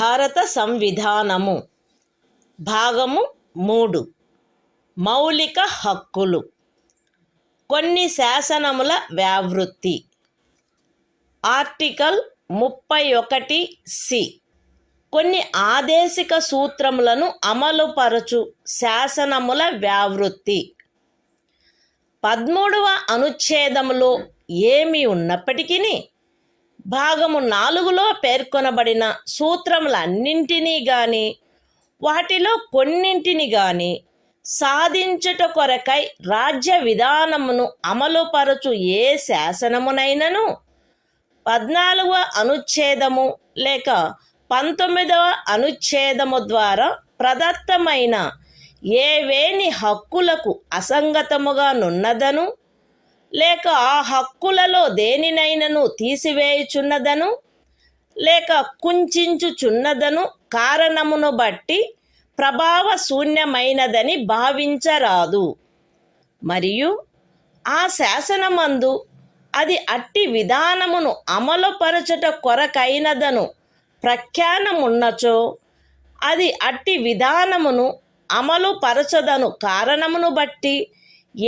భారత సంవిధానము భాగము 3 మౌలిక హక్కులు. కొన్ని శాసనముల వ్యావృత్తి. ఆర్టికల్ 31(c) కొన్ని ఆదేశిక సూత్రములను అమలుపరచు శాసనముల వ్యావృత్తి. 13వ అనుచ్ఛేదములో ఏమి ఉన్నప్పటికీ భాగము 4లో పేర్కొనబడిన సూత్రములన్నింటినీ గాని వాటిలో కొన్నింటిని గాని సాధించుట కొరకై రాజ్య విధానమును అమలుపరచు ఏ శాసనమునైనను 14వ అనుచ్ఛేదము లేక 19వ అనుచ్ఛేదము ద్వారా ప్రదత్తమైన ఏవేని హక్కులకు అసంగతముగా నున్నదను లేక ఆ హక్కులలో దేనినైనను తీసివేయుచున్నదను లేక కుంచుచున్నదను కారణమును బట్టి ప్రభావశూన్యమైనదని భావించరాదు. మరియు ఆ శాసనమందు అది అట్టి విధానమును అమలుపరచుట కొరకైనదను ప్రఖ్యానమున్నచో అది అట్టి విధానమును అమలుపరచదను కారణమును బట్టి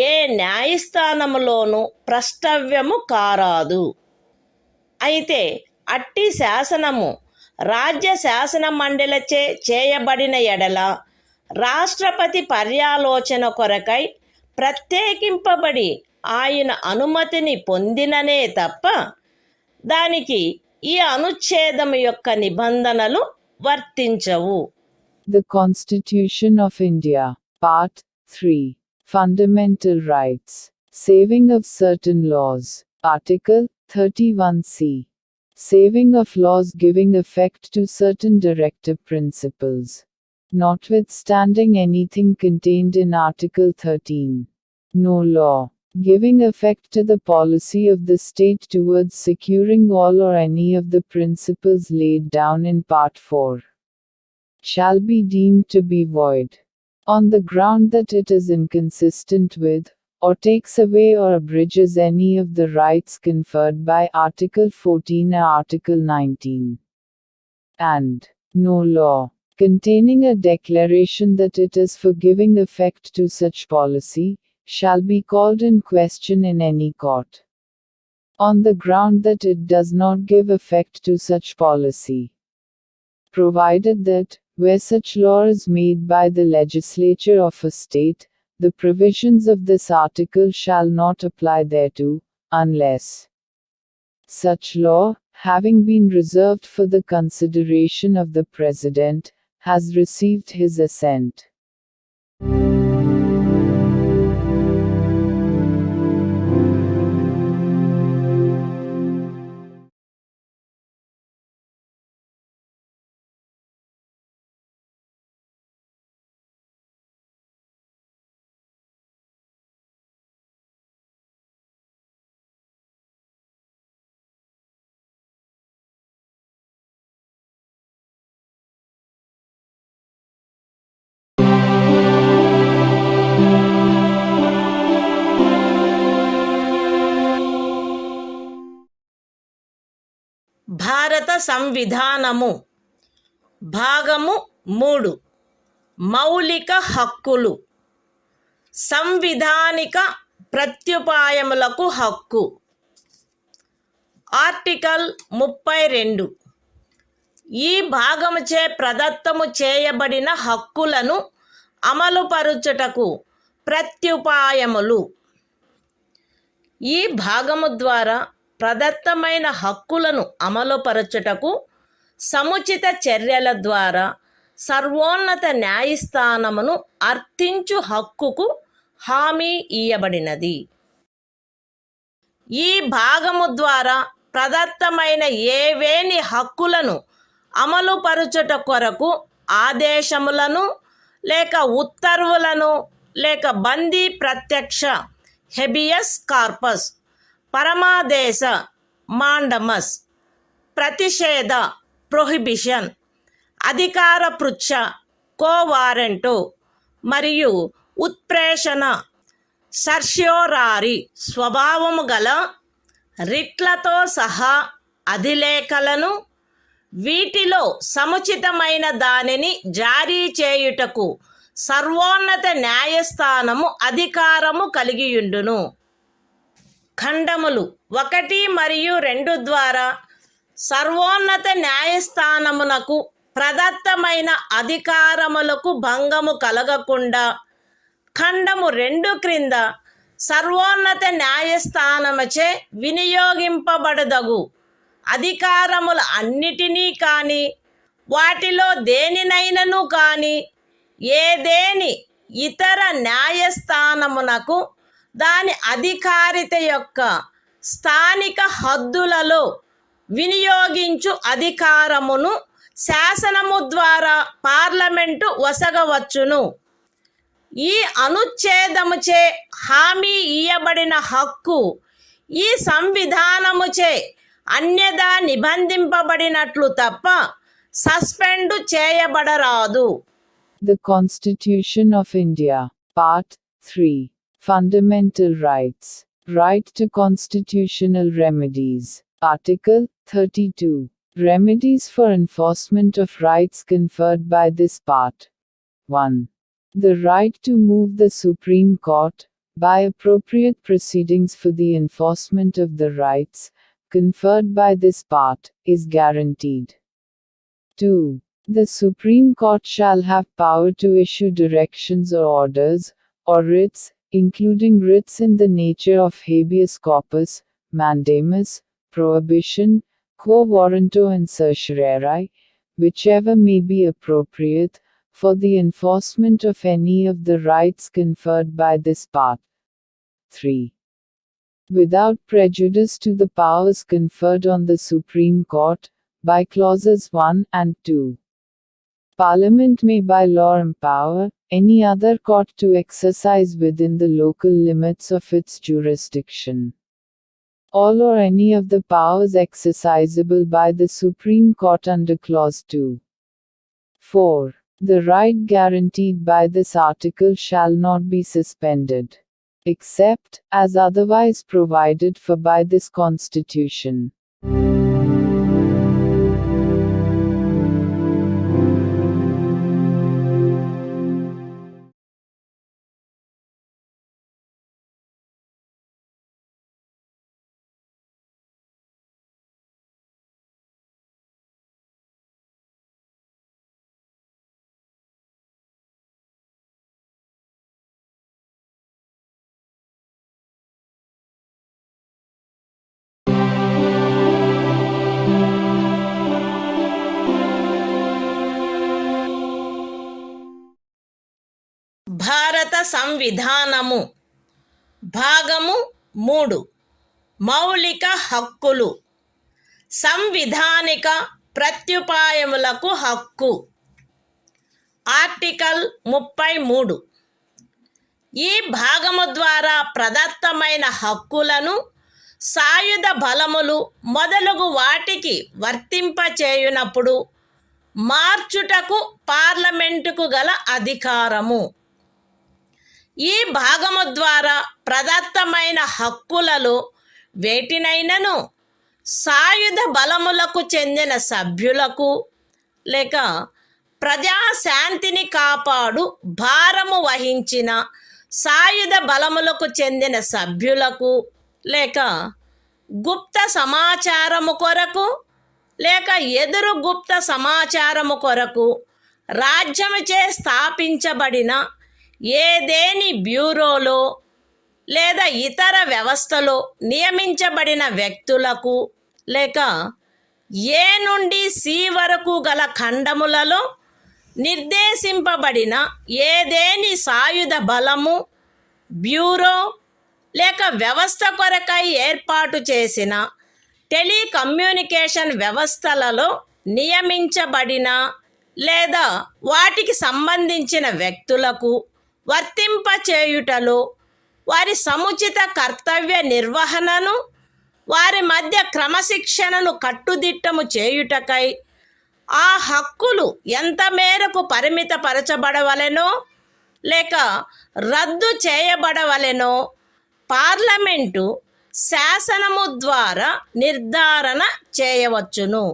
ఏ న్యాయస్థానములోనూ ప్రష్టవ్యము కారాదు. అయితే అట్టి శాసనము రాజ్య శాసన మండలిచే చేయబడిన ఎడల రాష్ట్రపతి పర్యాలోచన కొరకై ప్రత్యేకింపబడి ఆయన అనుమతిని పొందిననే తప్ప దానికి ఈ అనుచ్ఛేదము యొక్క నిబంధనలు వర్తించవు. The Constitution of India, Part 3. Fundamental Rights. Saving of certain laws. Article 31(c). Saving of laws giving effect to certain directive principles. Notwithstanding anything contained in Article 13. No law giving effect to the policy of the state towards securing all or any of the principles laid down in Part 4 shall be deemed to be void, on the ground that it is inconsistent with, or takes away or abridges any of the rights conferred by Article 14 or Article 19. And no law containing a declaration that it is for giving effect to such policy shall be called in question in any court, on the ground that it does not give effect to such policy, provided that, where such law is made by the legislature of a state, the provisions of this article shall not apply thereto, unless such law, having been reserved for the consideration of the President, has received his assent. భారత సంవిధానము భాగము 3 మౌలిక హక్కులు. సంవిధానిక ప్రత్యుపాయములకు హక్కు. Article 32 ఈ భాగముచే ప్రదత్తము చేయబడిన హక్కులను అమలుపరుచుటకు ప్రత్యుపాయములు. ఈ భాగము ద్వారా ప్రదత్తమైన హక్కులను అమలుపరచుటకు సముచిత చర్యల ద్వారా సర్వోన్నత న్యాయస్థానమును అర్థించు హక్కుకు హామీ ఇయ్యబడినది. ఈ భాగము ద్వారా ప్రదత్తమైన ఏవేని హక్కులను అమలుపరచుట కొరకు ఆదేశములను లేక ఉత్తర్వులను లేక బందీ ప్రత్యక్ష హెబియస్ కార్పస్, పరమాదేశ మాండమస్, ప్రతిషేధ ప్రొహిబిషన్, అధికార పృచ్ఛ కోవారెంటో మరియు ఉత్ప్రేషణ సర్ష్యోరారి స్వభావము గల రిట్లతో సహా అధిలేఖలను వీటిలో సముచితమైన దానిని జారీ చేయుటకు సర్వోన్నత న్యాయస్థానము అధికారము కలిగియుండును. ఖండములు 1 మరియు 2 ద్వారా సర్వోన్నత న్యాయస్థానమునకు ప్రదత్తమైన అధికారములకు భంగము కలగకుండా ఖండము 2 క్రింద సర్వోన్నత న్యాయస్థానముచే వినియోగింపబడదగు అధికారముల అన్నిటినీ కానీ వాటిలో దేనినైనను కానీ ఏదేని ఇతర న్యాయస్థానమునకు దాని అధికారిత యొక్క స్థానిక హద్దులలో వినియోగించు అధికారమును శాసనము ద్వారా పార్లమెంటు వసగవచ్చును. ఈ అనుచ్ఛేదముచే హామీ ఇయ్యబడిన హక్కు ఈ సంవిధానముచే అన్యదా నిబంధింపబడినట్లు తప్ప suspend చేయబడరాదు. The Constitution of India, Part 3. Fundamental Rights. Right to constitutional remedies. Article 32. Remedies for enforcement of rights conferred by this part. 1. The right to move the Supreme Court, by appropriate proceedings for the enforcement of the rights conferred by this part, is guaranteed. 2. The Supreme Court shall have power to issue directions or orders, or writs, including writs in the nature of habeas corpus, mandamus, prohibition, quo warranto and certiorari, whichever may be appropriate, for the enforcement of any of the rights conferred by this part. 3. Without prejudice to the powers conferred on the Supreme Court, by clauses 1 and 2. Parliament may by law empower any other court to exercise within the local limits of its jurisdiction all or any of the powers exercisable by the Supreme Court under clause 2. 4. The right guaranteed by this article shall not be suspended, except as otherwise provided for by this Constitution. భారత సంవిధానము భాగము 3 మౌలిక హక్కులు సంవిధానిక ప్రత్యుపాయములకు హక్కు. Article 33. ఈ భాగము ద్వారా ప్రదత్తమైన హక్కులను సాయుధ బలములు మొదలగు వాటికి వర్తింపచేయునప్పుడు మార్చుటకు పార్లమెంటుకు గల అధికారము. ఈ భాగము ద్వారా ప్రదత్తమైన హక్కులలో వేటినైనను సాయుధ బలములకు చెందిన సభ్యులకు లేక ప్రజాశాంతిని కాపాడు భారము వహించిన సాయుధ బలములకు చెందిన సభ్యులకు లేక గుప్త సమాచారము కొరకు లేక ఎదురు గుప్త సమాచారము కొరకు రాజ్యముచే స్థాపించబడిన ఏదేని బ్యూరోలో లేదా ఇతర వ్యవస్థలో నియమించబడిన వ్యక్తులకు లేక ఏ నుండి సి వరకు గల ఖండములలో నిర్దేశింపబడిన ఏదేని సాయుధ బలము బ్యూరో లేక వ్యవస్థ కొరకై ఏర్పాటు చేసిన టెలికమ్యూనికేషన్ వ్యవస్థలలో నియమించబడిన లేదా వాటికి సంబంధించిన వ్యక్తులకు వర్తింపచేయుటలో వారి సముచిత కర్తవ్య నిర్వహణను వారి మధ్య క్రమశిక్షణను కట్టుదిట్టము చేయుటకై ఆ హక్కులు ఎంత మేరకు పరిమితపరచబడవలెనో లేక రద్దు చేయబడవలెనో పార్లమెంటు శాసనము ద్వారా నిర్ధారణ చేయవచ్చును.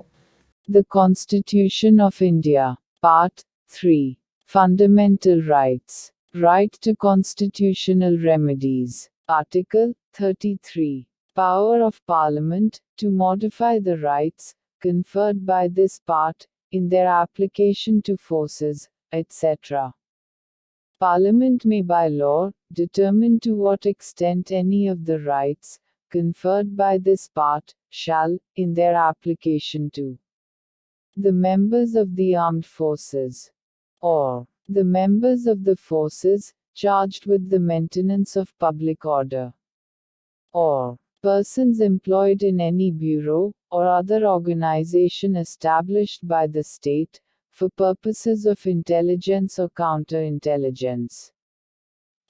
The Constitution of India. Part 3. Fundamental Rights. Right to constitutional remedies. Article 33. Power of Parliament to modify the rights conferred by this part in their application to forces, etc. Parliament may by law determine to what extent any of the rights conferred by this part shall, in their application to the members of the armed forces, or the members of the forces charged with the maintenance of public order, or persons employed in any bureau or other organization established by the state for purposes of intelligence or counterintelligence,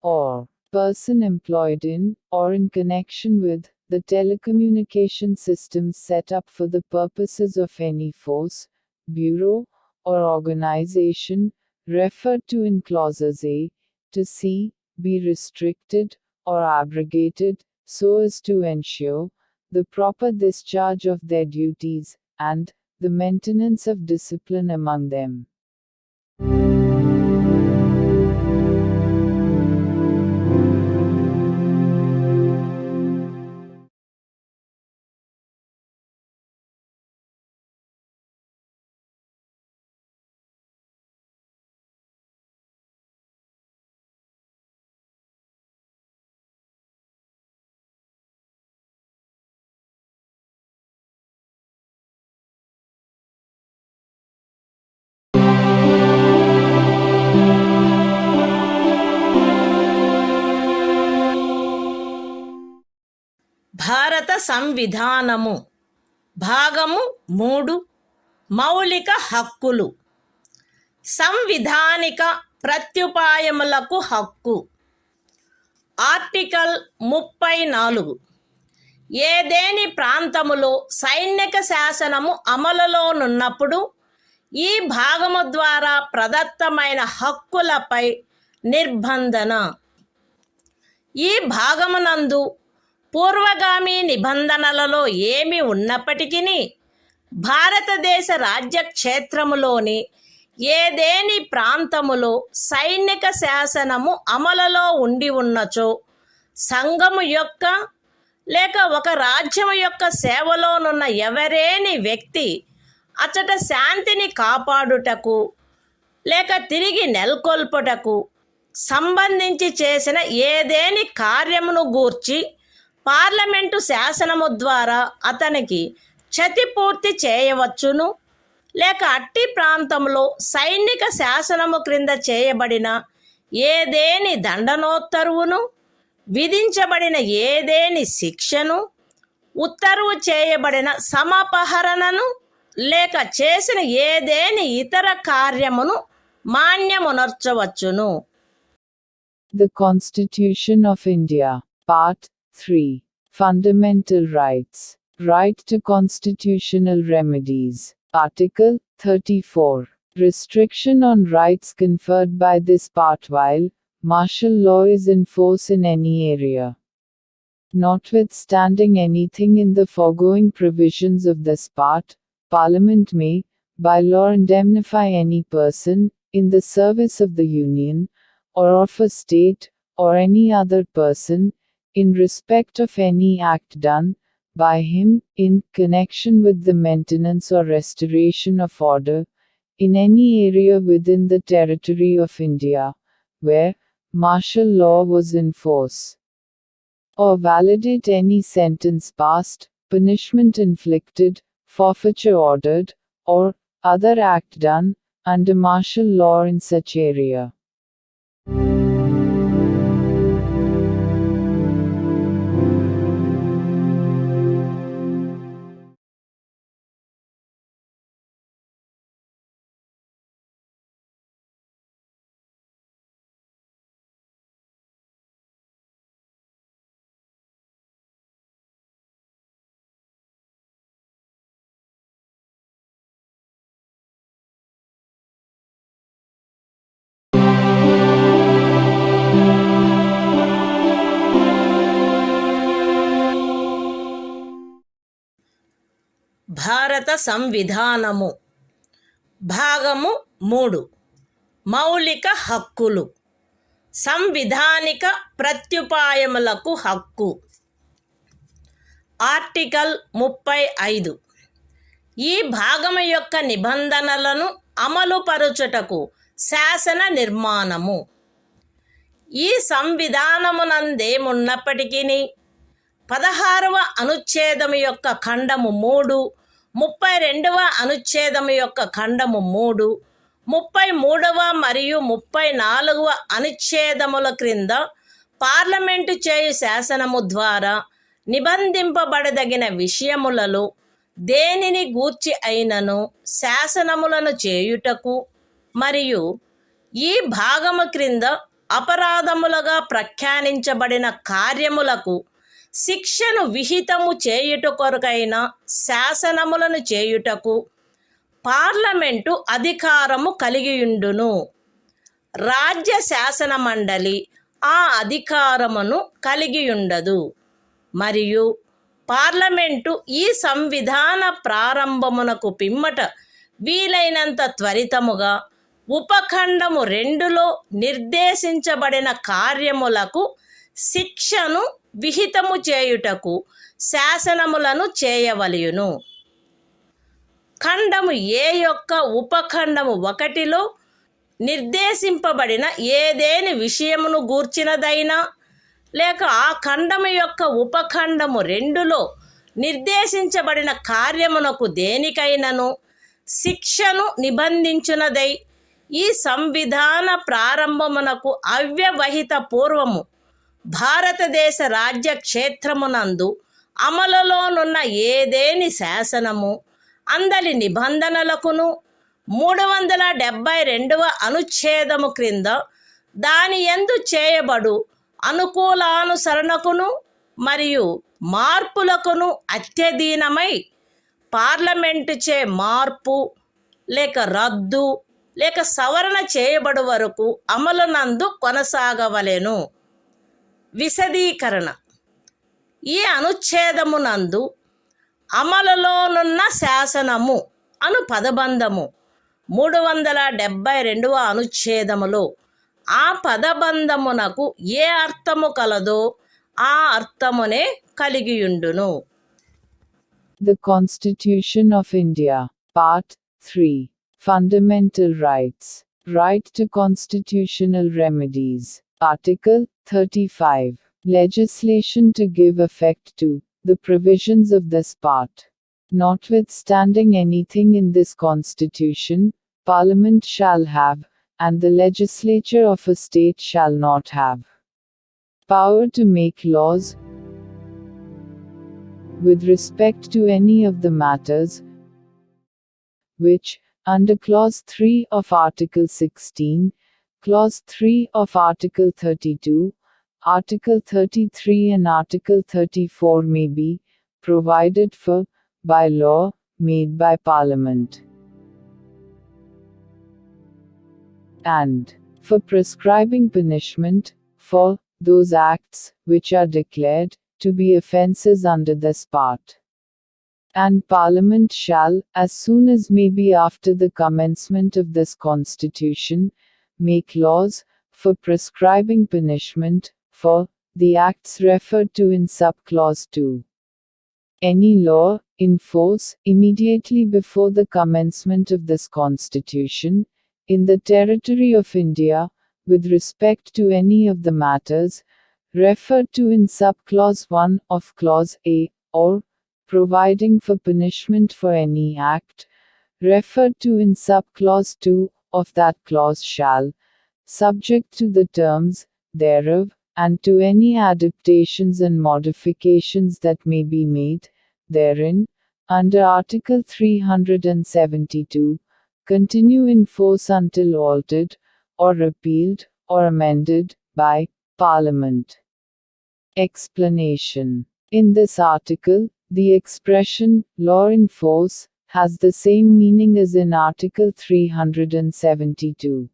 or person employed in or in connection with the telecommunication systems set up for the purposes of any force, bureau, or organization referred to in clauses A to C be restricted or abrogated so as to ensure the proper discharge of their duties and the maintenance of discipline among them. భారత సంవిధానము భాగము 3 మౌలిక హక్కులు. సంవిధానిక ప్రత్యుపాయములకు హక్కు. Article 34. ఏదేని ప్రాంతములో సైనిక శాసనము అమలులోనున్నప్పుడు ఈ భాగము ద్వారా ప్రదత్తమైన హక్కులపై నిర్బంధన. ఈ భాగమునందు పూర్వగామి నిబంధనలలో ఏమి ఉన్నప్పటికీ భారతదేశ రాజ్యక్షేత్రములోని ఏదేని ప్రాంతములో సైనిక శాసనము అమలులో ఉండి ఉన్నచో సంఘము యొక్క లేక ఒక రాజ్యము యొక్క సేవలోనున్న ఎవరేని వ్యక్తి అచట శాంతిని కాపాడుటకు లేక తిరిగి నెలకొల్పుటకు సంబంధించి చేసిన ఏదేని కార్యమును గూర్చి పార్లమెంటు శాసనము ద్వారా అతనికి క్షతిపూర్తి చేయవచ్చును, లేక అట్టి ప్రాంతంలో సైనిక శాసనము క్రింద చేయబడిన ఏదేని దండనోత్తరువును, విధించబడిన ఏదేని శిక్షను, ఉత్తర్వు చేయబడిన సమపహరణను, లేక చేసిన ఏదేని ఇతర కార్యమును మాన్యమునర్చవచ్చును. The Constitution of India. Part 3. Fundamental Rights. Right to constitutional remedies. Article 34. Restriction on rights conferred by this part while martial law is in force in any area. Notwithstanding anything in the foregoing provisions of this part, Parliament may, by law, indemnify any person, in the service of the Union, or of a state, or any other person, in respect of any act done by him, in connection with the maintenance or restoration of order, in any area within the territory of India, where martial law was in force, or validate any sentence passed, punishment inflicted, forfeiture ordered, or other act done under martial law in such area. భారత సంవిధానము. భాగము 3. మౌలిక హక్కులు. సంవిధానిక ప్రత్యుపాయములకు హక్కు. Article 35. ఈ భాగము యొక్క నిబంధనలను అమలుపరచుటకు శాసన నిర్మాణము. ఈ సంవిధానమునందేమున్నప్పటికీ 16వ అనుచ్ఛేదము యొక్క ఖండము 3, 32వ అనుచ్ఛేదము యొక్క ఖండము 3, 33వ మరియు 34వ అనుచ్ఛేదముల క్రింద పార్లమెంటు చేయు శాసనము ద్వారా నిబంధింపబడదగిన విషయములలో దేనిని గూర్చి అయినను శాసనములను చేయుటకు మరియు ఈ భాగము క్రింద అపరాధములుగా ప్రఖ్యానించబడిన కార్యములకు శిక్షను విహితము చేయుట కొరకైన శాసనములను చేయుటకు పార్లమెంటు అధికారము కలిగియుండును. రాజ్య శాసన మండలి ఆ అధికారమును కలిగియుండదు. మరియు పార్లమెంటు ఈ సంవిధాన ప్రారంభమునకు పిమ్మట వీలైనంత త్వరితముగా ఉపఖండము 2లో నిర్దేశించబడిన కార్యములకు శిక్షను విహితము చేయుటకు శాసనములను చేయవలయును. ఖండము ఏ యొక్క ఉపఖండము 1లో నిర్దేశింపబడిన ఏదేని విషయమును గూర్చినదైనా లేక ఆ ఖండము యొక్క ఉపఖండము 2లో నిర్దేశించబడిన కార్యమునకు దేనికైనను శిక్షను నిబంధించునదై ఈ సంవిధాన ప్రారంభమునకు అవ్యవహిత పూర్వము భారతదేశ రాజ్య క్షేత్రమునందు అమలులోనున్న ఏదేని శాసనము అందలి నిబంధనలకును 372వ అనుచ్ఛేదము క్రింద దాని యందు చేయబడు అనుకూలానుసరణకును మరియు మార్పులకును అత్యధీనమై పార్లమెంటుచే మార్పు లేక రద్దు లేక సవరణ చేయబడు వరకు అమలునందు కొనసాగవలెను. విశదీకరణ. ఈ అనుచ్ఛేదమునందు అమలులోనున్న శాసనము అను పదబంధము 372వ అనుచ్ఛేదములో ఆ పదబంధమునకు ఏ అర్థము కలదో ఆ అర్థమునే కలిగియుండును. The Constitution of India, Part 3. Fundamental Rights. Right to constitutional remedies. Article 35. Legislation to give effect to the provisions of this part. Notwithstanding anything in this Constitution, Parliament shall have, and the legislature of a state shall not have, power to make laws with respect to any of the matters which, under Clause 3 of Article 16, Clause 3 of Article 32, Article 33 and Article 34 may be provided for by law made by Parliament, and for prescribing punishment for those acts which are declared to be offences under this part. And Parliament shall, as soon as may be after the commencement of this Constitution, make laws for prescribing punishment for the acts referred to in subclause 2. Any law in force immediately before the commencement of this Constitution, in the territory of India, with respect to any of the matters referred to in subclause 1 of Clause A, or providing for punishment for any act referred to in subclause 2 of that clause shall, subject to the terms thereof, and to any adaptations and modifications that may be made therein, under Article 372, continue in force until altered, or repealed, or amended, by Parliament. Explanation. In this article, the expression, law in force, has the same meaning as in Article 372.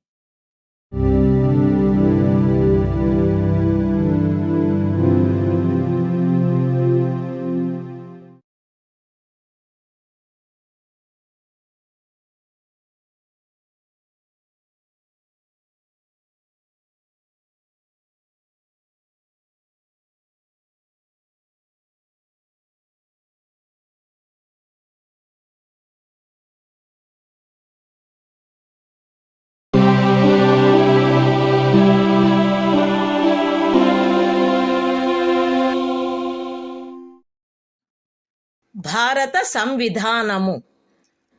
భారత సంవిధానము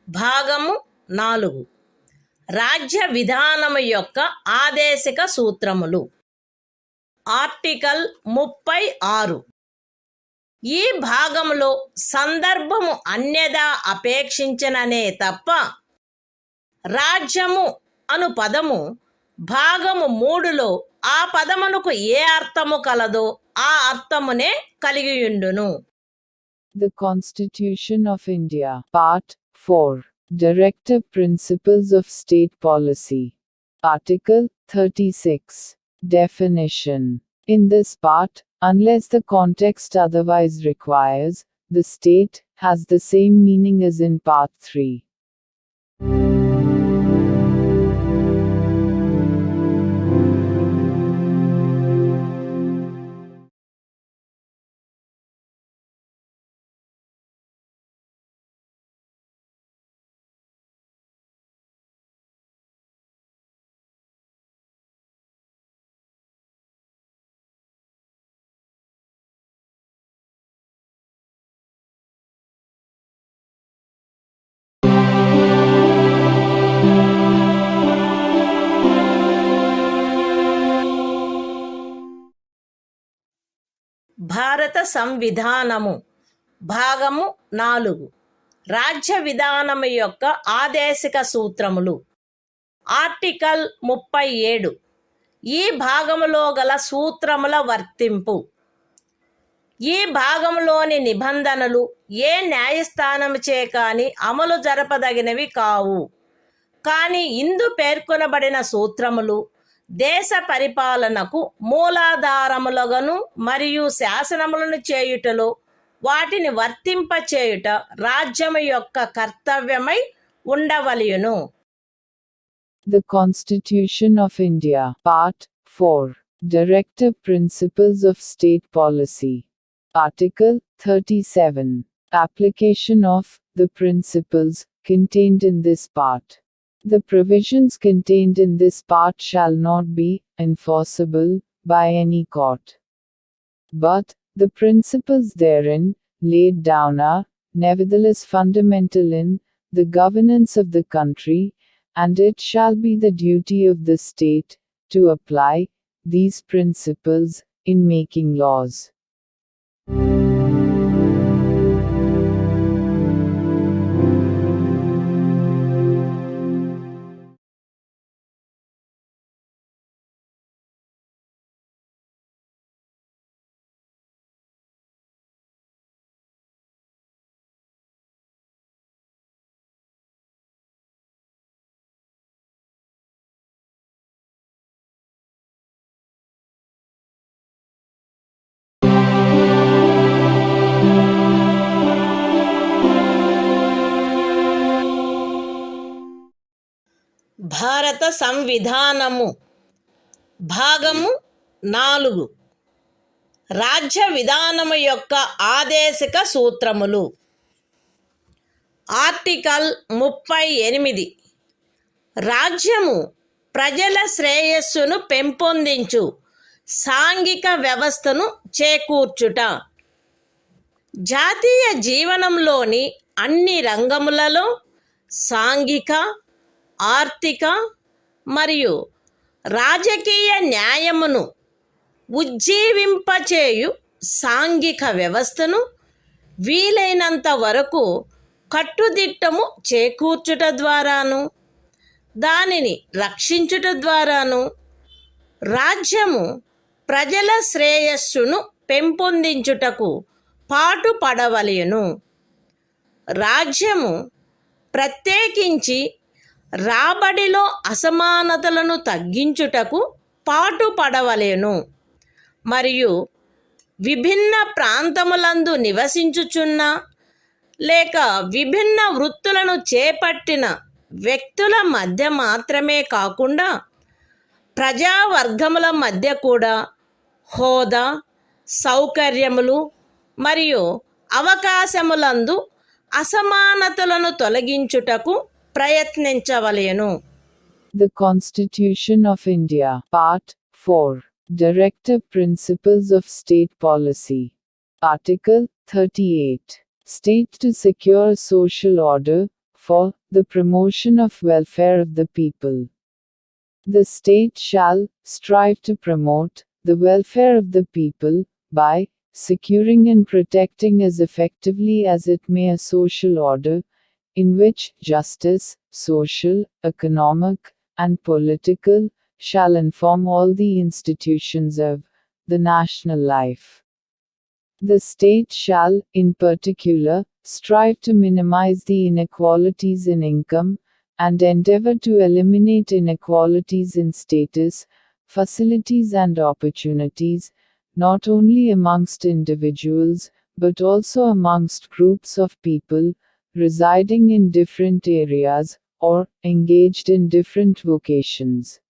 భాగము 4 రాజ్య విధానము యొక్క ఆదేశిక సూత్రములు. Article 36. ఈ భాగంలో సందర్భము అన్యదా అపేక్షించననే తప్ప రాజ్యము అను పదము భాగము 3లో ఆ పదమునకు ఏ అర్థము కలదో ఆ అర్థమునే కలిగియుండును. The Constitution of India, Part 4. Directive Principles of State Policy. Article 36. Definition. In this part, unless the context otherwise requires, the state has the same meaning as in Part 3. భారత సంవిధానము భాగము 4 రాజ్య విధానము యొక్క ఆదేశిక సూత్రములు. ఆర్టికల్ 37. ఈ భాగములో గల సూత్రముల వర్తింపు. ఈ భాగంలోని నిబంధనలు ఏ న్యాయస్థానముచే కాని అమలు జరపదగినవి కావు. కానీ ఇందు పేర్కొనబడిన సూత్రములు దేశ పరిపాలనకు మూలాధారములుగాను మరియు శాసనములను చేయుటలో వాటిని వర్తింపచేయుట రాజ్యము యొక్క కర్తవ్యమై ఉండవలెను. The Constitution of India, Part 4. Directive Principles of State Policy. Article 37. Application of the principles contained in this part. The provisions contained in this part shall not be enforceable by any court. But the principles therein laid down are, nevertheless, fundamental in the governance of the country, and it shall be the duty of the state to apply these principles in making laws. భారత సంవిధానము భాగము 4 రాజ్య విధానము యొక్క ఆదేశిక సూత్రములు. Article 38. రాజ్యము ప్రజల శ్రేయస్సును పెంపొందించు సాంఘిక వ్యవస్థను చేకూర్చుట. జాతీయ జీవనంలోని అన్ని రంగములలో సాంఘిక, ఆర్థిక మరియు రాజకీయ న్యాయమును ఉజ్జీవింపచేయు సాంఘిక వ్యవస్థను వీలైనంత వరకు కట్టుదిట్టము చేకూర్చుట ద్వారాను దానిని రక్షించుట ద్వారాను రాజ్యము ప్రజల శ్రేయస్సును పెంపొందించుటకు పాటుపడవలెను. రాజ్యము ప్రత్యేకించి రాబడిలో అసమానతలను తగ్గించుటకు పాటుపడవలెను మరియు విభిన్న ప్రాంతములందు నివసించుచున్న లేక విభిన్న వృత్తులను చేపట్టిన వ్యక్తుల మధ్య మాత్రమే కాకుండా ప్రజావర్గముల మధ్య కూడా హోదా, సౌకర్యములు మరియు అవకాశములందు అసమానతలను తొలగించుటకు ప్రయత్నించవలెను. The Constitution of India, Part 4. Directive Principles of State Policy. Article 38. State to secure social order, for the promotion of welfare of the people. The state shall strive to promote the welfare of the people by securing and protecting as effectively as it may a social order in which justice, social, economic, and political shall inform all the institutions of the national life. The state shall, in particular, strive to minimize the inequalities in income, and endeavor to eliminate inequalities in status, facilities and opportunities, not only amongst individuals, but also amongst groups of people, residing in different areas, or engaged in different vocations.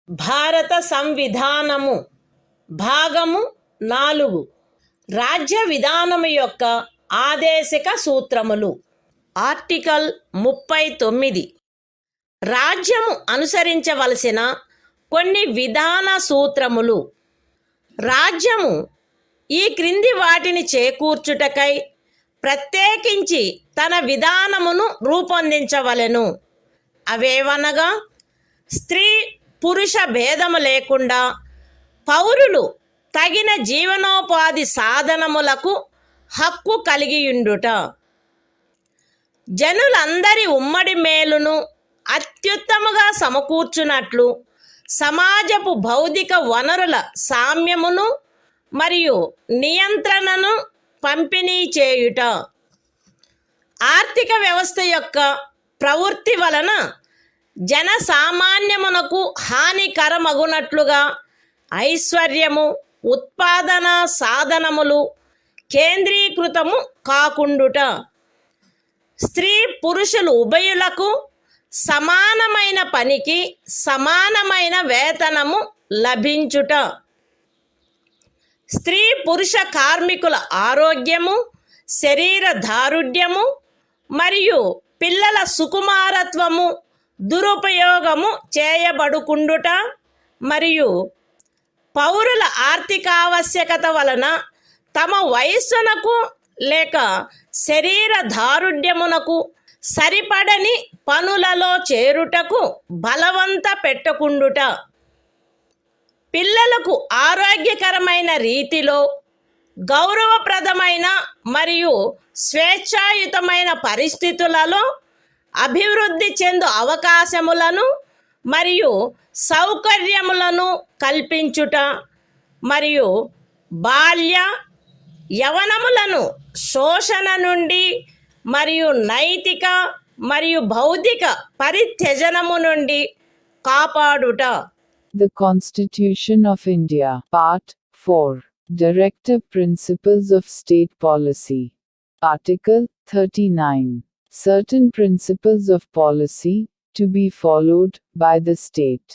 భారత సంవిధానము భాగము 4 రాజ్య విధానము యొక్క ఆదేశిక సూత్రములు. Article 39 రాజ్యము అనుసరించవలసిన కొన్ని విధాన సూత్రములు. రాజ్యము ఈ క్రింది వాటిని చేకూర్చుటకై ప్రత్యేకించి తన విధానమును రూపొందించవలెను. అవేవనగా స్త్రీ పురుష భేదము లేకుండా పౌరులు తగిన జీవనోపాధి సాధనములకు హక్కు కలిగియుండుట, జనులందరి ఉమ్మడి మేలును అత్యుత్తముగా సమకూర్చునట్లు సమాజపు భౌతిక వనరుల సామ్యమును మరియు నియంత్రణను పంపిణీ చేయుట, ఆర్థిక వ్యవస్థ యొక్క ప్రవృత్తి వలన జనసామాన్యమునకు హానికరమగునట్లుగా ఐశ్వర్యము, ఉత్పాదన సాధనములు కేంద్రీకృతము కాకుండుట, స్త్రీ పురుషులు ఉభయులకు సమానమైన పనికి సమానమైన వేతనము లభించుట, స్త్రీ పురుష కార్మికుల ఆరోగ్యము, శరీర దారుఢ్యము మరియు పిల్లల సుకుమారత్వము దురుపయోగము చేయబడుకుండుట మరియు పౌరుల ఆర్థికావశ్యకత వలన తమ వయస్సునకు లేక శరీర దారుఢ్యమునకు సరిపడని పనులలో చేరుటకు బలవంత పెట్టకుండుట, పిల్లలకు ఆరోగ్యకరమైన రీతిలో గౌరవప్రదమైన మరియు స్వేచ్ఛాయుతమైన పరిస్థితులలో అభివృద్ధి చెందు అవకాశములను మరియు సౌకర్యములను కల్పించుట మరియు బాల్య యవనములను శోషణ నుండి మరియు నైతిక మరియు భౌతిక పరిత్యజనము నుండి కాపాడుట. The Constitution of India, Part 4, Directive Principles of State Policy. Article 39. Certain principles of policy to be followed by the state.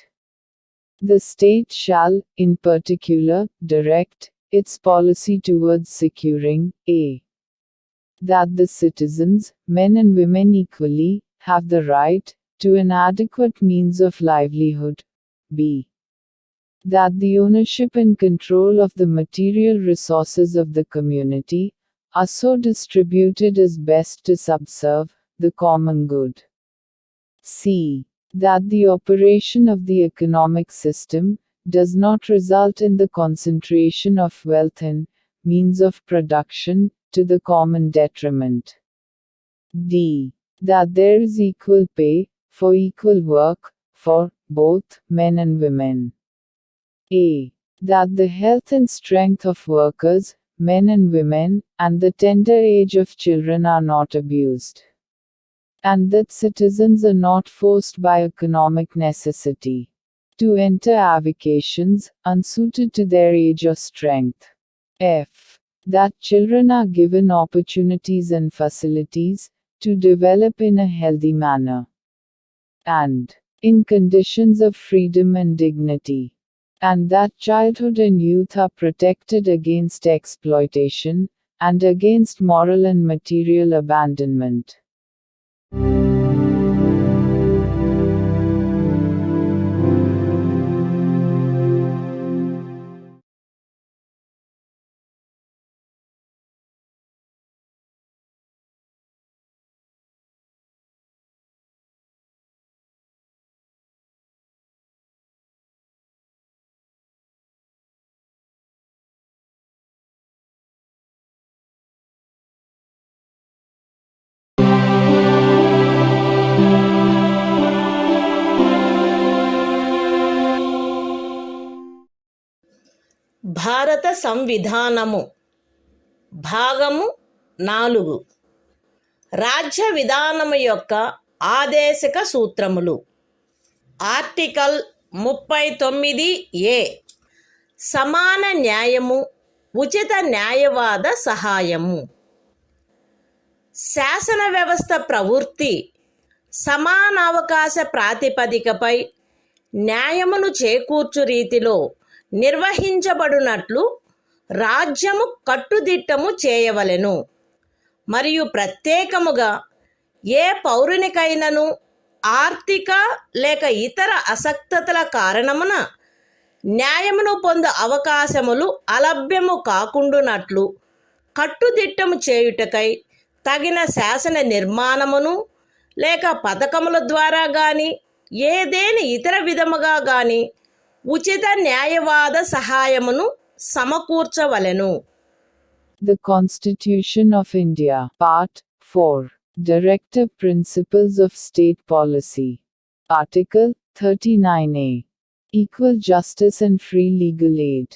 The state shall, in particular, direct its policy towards securing a. that the citizens, men and women equally, have the right to an adequate means of livelihood. b. that the ownership and control of the material resources of the community are so distributed as best to subserve the common good. c. that the operation of the economic system does not result in the concentration of wealth and means of production to the common detriment. d. that there is equal pay for equal work for both men and women. a. that the health and strength of workers, men and women, and the tender age of children are not abused, and that citizens are not forced by economic necessity to enter avocations unsuited to their age or strength. F. That children are given opportunities and facilities to develop in a healthy manner and in conditions of freedom and dignity, and that childhood and youth are protected against exploitation and against moral and material abandonment. భారత సంవిధానము భాగము 4 రాజ్య విధానము యొక్క ఆదేశక సూత్రములు. Article 39A సమాన న్యాయము, ఉచిత న్యాయవాద సహాయము. శాసన వ్యవస్థ ప్రవృత్తి సమానావకాశ ప్రాతిపదికపై న్యాయమును చేకూర్చు రీతిలో నిర్వహించబడినట్లు రాజ్యము కట్టుదిట్టము చేయవలెను. మరియు ప్రత్యేకముగా ఏ పౌరునికైనను ఆర్థిక లేక ఇతర అసక్తతల కారణమున న్యాయమును పొందు అవకాశములు అలభ్యము కాకుండునట్లు కట్టుదిట్టము చేయుటకై తగిన శాసన నిర్మాణమును లేక పథకముల ద్వారా గాని ఏదేని ఇతర విధముగా గాని ఉచిత న్యాయవాద సహాయమును సమకూర్చవలెను. The Constitution of India, Part 4, Directive Principles of State Policy. Article 39A. Equal justice and free legal aid.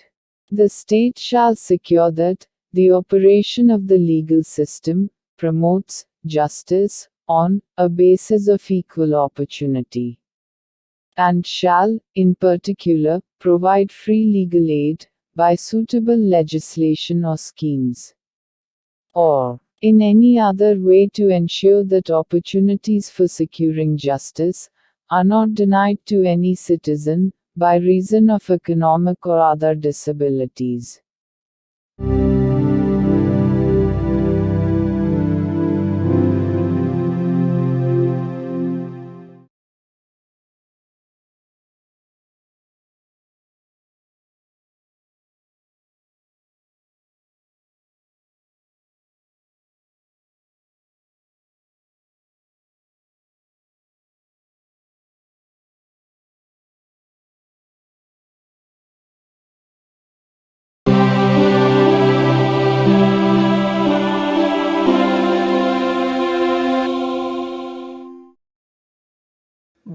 The state shall secure that the operation of the legal system promotes justice on a basis of equal opportunity, and shall, in particular, provide free legal aid by suitable legislation or schemes, or in any other way to ensure that opportunities for securing justice are not denied to any citizen by reason of economic or other disabilities.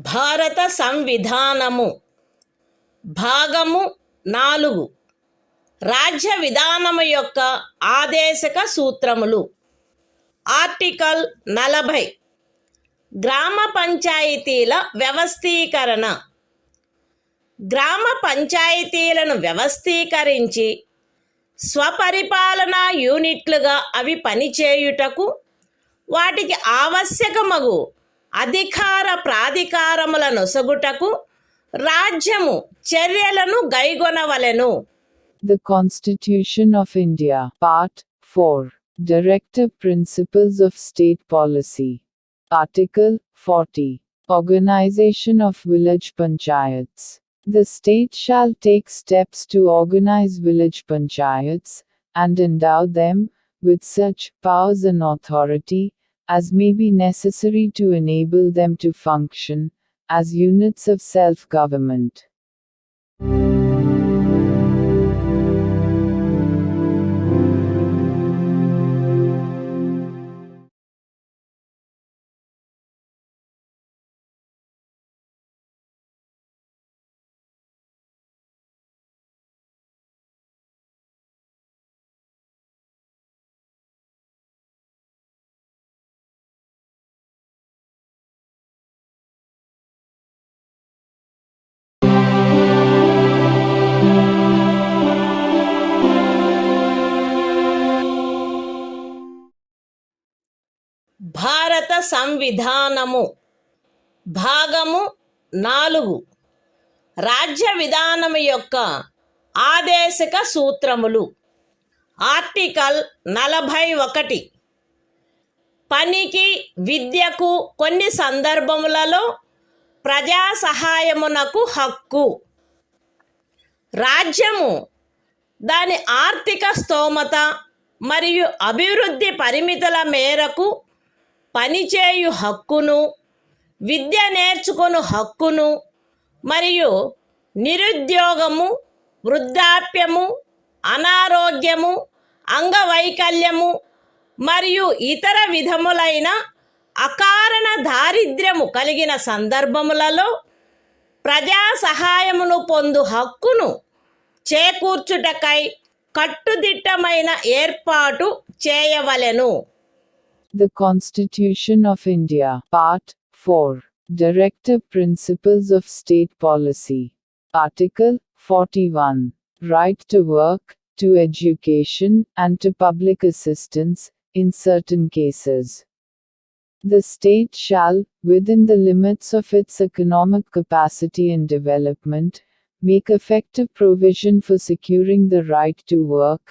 భారత సంవిధానము భాగము 4 రాజ్య విధానము యొక్క ఆదేశక సూత్రములు. Article 40 గ్రామ పంచాయతీల వ్యవస్థీకరణ. గ్రామ పంచాయతీలను వ్యవస్థీకరించి స్వపరిపాలనా యూనిట్లుగా అవి పనిచేయుటకు వాటికి ఆవశ్యకమగు అధికార ప్రాధికారముల నొసగుటకు రాజ్యము చర్యలను గైగొనవలెను. The Constitution of India, Part 4, Directive Principles of State Policy. Article 40. Organization of village panchayats. The state shall take steps to organize village panchayats, and endow them with such powers and authority as may be necessary to enable them to function as units of self-government. సంవిధానము భాగము 4 రాజ్య విధానము యొక్క ఆదేశక సూత్రములు. Article 41 పనికి విద్యకు కొన్ని సందర్భములలో ప్రజా సహాయమునకు హక్కు. రాజ్యము దాని ఆర్థిక స్తోమత మరియు అభివృద్ధి పరిమితుల మేరకు పనిచేయు హక్కును, విద్య నేర్చుకొను హక్కును మరియు నిరుద్యోగము, వృద్ధాప్యము, అనారోగ్యము, అంగవైకల్యము మరియు ఇతర విధములైన అకారణ దారిద్ర్యము కలిగిన సందర్భములలో ప్రజా సహాయమును పొందు హక్కును చేకూర్చుటకై కట్టుదిట్టమైన ఏర్పాటు చేయవలెను. The Constitution of India, Part 4, Directive Principles of State Policy. Article 41, Right to work, to education, and to public assistance, in certain cases. The state shall, within the limits of its economic capacity and development, make effective provision for securing the right to work,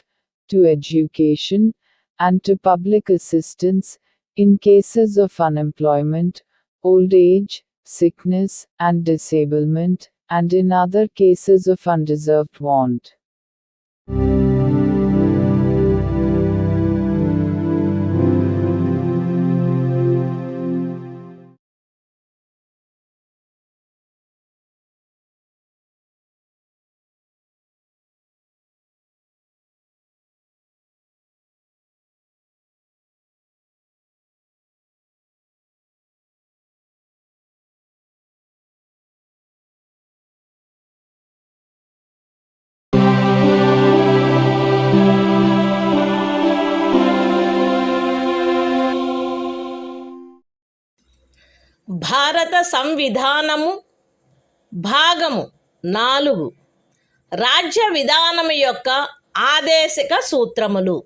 to education, and to public assistance, in cases of unemployment, old age, sickness, and disablement, and in other cases of undeserved want. భారత సంవిధానము భాగము 4 రాజ్య విధానము యొక్క ఆదేశక సూత్రములు.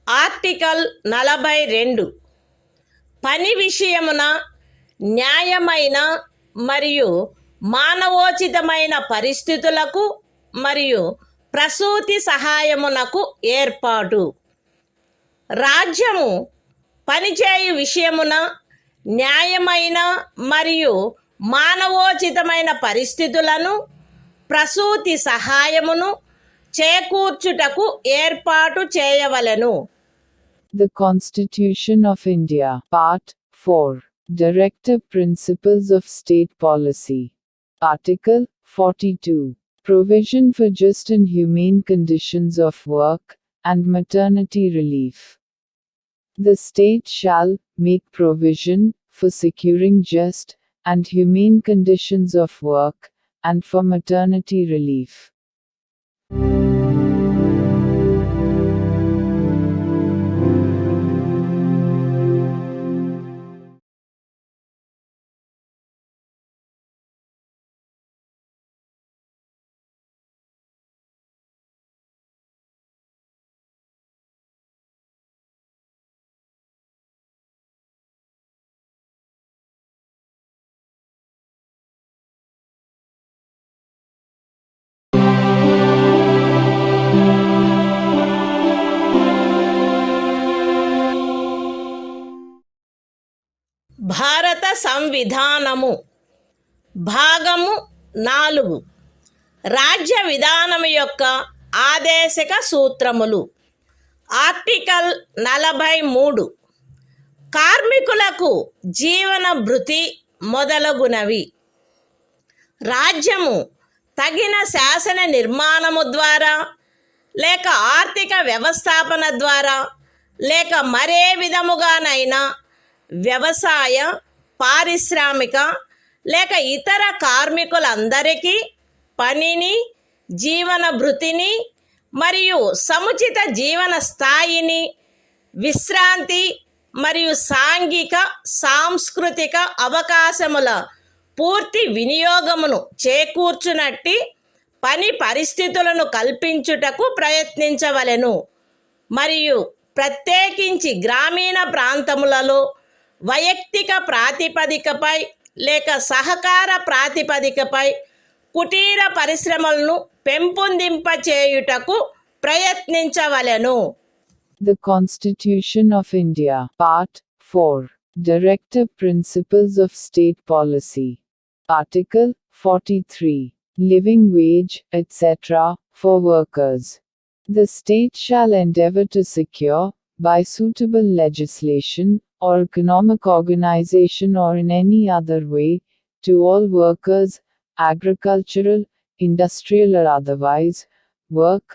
Article 42 పని విషయమున న్యాయమైన మరియు మానవోచితమైన పరిస్థితులకు మరియు ప్రసూతి సహాయమునకు ఏర్పాటు. రాజ్యము పనిచేయు విషయమున న్యాయమైన మరియు మానవోచితమైన పరిస్థితులను, ప్రసూతి సహాయమును చేకూర్చుటకు ఏర్పాటు చేయవలెను. The Constitution of India, Part 4, Directive Principles of State Policy. Article 42, Provision for just and humane conditions of work, and maternity relief. The state shall make provision for securing just and humane conditions of work, and for maternity relief. భారత సంవిధానము భాగము 4 రాజ్య విధానము యొక్క ఆదేశక సూత్రములు. Article 43 కార్మికులకు జీవన భృతి మొదలగునవి. రాజ్యము తగిన శాసన నిర్మాణము ద్వారా లేక ఆర్థిక వ్యవస్థాపన ద్వారా లేక మరే విధముగానైనా వ్యవసాయ, పారిశ్రామిక లేక ఇతర కార్మికులందరికీ పనిని, జీవన భృతిని మరియు సముచిత జీవన స్థాయిని, విశ్రాంతి మరియు సాంఘిక సాంస్కృతిక అవకాశముల పూర్తి వినియోగమును చేకూర్చునట్టి పని పరిస్థితులను కల్పించుటకు ప్రయత్నించవలెను. మరియు ప్రత్యేకించి గ్రామీణ ప్రాంతములలో వైయక్తిక ప్రాతిపదికపై లేక సహకార ప్రాతిపదికపై కుటీర పరిశ్రమలను పెంపొందింపచేయుటకు ప్రయత్నించవలెను. The Constitution of India, Part 4, Directive Principles of State Policy. Article 43, Living wage, etc., for workers. The state shall endeavor to secure, by suitable legislation, or economic organization or in any other way, to all workers, agricultural, industrial or otherwise, work,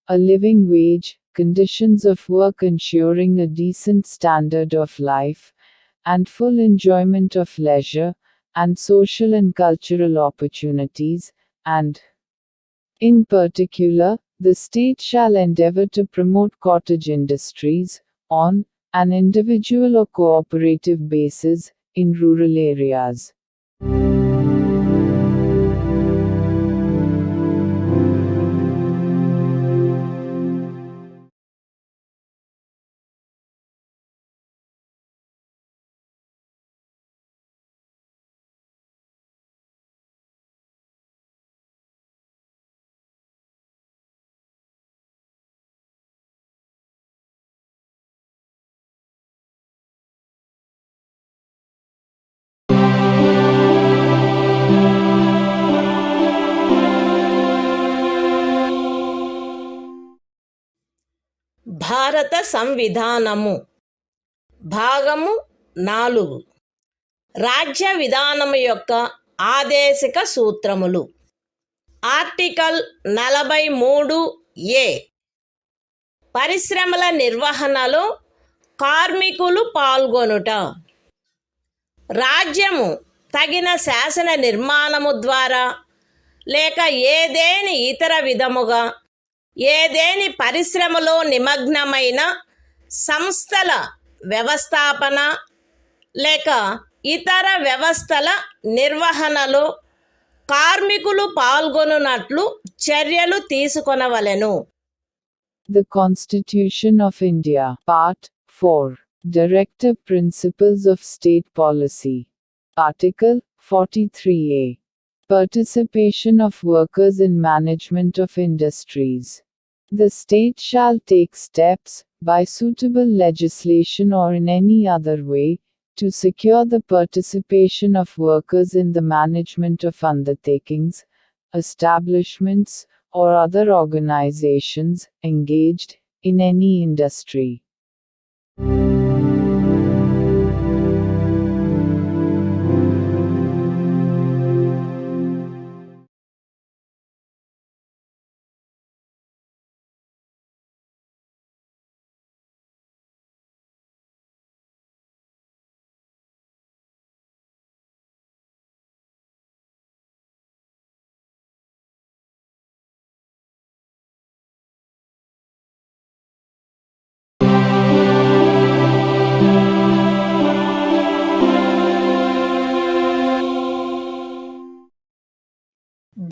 a living wage, conditions of work ensuring a decent standard of life, and full enjoyment of leisure, and social and cultural opportunities, and, in particular, the state shall endeavor to promote cottage industries, on an individual or cooperative basis, in rural areas. భారత సంవిధానము భాగము 4 రాజ్య విధానము యొక్క ఆదేశిక సూత్రములు. Article 43A పరిశ్రమల నిర్వహణలో కార్మికులు పాల్గొనుట. రాజ్యము తగిన శాసన నిర్మాణము ద్వారా లేక ఏదేని ఇతర విధముగా ఏదేని పరిశ్రమలో నిమగ్నమైన సంస్థల వ్యవస్థాపన లేక ఇతర వ్యవస్థల నిర్వహణలో కార్మికులు పాల్గొనున్నట్లు చర్యలు తీసుకొనవలెను. The Constitution of India, Part 4, Directive Principles of State Policy. Article 43A. Participation of workers in management of industries. The state shall take steps, by suitable legislation or in any other way, to secure the participation of workers in the management of undertakings, establishments, or other organizations engaged in any industry.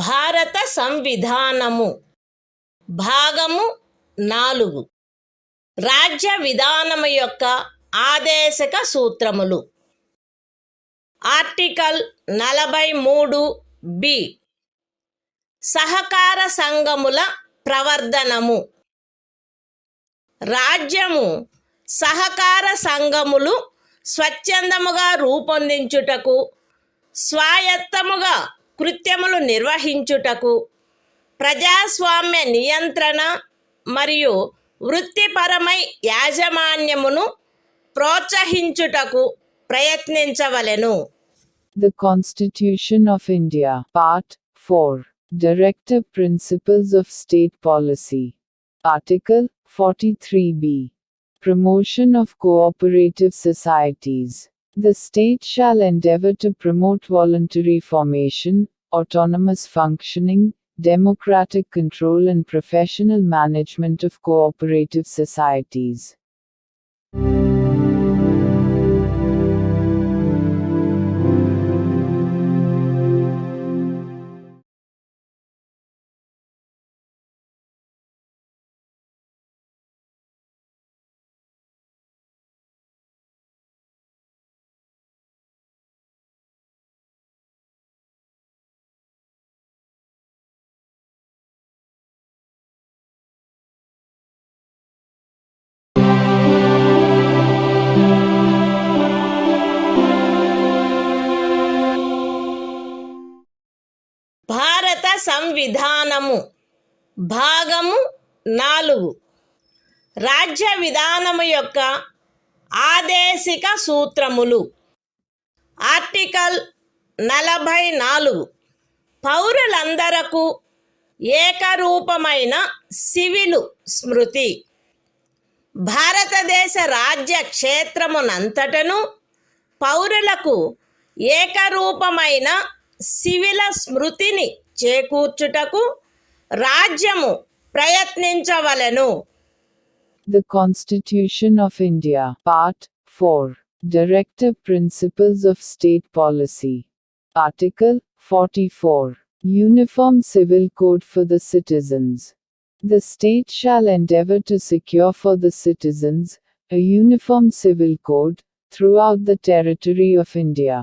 భారత సంవిధానము భాగము 4 రాజ్య విధానము యొక్క ఆదేశక సూత్రములు. Article 43B సహకార సంఘముల ప్రవర్ధనము. రాజ్యము సహకార సంఘములు స్వచ్ఛందముగా రూపొందించుటకు, స్వాయత్తముగా కృత్యములు నిర్వహించుటకు, ప్రజాస్వామ్య నియంత్రణ మరియు వృత్తిపరమై యాజమాన్యమును ప్రోత్సహించుటకు ప్రయత్నించవలెను. The Constitution of India, Part 4, Directive Principles of State Policy. Article 43B. Promotion of cooperative societies. The state shall endeavor to promote voluntary formation, autonomous functioning, democratic control and professional management of cooperative societies. సంవిధానము భాగము 4 రాజ్య విధానము యొక్క ఆదేశిక సూత్రములు. Article 44 పౌరులందరకు ఏకరూపమైన civil స్మృతి. భారతదేశ రాజ్య క్షేత్రమునంతటను పౌరులకు ఏకరూపమైన సివిల స్మృతిని చేకూర్చుటకు రాజ్యము ప్రయత్నించవలెను. The Constitution of India, Part 4, Directive Principles of State Policy. Article 44. Uniform Civil Code for the Citizens. The state shall endeavor to secure for the citizens a uniform civil code throughout the territory of India.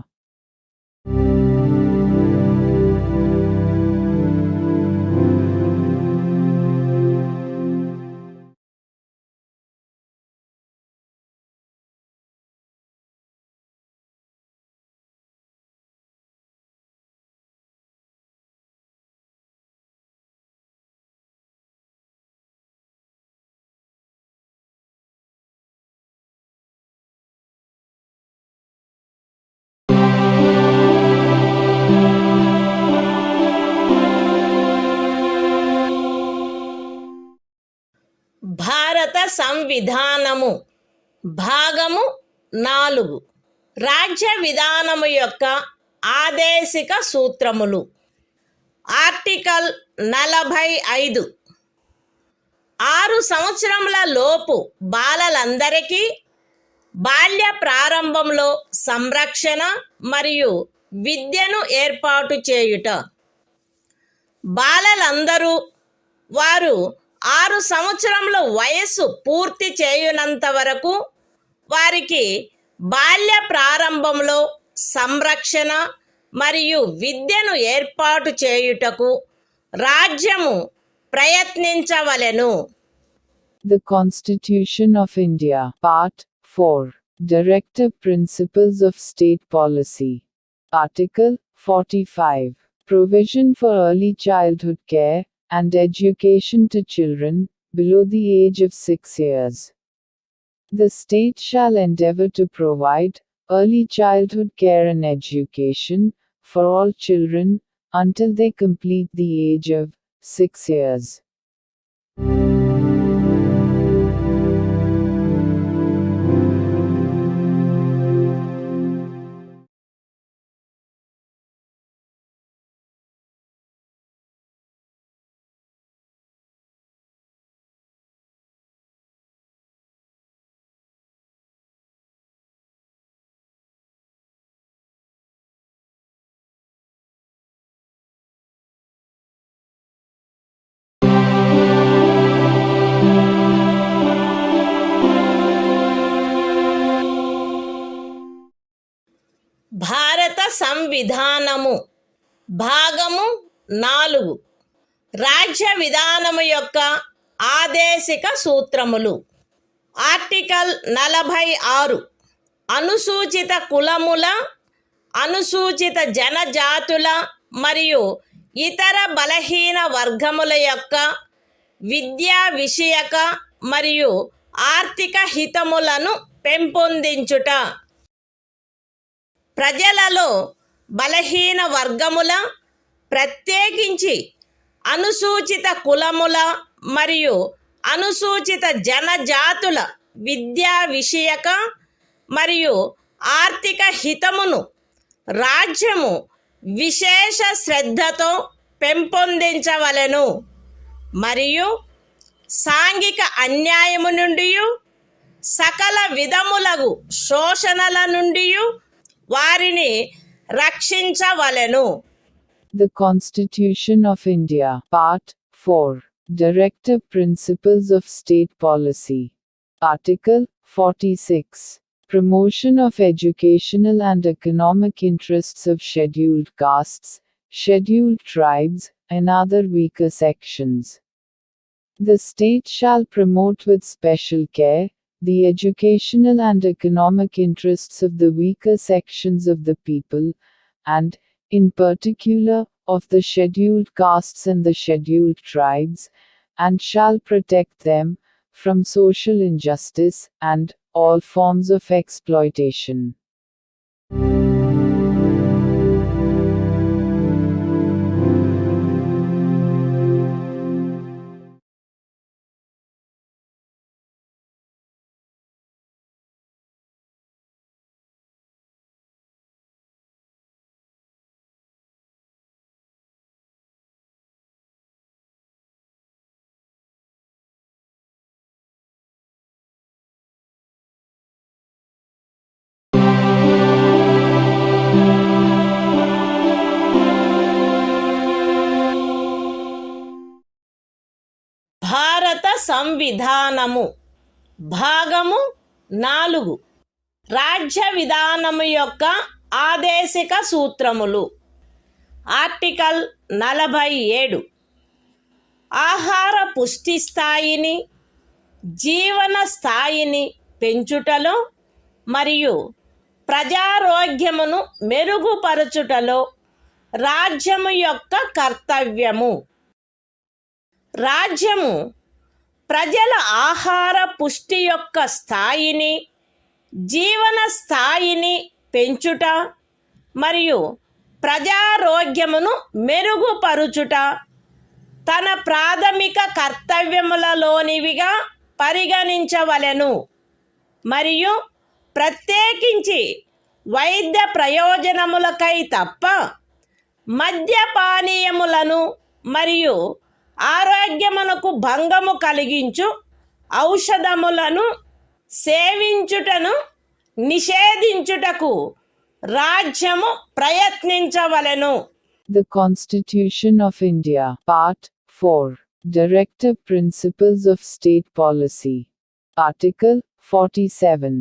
భారత సంవిధానము భాగము 4 రాజ్య విధానము యొక్క ఆదేశిక సూత్రములు. Article 45 6 సంవత్సరముల లోపు బాలలందరికీ బాల్య ప్రారంభంలో సంరక్షణ మరియు విద్యను ఏర్పాటు చేయుట. బాలలందరూ వారు 6 సంవత్సరముల వయస్సు పూర్తి చేయునంత వరకు వారికి బాల్య ప్రారంభంలో సంరక్షణ మరియు విద్యను ఏర్పాటు చేయుటకు రాజ్యము ప్రయత్నించవలెను. The Constitution of India, Part 4, Directive Principles of State Policy. Article 45. Provision for early childhood care and education to children below the age of 6 years. The state shall endeavor to provide early childhood care and education for all children until they complete the age of 6 years. భారత సంవిధానము భాగము 4 రాజ్య విధానము యొక్క ఆదేశిక సూత్రములు. Article 46 అనుసూచిత కులముల, అనుసూచిత జనజాతుల మరియు ఇతర బలహీన వర్గముల యొక్క విద్యా విషయక మరియు ఆర్థిక హితములను పెంపొందించుట. ప్రజలలో బలహీన వర్గముల, ప్రత్యేకించి అనుసూచిత కులముల మరియు అనుసూచిత జనజాతుల విద్యా విషయక మరియు ఆర్థిక హితమును రాజ్యము విశేష శ్రద్ధతో పెంపొందించవలెను మరియు సాంఘిక అన్యాయము నుండి సకల విధములగు శోషణల నుండి వారిని రక్షించవలెను. The Constitution of India, Part 4, Directive Principles of State Policy. Article 46. Promotion of educational and economic interests of scheduled castes, scheduled tribes, and other weaker sections. The state shall promote with special care the educational and economic interests of the weaker sections of the people, and, in particular, of the scheduled castes and the scheduled tribes, and shall protect them from social injustice and all forms of exploitation. భారత సంవిధానము భాగము 4 రాజ్య విధానము యొక్క ఆదేశిక సూత్రములు. Article 47 ఆహార పుష్టి స్థాయిని, జీవన స్థాయిని పెంచుటలో మరియు ప్రజారోగ్యమును మెరుగుపరచుటలో రాజ్యము యొక్క కర్తవ్యము. రాజ్యము ప్రజల ఆహార పుష్టి యొక్క స్థాయిని, జీవన స్థాయిని పెంచుట మరియు ప్రజారోగ్యమును మెరుగుపరుచుట తన ప్రాథమిక కర్తవ్యములలోనివిగా పరిగణించవలెను మరియు ప్రత్యేకించి వైద్య ప్రయోజనములకై తప్ప మద్యపానీయములను మరియు ఆరోగ్యమునకు భంగము కలిగించు ఔషధములను సేవించుటను నిషేధించుటకు రాజ్యము ప్రయత్నించవలెను. The Constitution of India, Part 4, Directive Principles of State Policy. Article 47.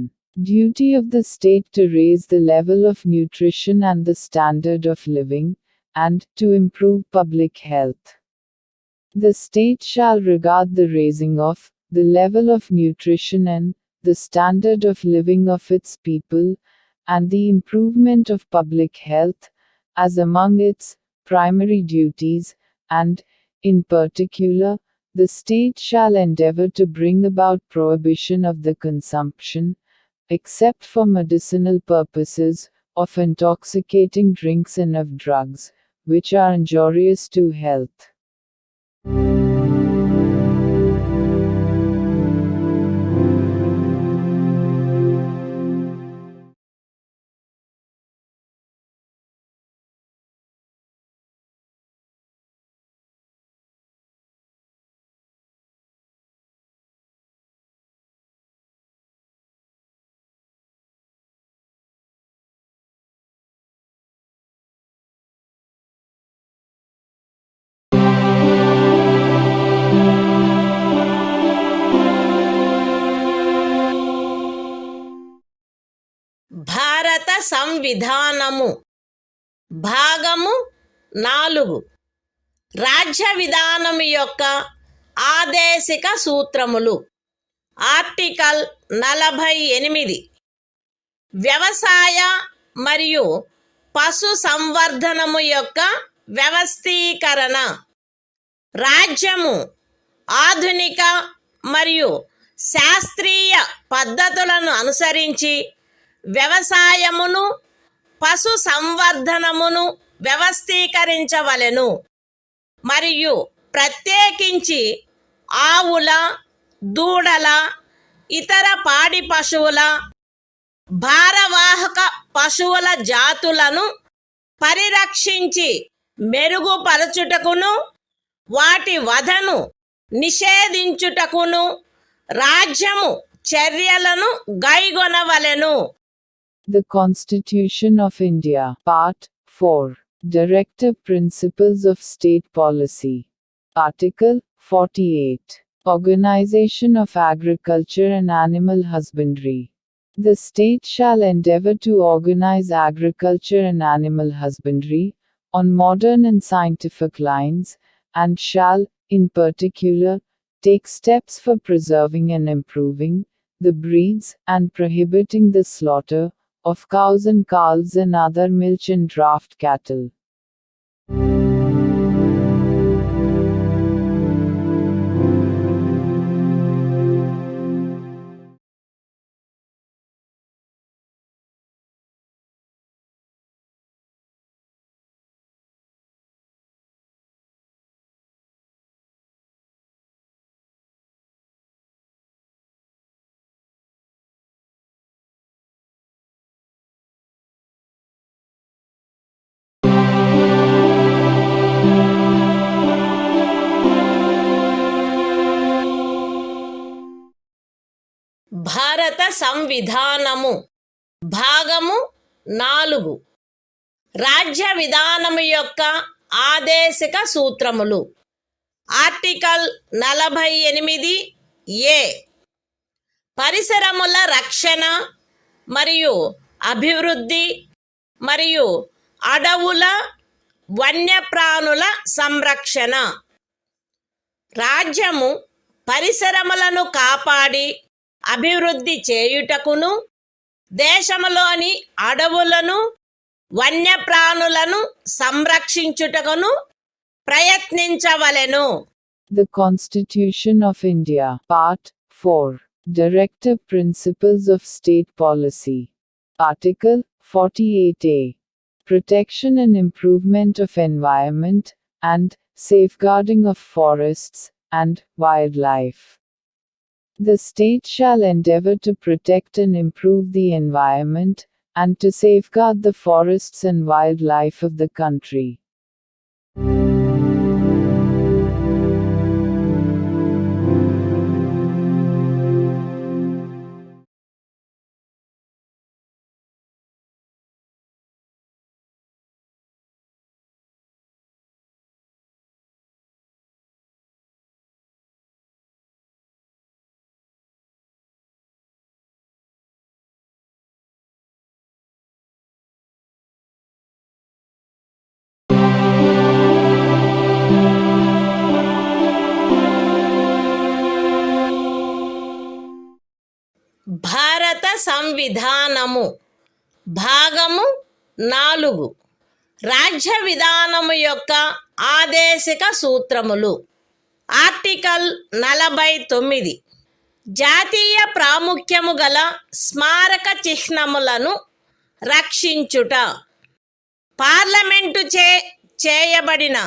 Duty of the state to raise the level of nutrition and the standard of living, and to improve public health. The state shall regard the raising of the level of nutrition and the standard of living of its people, and the improvement of public health, as among its primary duties, and, in particular, the state shall endeavor to bring about prohibition of the consumption, except for medicinal purposes, of intoxicating drinks and of drugs, which are injurious to health. భారత సంవిధానము భాగము 4 రాజ్య విధానము యొక్క ఆదేశిక సూత్రములు. Article 48 వ్యవసాయ మరియు పశు సంవర్ధనము యొక్క వ్యవస్థీకరణ. రాజ్యము ఆధునిక మరియు శాస్త్రీయ పద్ధతులను అనుసరించి వ్యవసాయమును, పశు సంవర్ధనమును వ్యవస్థీకరించవలెను మరియు ప్రత్యేకించి ఆవుల, దూడల, ఇతర పాడి పశువుల, భారవాహక పశువుల జాతులను పరిరక్షించి మెరుగుపరచుటకును వాటి వధను నిషేధించుటకును రాజ్యము చర్యలను గైగొనవలెను. The Constitution of India, Part 4, Directive Principles of State Policy. Article 48. Organization of Agriculture and Animal Husbandry. The state shall endeavor to organize agriculture and animal husbandry on modern and scientific lines, and shall, in particular, take steps for preserving and improving the breeds and prohibiting the slaughter of cows and calves and other milch and draft cattle. భారత సంవిధానము భాగము 4 రాజ్య విధానము యొక్క ఆదేశిక సూత్రములు. Article 48 ఏ పరిసరముల రక్షణ మరియు అభివృద్ధి మరియు అడవుల వన్యప్రాణుల సంరక్షణ. రాజ్యము పరిసరములను కాపాడి అభివృద్ధి చేయుటకును దేశములోని అడవులను వన్యప్రాణులను సంరక్షించుటకును ప్రయత్నించవలెను. The Constitution of India, Part 4, Directive Principles of State Policy. Article 48A. Protection and improvement of environment, and safeguarding of forests and wildlife. The state shall endeavor to protect and improve the environment, and to safeguard the forests and wildlife of the country. భారత సంవిధానము భాగము 4 రాజ్య విధానము యొక్క ఆదేశిక సూత్రములు. Article 49 జాతీయ ప్రాముఖ్యము గల స్మారక చిహ్నములను రక్షించుట. Parliament చేయబడిన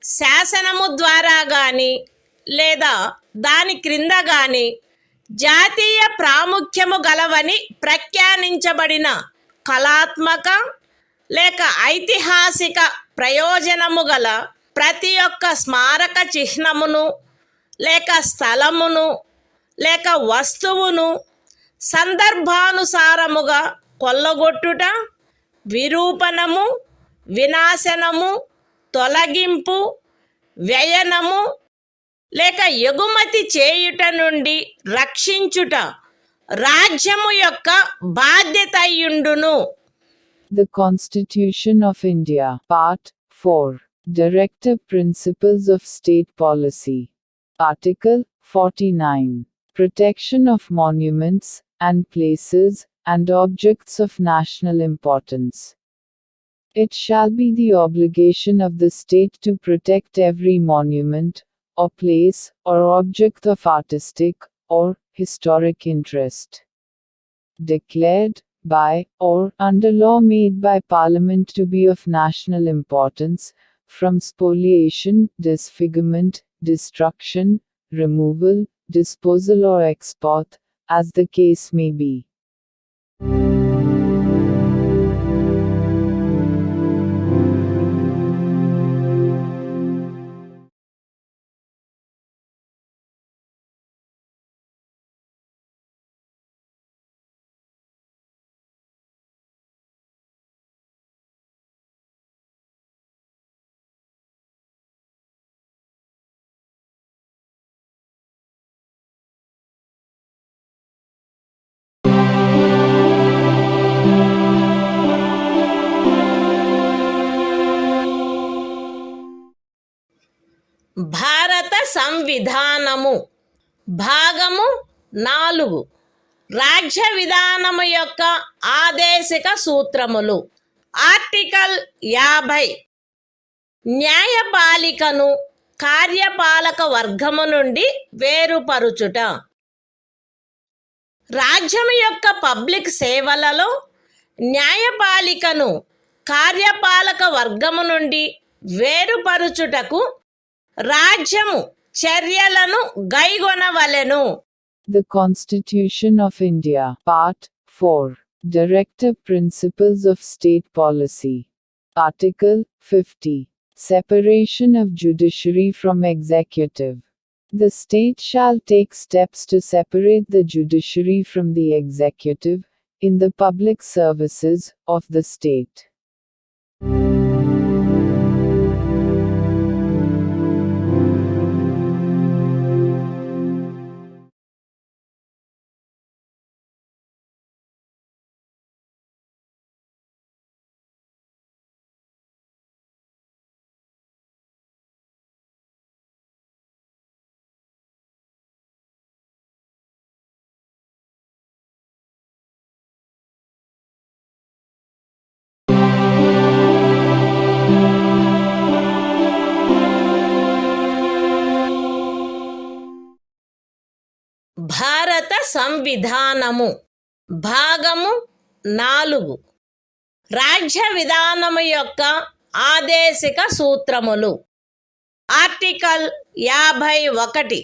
శాసనము ద్వారా గాని లేదా దాని క్రింద గాని జాతీయ ప్రాముఖ్యము గలవని ప్రఖ్యానించబడిన కళాత్మక లేక ఐతిహాసిక ప్రయోజనము గల ప్రతి ఒక్క స్మారక చిహ్నమును లేక స్థలమును లేక వస్తువును సందర్భానుసారముగా కొల్లగొట్టుట, విరూపణము, వినాశనము, తొలగింపు, వ్యయనము లేక ఎగుమతి చేయుట నుండి రక్షించుట రాజ్యము యొక్క బాధ్యత అయ్యుండును. The Constitution of India, Part 4, Directive Principles of State Policy. Article 49. Protection of monuments and places and objects of national importance. It shall be the obligation of the state to protect every monument, or place, or object of artistic or historic interest, declared by or under law made by Parliament to be of national importance, from spoliation, disfigurement, destruction, removal, disposal or export, as the case may be. భారత సంవిధానము భాగము 4 రాజ్య విధానము యొక్క ఆదేశిక సూత్రములు. Article 50 న్యాయపాలికను కార్యపాలక వర్గము నుండి వేరుపరుచుట. రాజ్యము యొక్క public సేవలలో న్యాయపాలికను కార్యపాలక వర్గము నుండి వేరుపరుచుటకు రాజ్యము చర్యలను గైగొనవలెను. The Constitution of India, Part 4, Directive Principles of State Policy. Article 50. Separation of judiciary from executive. The state shall take steps to separate the judiciary from the executive, in the public services of the state. భారత సంవిధానము భాగము 4 రాజ్య విధానము యొక్క ఆదేశిక సూత్రములు. Article 51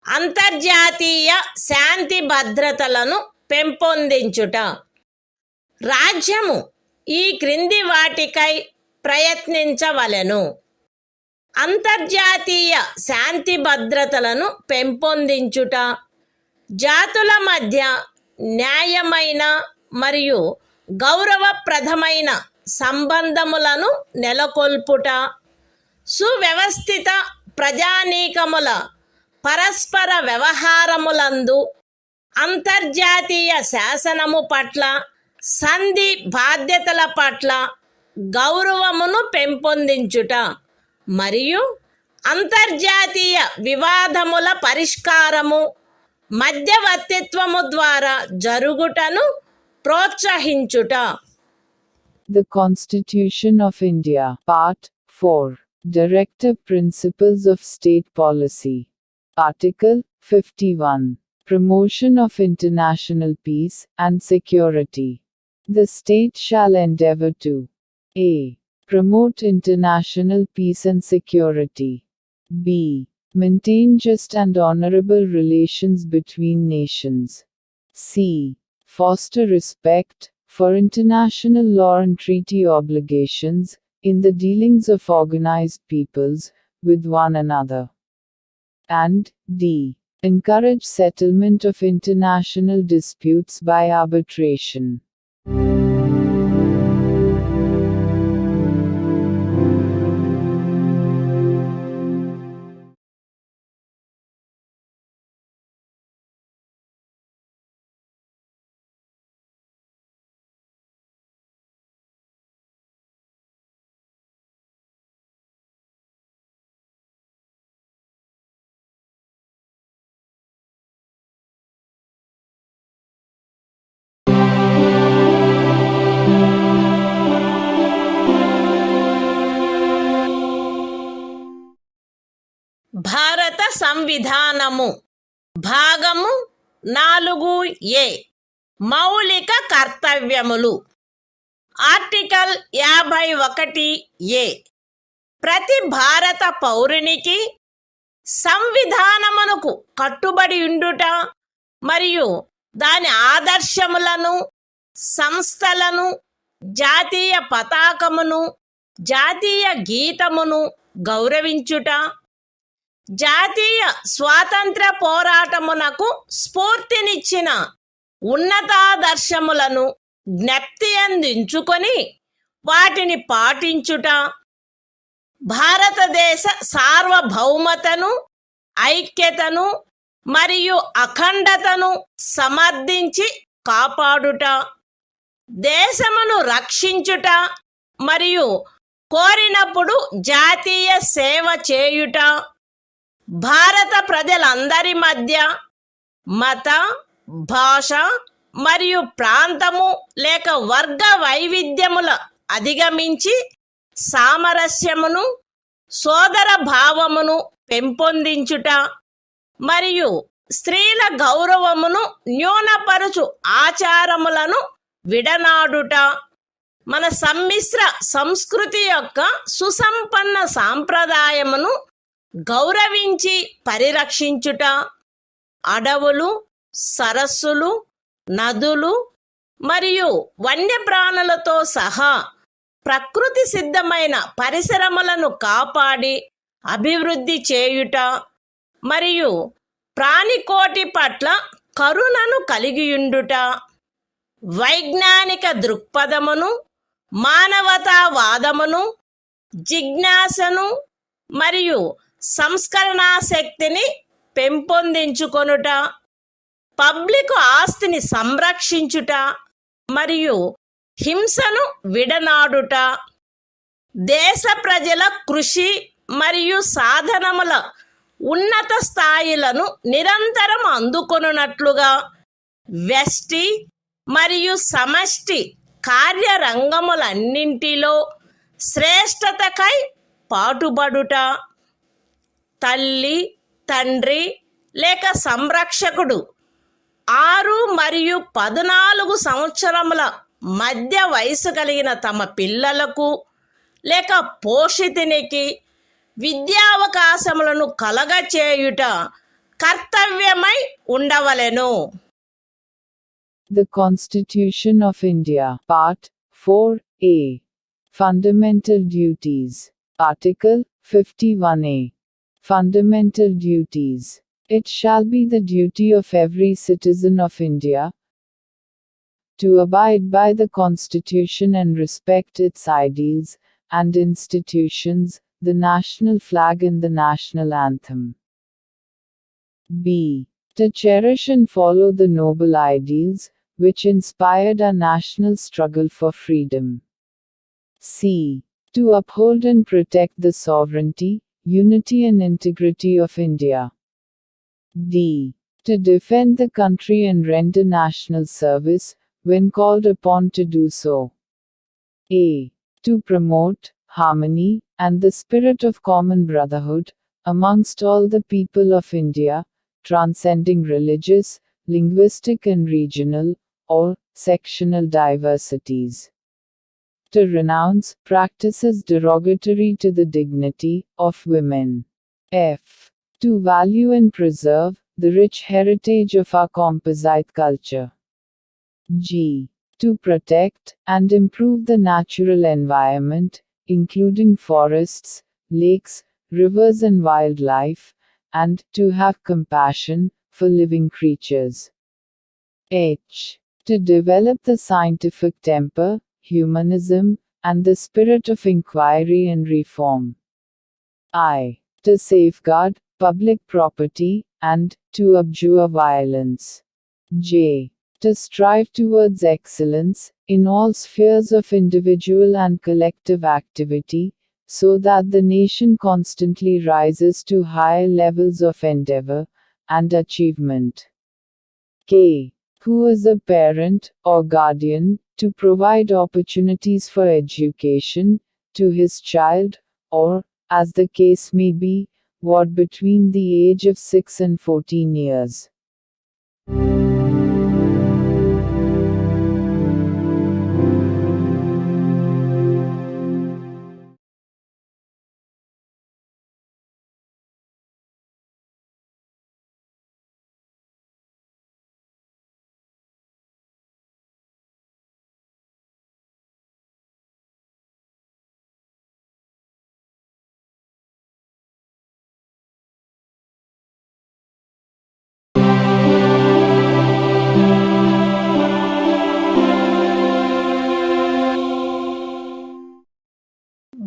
అంతర్జాతీయ శాంతి భద్రతలను పెంపొందించుట. రాజ్యము ఈ క్రింది వాటికై ప్రయత్నించవలెను: అంతర్జాతీయ శాంతి భద్రతలను పెంపొందించుట, జాతుల మధ్య న్యాయమైన మరియు గౌరవప్రదమైన సంబంధములను నెలకొల్పుట, సువ్యవస్థిత ప్రజానీకముల పరస్పర వ్యవహారములందు అంతర్జాతీయ శాసనము పట్ల, సంధి బాధ్యతల పట్ల గౌరవమును పెంపొందించుట మరియు అంతర్జాతీయ వివాదముల పరిష్కారము మధ్యవర్తిత్వము ద్వారా జరుగుటను ప్రోత్సహించుట. The Constitution of India, Part 4, Directive Principles of State Policy. Article 51, Promotion of International Peace and Security. The state shall endeavor to a. Promote international peace and security. b. Maintain just and honorable relations between nations. c. Foster respect for international law and treaty obligations in the dealings of organized peoples with one another. And d. Encourage settlement of international disputes by arbitration. భారత సంవిధానము భాగము 4A మౌలిక కర్తవ్యములు. Article 51A ప్రతి భారత పౌరునికి సంవిధానమునకు కట్టుబడి ఉండుట మరియు దాని ఆదర్శములను, సంస్థలను, జాతీయ పతాకమును, జాతీయ గీతమును గౌరవించుట, జాతీయ స్వాతంత్ర పోరాటమునకు స్ఫూర్తినిచ్చిన ఉన్నతాదర్శములను జ్ఞప్తి అందించుకొని వాటిని పాటించుట, భారతదేశ సార్వభౌమతను, ఐక్యతను మరియు అఖండతను సమర్థించి కాపాడుట, దేశమును రక్షించుట మరియు కోరినప్పుడు జాతీయ సేవ చేయుట, భారత ప్రజలందరి మధ్య మత, భాష మరియు ప్రాంతము లేక వర్గ వైవిధ్యముల అధిగమించి సామరస్యమును, సోదర భావమును పెంపొందించుట మరియు స్త్రీల గౌరవమును న్యూనపరుచు ఆచారములను విడనాడుట, మన సమ్మిశ్ర సంస్కృతి యొక్క సుసంపన్న సాంప్రదాయమును గౌరవించి పరిరక్షించుట, అడవులు, సరస్సులు, నదులు మరియు వన్యప్రాణులతో సహా ప్రకృతి సిద్ధమైన పరిసరములను కాపాడి అభివృద్ధి చేయుట, మరియు ప్రాణికోటి పట్ల కరుణను కలిగియుండుట, వైజ్ఞానిక దృక్పథమును, మానవతావాదమును, జిజ్ఞాసను మరియు సంస్కరణా శక్తిని పెంపొందించుకొనుట, పబ్లిక్ ఆస్తిని సంరక్షించుట మరియు హింసను విడనాడుట, దేశ ప్రజల కృషి మరియు సాధనముల ఉన్నత స్థాయిలను నిరంతరం అందుకొనున్నట్లుగా వ్యష్టి మరియు సమష్టి కార్యరంగములన్నింటిలో శ్రేష్టతకై పాటుపడుట, తల్లి, తండ్రి లేక సంరక్షకుడు 6 మరియు 14 సంవత్సరముల మధ్య వయసు కలిగిన తమ పిల్లలకు లేక పోషితునికి విద్యావకాశములను కలగచేయుట కర్తవ్యమై ఉండవలెను. The Constitution of India, Part 4A. Fundamental Duties. Article 51A. Fundamental Duties. It shall be the duty of every citizen of India to abide by the Constitution and respect its ideals and institutions, the national flag and the national anthem. B. To cherish and follow the noble ideals which inspired our national struggle for freedom. C. To uphold and protect the sovereignty, unity and integrity of India. D. To defend the country and render national service when called upon to do so. A. To promote harmony and the spirit of common brotherhood amongst all the people of India, transcending religious, linguistic and regional or sectional diversities. To renounce practices derogatory to the dignity of women. F. To value and preserve the rich heritage of our composite culture. G. To protect and improve the natural environment, including forests, lakes, rivers and wildlife, and to have compassion for living creatures. H. To develop the scientific temper, humanism, and the spirit of inquiry and reform. I. To safeguard public property and to abjure violence. J. To strive towards excellence in all spheres of individual and collective activity, so that the nation constantly rises to higher levels of endeavor and achievement. K. Who is a parent or guardian, to provide opportunities for education to his child, or, as the case may be, what between the age of 6 and 14 years.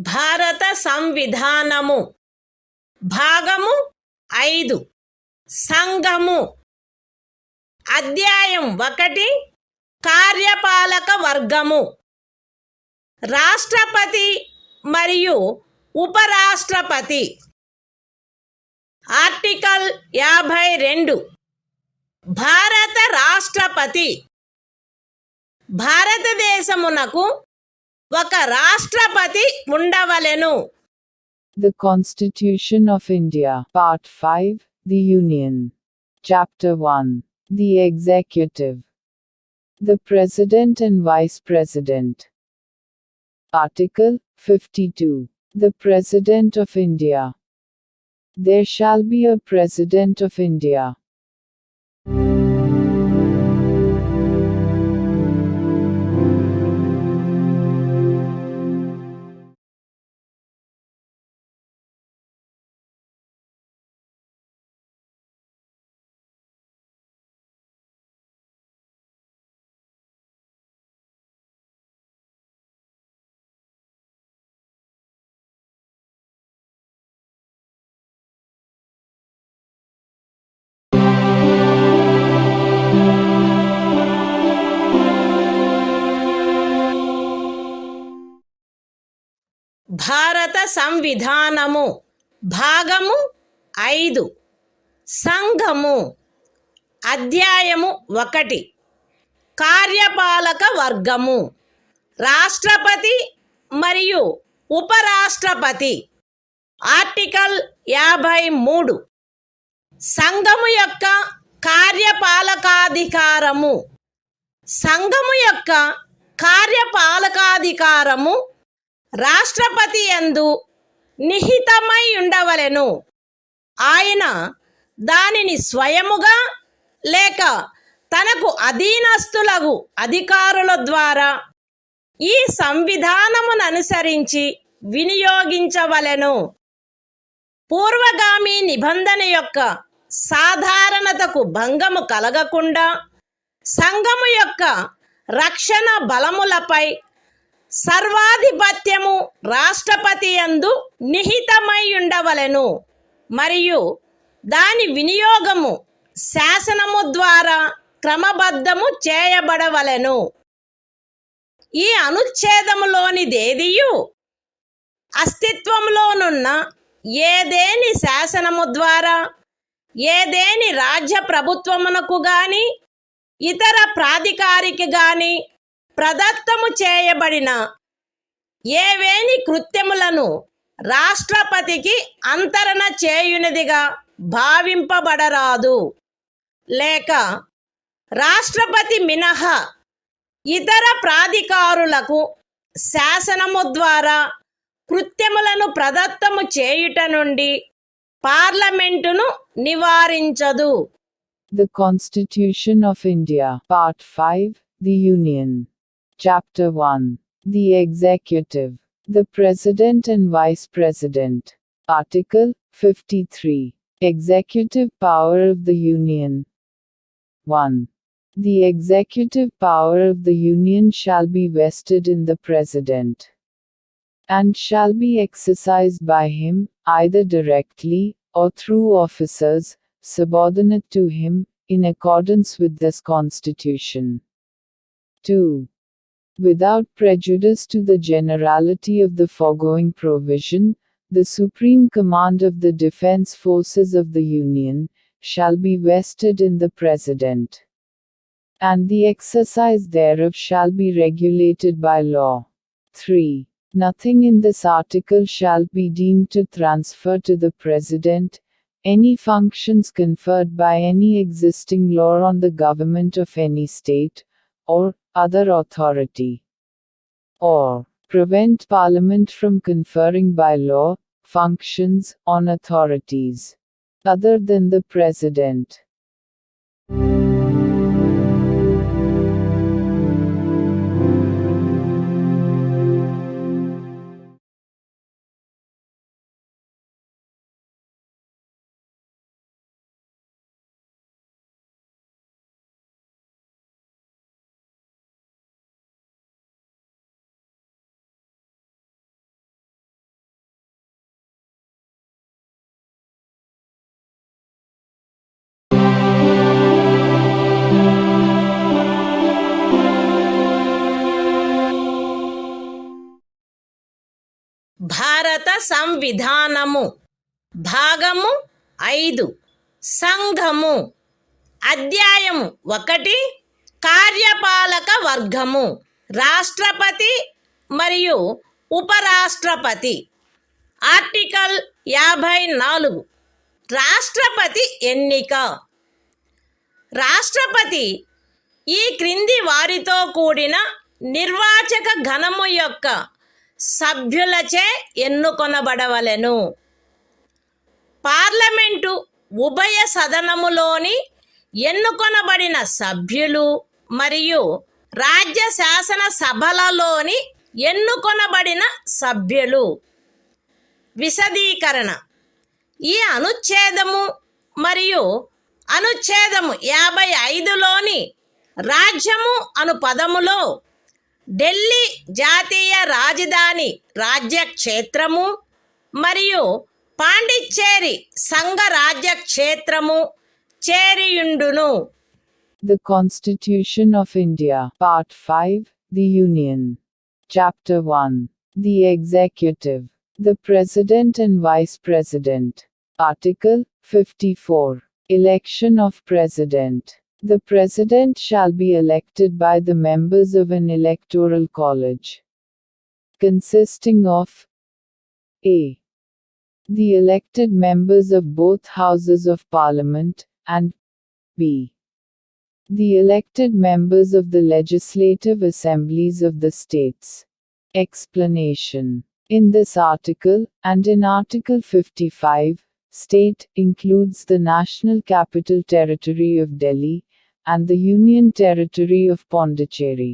భారత సంవిధానము భాగము 5 సంఘము. అధ్యాయం 1 కార్యపాలక వర్గము. రాష్ట్రపతి మరియు ఉపరాష్ట్రపతి. Article 52. భారత రాష్ట్రపతి. భారతదేశమునకు ఒక రాష్ట్రపతి ఉండవలెను. The Constitution of India, Part 5, The Union. Chapter 1. The Executive. The President and Vice President. Article 52. The President of India. There shall be a President of India. భారత సంవిధానము భాగము 5 సంఘము అధ్యాయము 1 కార్యపాలక వర్గము రాష్ట్రపతి మరియు ఉపరాష్ట్రపతి ఆర్టికల్ 53 సంఘము యొక్క కార్యపాలకాధికారము సంఘము యొక్క కార్యపాలకాధికారము రాష్ట్రపతి యందు నిహితమై ఉండవలెను. ఆయన దానిని స్వయముగా లేక తనకు అధీనస్థులగు అధికారుల ద్వారా ఈ సంవిధానమును అనుసరించి వినియోగించవలెను. పూర్వగామి నిబంధన యొక్క సాధారణతకు భంగము కలగకుండా సంఘము యొక్క రక్షణ బలములపై సర్వాధిపత్యము రాష్ట్రపతి యందు నిహితమై ఉండవలెను మరియు దాని వినియోగము శాసనము ద్వారా క్రమబద్ధము చేయబడవలెను. ఈ అనుచ్ఛేదములోనిదేదియు అస్తిత్వంలోనున్న ఏదేని శాసనము ద్వారా ఏదేని రాజ్య ప్రభుత్వమునకు గాని ఇతర ప్రాధికారికి గాని ప్రదత్తము చేయబడిన ఏవేని కృత్యములను రాష్ట్రపతికి అంతరణ చేయునిదిగా భావింపబడరాదు. లేక రాష్ట్రపతి మినహా ఇతర ప్రాధికారులకు శాసనము ద్వారా కృత్యములను ప్రదత్తము చేయుట నుండి పార్లమెంటును నివారించదు. The Constitution of India, Part 5, The Union. Chapter 1. The Executive. The President and Vice President. Article 53. Executive Power of the Union. 1. The executive power of the Union shall be vested in the President, and shall be exercised by him, either directly, or through officers, subordinate to him, in accordance with this Constitution. 2. Without prejudice to the generality of the foregoing provision, the supreme command of the defense forces of the Union shall be vested in the President, and the exercise thereof shall be regulated by law. 3. Nothing in this article shall be deemed to transfer to the President any functions conferred by any existing law on the government of any state, or other authority, or prevent Parliament from conferring by law functions on authorities other than the President. భారత సంవిధానము భాగము 5 సంఘము అధ్యాయము 1 కార్యపాలక వర్గము రాష్ట్రపతి మరియు ఉపరాష్ట్రపతి article 54 రాష్ట్రపతి ఎన్నిక రాష్ట్రపతి ఈ క్రింది వారితో కూడిన నిర్వాచక గణము యొక్క సభ్యులచే ఎన్నుకొనబడవలెను. పార్లమెంటు ఉభయ సదనములోని ఎన్నుకొనబడిన సభ్యులు మరియు రాజ్య శాసన సభలలోని ఎన్నుకొనబడిన సభ్యులు. విశదీకరణ ఈ అనుచ్ఛేదము మరియు అనుచ్ఛేదము 55లోని రాజ్యము అను పదములో ఢిల్లీ జాతీయ రాజధాని రాజ్యక్షేత్రము మరియు పాండిచ్చేరి సంఘ రాజ్యక్షేత్రము చేరియుండును. The Constitution of India, Part 5, The Union. Chapter 1. The Executive. The President and Vice President. Article 54. Election of President. The President shall be elected by the members of an electoral college, consisting of a. the elected members of both Houses of Parliament, and b. the elected members of the legislative assemblies of the states. Explanation. In this article, and in Article 55, state includes the National Capital Territory of Delhi and the Union Territory of Pondicherry.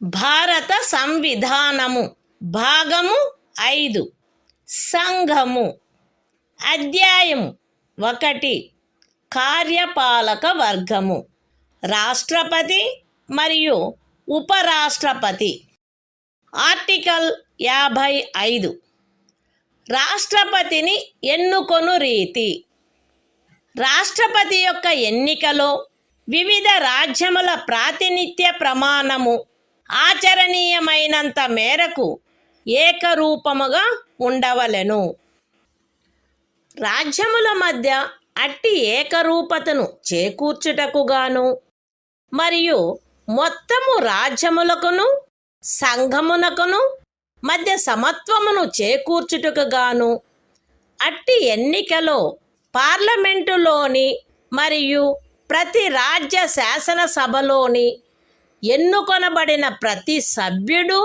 భారత సంవిధానము భాగము 5 సంఘము అధ్యాయము 1 కార్యపాలక వర్గము రాష్ట్రపతి మరియు ఉపరాష్ట్రపతి. Article 55 రాష్ట్రపతిని ఎన్నుకొను రీతి. రాష్ట్రపతి యొక్క ఎన్నికలో వివిధ రాజ్యముల ప్రాతినిధ్య ప్రమాణము ఆచరణీయమైనంత మేరకు ఏకరూపముగా ఉండవలెను. రాజ్యముల మధ్య అట్టి ఏకరూపతను చేకూర్చుటకుగాను మరియు మొత్తము రాజ్యములకును సంఘమునకును మధ్య సమత్వమును చేకూర్చుటకుగాను అట్టి ఎన్నికలో పార్లమెంటులోని మరియు ప్రతి రాజ్య శాసనసభలోని ఎన్నుకొనబడిన ప్రతి సభ్యుడు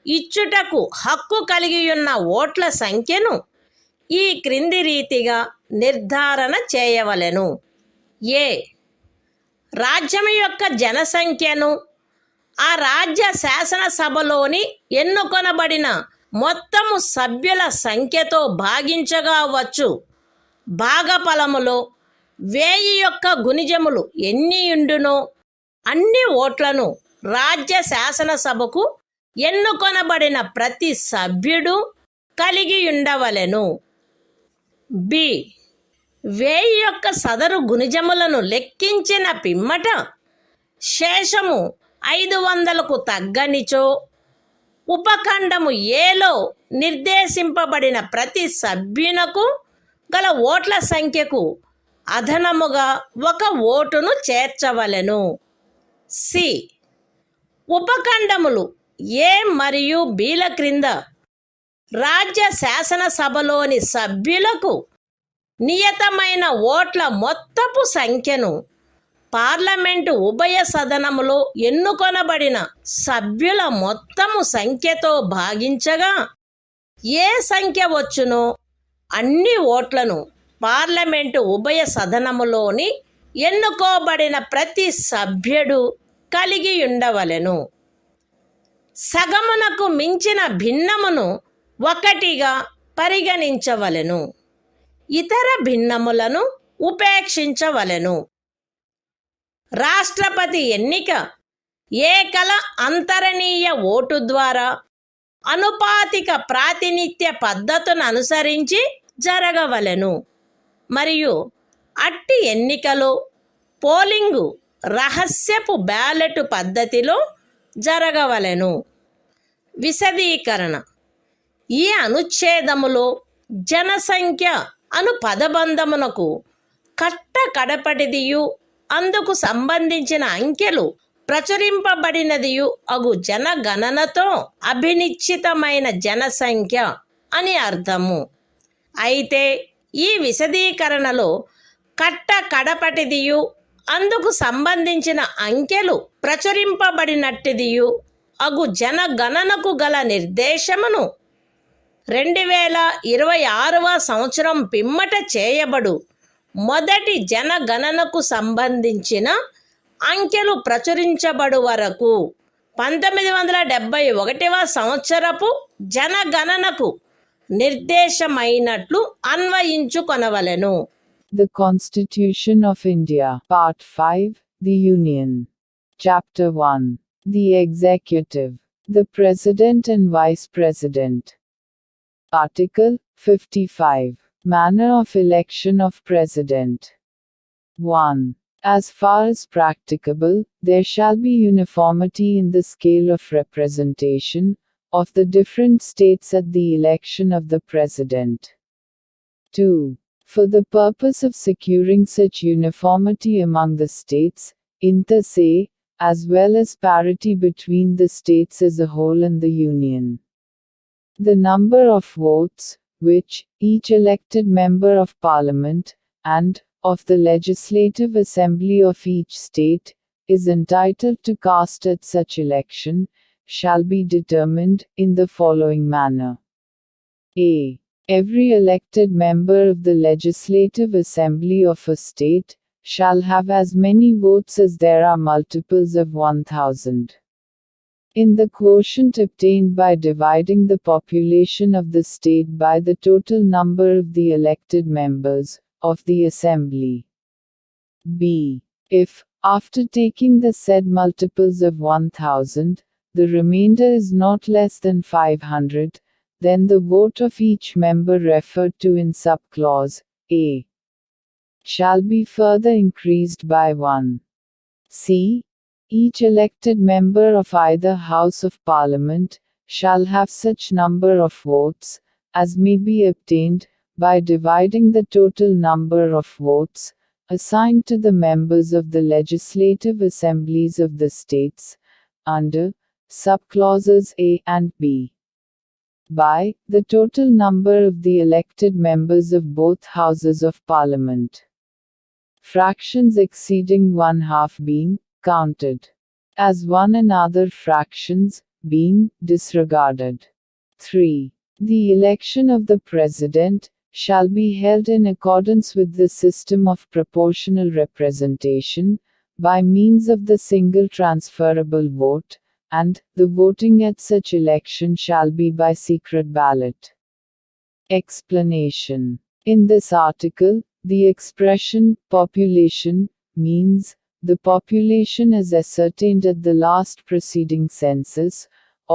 ఇచ్చుటకు హక్కు కలిగియున్న ఓట్ల సంఖ్యను ఈ క్రింది రీతిగా నిర్ధారణ చేయవలెను. ఏ. రాజ్యము యొక్క జనసంఖ్యను ఆ రాజ్య శాసనసభలోని ఎన్నుకొనబడిన మొత్తము సభ్యుల సంఖ్యతో భాగించగా వచ్చు భాగఫలములో 1000 యొక్క గుణిజములు ఎన్నియుండునో అన్ని ఓట్లను రాజ్య శాసనసభకు ఎన్నుకొనబడిన ప్రతి సభ్యుడు కలిగి ఉండవలెను. బి. 1000 యొక్క సదరు గుణిజములను లెక్కించిన పిమ్మట శేషము 500కు తగ్గనిచో ఉపఖండము ఏలో నిర్దేశింపబడిన ప్రతి సభ్యునకు గల ఓట్ల సంఖ్యకు అదనముగా 1 ఓటును చేర్చవలెను. సి. ఉపఖండములు ఏ మరియు బిల క్రింద రాజ్య శాసనసభలోని సభ్యులకు నియతమైన ఓట్ల మొత్తపు సంఖ్యను పార్లమెంటు ఉభయ సదనములో ఎన్నుకొనబడిన సభ్యుల మొత్తము సంఖ్యతో భాగించగా ఏ సంఖ్య వచ్చునో అన్ని ఓట్లను పార్లమెంటు ఉభయ సదనములోని ఎన్నుకోబడిన ప్రతి సభ్యుడు కలిగి ఉండవలెను. సగమునకు మించిన భిన్నమును 1గా పరిగణించవలెను. ఇతర భిన్నములను ఉపేక్షించవలెను. రాష్ట్రపతి ఎన్నిక ఏకల అంతరణీయ ఓటు ద్వారా అనుపాతిక ప్రాతినిధ్య పద్ధతును అనుసరించి జరగవలెను మరియు అట్టి ఎన్నికలో పోలింగు రహస్యపు బ్యాలెట్ పద్ధతిలో జరగవలెను. విశదీకరణ. ఈ అనుచ్ఛేదములో జనసంఖ్య అను పదబంధమునకు కడపటిదియు అందుకు సంబంధించిన అంకెలు ప్రచురింపబడినదియు అగు జనగణనతో అభినిశ్చితమైన జనసంఖ్య అని అర్థము. అయితే ఈ విశదీకరణలో కడపటిదియు అందుకు సంబంధించిన అంకెలు ప్రచురింపబడినట్టిదియు అగు జనగణనకు గల నిర్దేశమును 2026వ సంవత్సరం పిమ్మట చేయబడు మొదటి జనగణనకు సంబంధించిన అంకెలు ప్రచురించబడు వరకు 1971వ సంవత్సరపు జనగణనకు నిర్దేశమైనట్లు అన్వయించుకొనవలెను. The Constitution of India, Part 5, The Union. Chapter 1. The Executive, the President and Vice President. Article 55. Manner of election of President. 1. As far as practicable, there shall be uniformity in the scale of representation of the different states at the election of the President. 2. For the purpose of securing such uniformity among the states, inter se, as well as parity between the states as a whole and the Union, the number of votes, which each elected member of Parliament, and of the Legislative Assembly of each state, is entitled to cast at such election, shall be determined in the following manner. A. Every elected member of the Legislative Assembly of a state shall have as many votes as there are multiples of 1,000. In the quotient obtained by dividing the population of the state by the total number of the elected members of the Assembly. B. If, after taking the said multiples of 1,000, the remainder is not less than 500, then the vote of each member referred to in subclause A shall be further increased by 1. C. Each elected member of either House of Parliament shall have such number of votes as may be obtained by dividing the total number of votes assigned to the members of the legislative assemblies of the states under subclauses A and B by the total number of the elected members of both houses of Parliament, fractions exceeding 1/2 being counted as one and other fractions being disregarded. 3. The election of the President shall be held in accordance with the system of proportional representation, by means of the single transferable vote, and the voting at such election shall be by secret ballot. Explanation. In this article, the expression population means the population as ascertained at the last preceding census,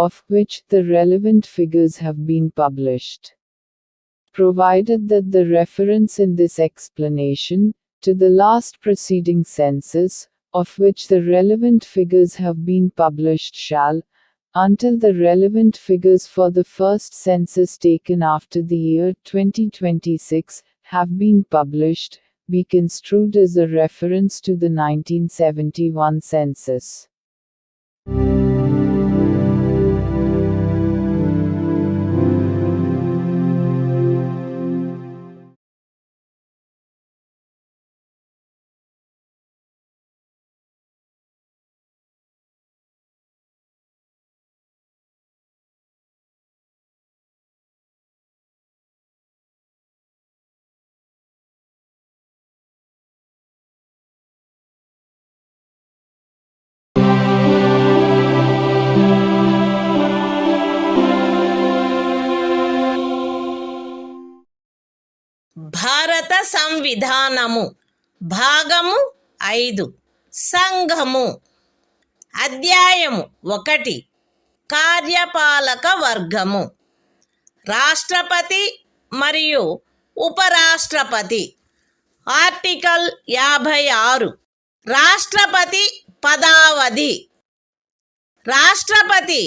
of which the relevant figures have been published. Provided that the reference in this explanation to the last preceding census, of which the relevant figures have been published shall, until the relevant figures for the first census taken after the year 2026 have been published, be construed as a reference to the 1971 census. భారత సంవిధానము భాగము 5 సంఘము అధ్యాయము 1 కార్యపాలక వర్గము రాష్ట్రపతి మరియు ఉపరాష్ట్రపతి article 56 రాష్ట్రపతి పదావధి రాష్ట్రపతి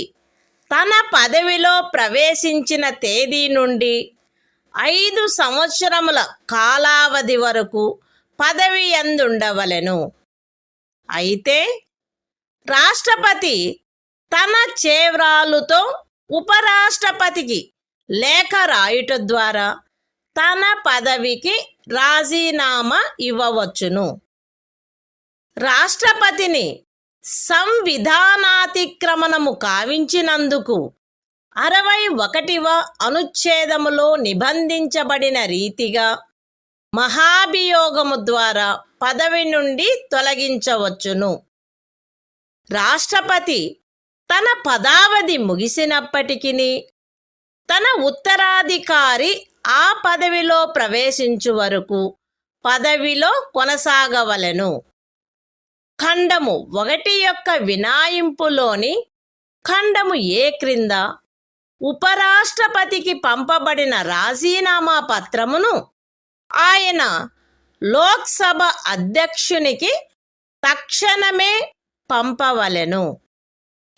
తన పదవిలో ప్రవేశించిన తేదీ నుండి 5 సంవత్సరముల కాలావధి వరకు పదవి యందుండవలెను. అయితే రాష్ట్రపతి తన చేవ్రాలుతో ఉపరాష్ట్రపతికి లేఖ రాయుట ద్వారా తన పదవికి రాజీనామా ఇవ్వవచ్చును. రాష్ట్రపతిని సంవిధానాతిక్రమణము కావించినందుకు 61వ అనుచ్ఛేదములో నిబంధించబడిన రీతిగా మహాభియోగము ద్వారా పదవి నుండి తొలగించవచ్చును. రాష్ట్రపతి తన పదావధి ముగిసినప్పటికీ తన ఉత్తరాధికారి ఆ పదవిలో ప్రవేశించు వరకు పదవిలో కొనసాగవలెను. ఖండము 1 యొక్క వినాయింపులోని ఖండము ఏ క్రింద ఉపరాష్ట్రపతికి పంపబడిన రాజీనామా పత్రమును ఆయన లోక్సభ అధ్యక్షునికి తక్షణమే పంపవలెను.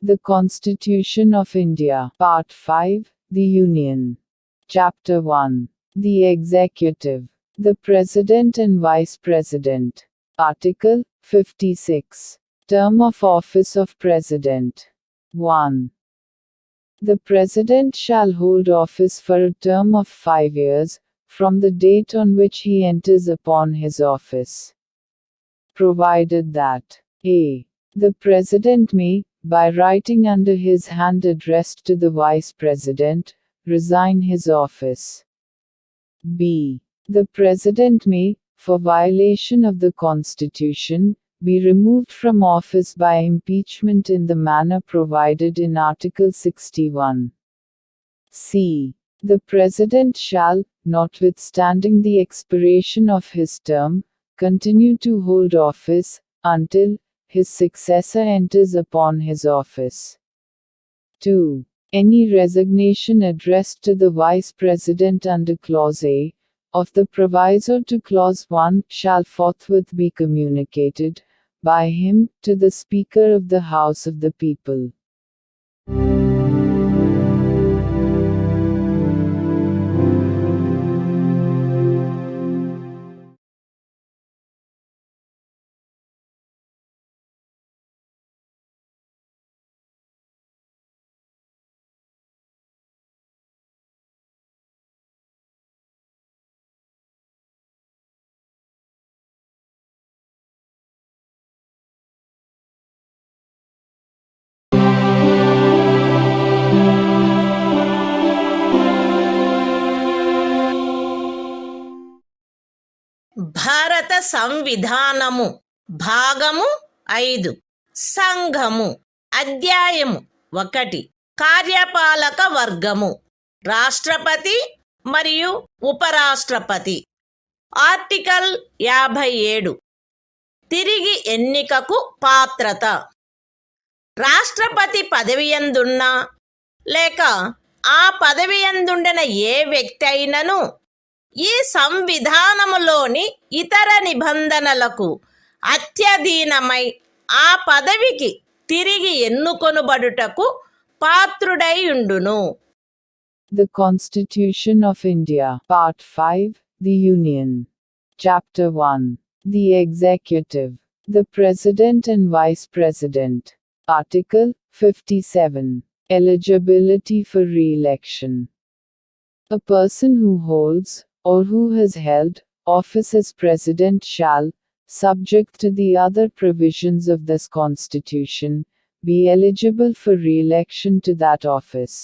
The Constitution of India, Part 5, The Union. Chapter 1. The Executive. The President and Vice President. Article 56. Term of Office of President. 1. The President shall hold office for a term of 5 years, from the date on which he enters upon his office. Provided that a. The President may, by writing under his hand addressed to the Vice President, resign his office. b. The President may, for violation of the Constitution, be removed from office by impeachment in the manner provided in Article 61. c. The President shall, notwithstanding the expiration of his term, continue to hold office, until his successor enters upon his office. 2. Any resignation addressed to the Vice President under Clause A of the proviso to Clause 1 shall forthwith be communicated, by him, to the Speaker of the House of the People. భారత సంవిధానము భాగము 5 సంఘము అధ్యాయము 1 కార్యపాలక వర్గము రాష్ట్రపతి మరియు ఉపరాష్ట్రపతి. Article 57 తిరిగి ఎన్నికకు పాత్రత. రాష్ట్రపతి పదవియందున్నా లేక ఆ పదవియందుండిన ఏ వ్యక్తి అయినను ఈ సంవిధానములోని ఇతర నిబంధనలకు అత్యధీనమై ఆ పదవికి తిరిగి ఎన్నుకొనుబడుటకు పాత్రుడై ఉండును. The Constitution of India, Part 5, The Union. Chapter 1. The Executive. The President and Vice President. Article 57. Eligibility for re-election. A person who holds, or who has held, office as President shall, subject to the other provisions of this Constitution, be eligible for re-election to that office.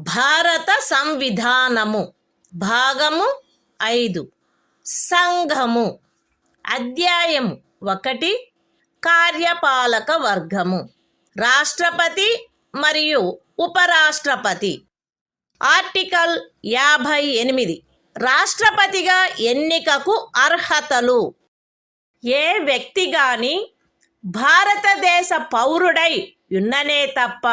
భారత సంవిధానము భాగము 5 సంఘము అధ్యాయము 1 కార్యపాలక వర్గము రాష్ట్రపతి మరియు ఉపరాష్ట్రపతి. Article 58 రాష్ట్రపతిగా ఎన్నికకు అర్హతలు. ఏ వ్యక్తి గాని భారతదేశ పౌరుడై ఉన్ననే తప్ప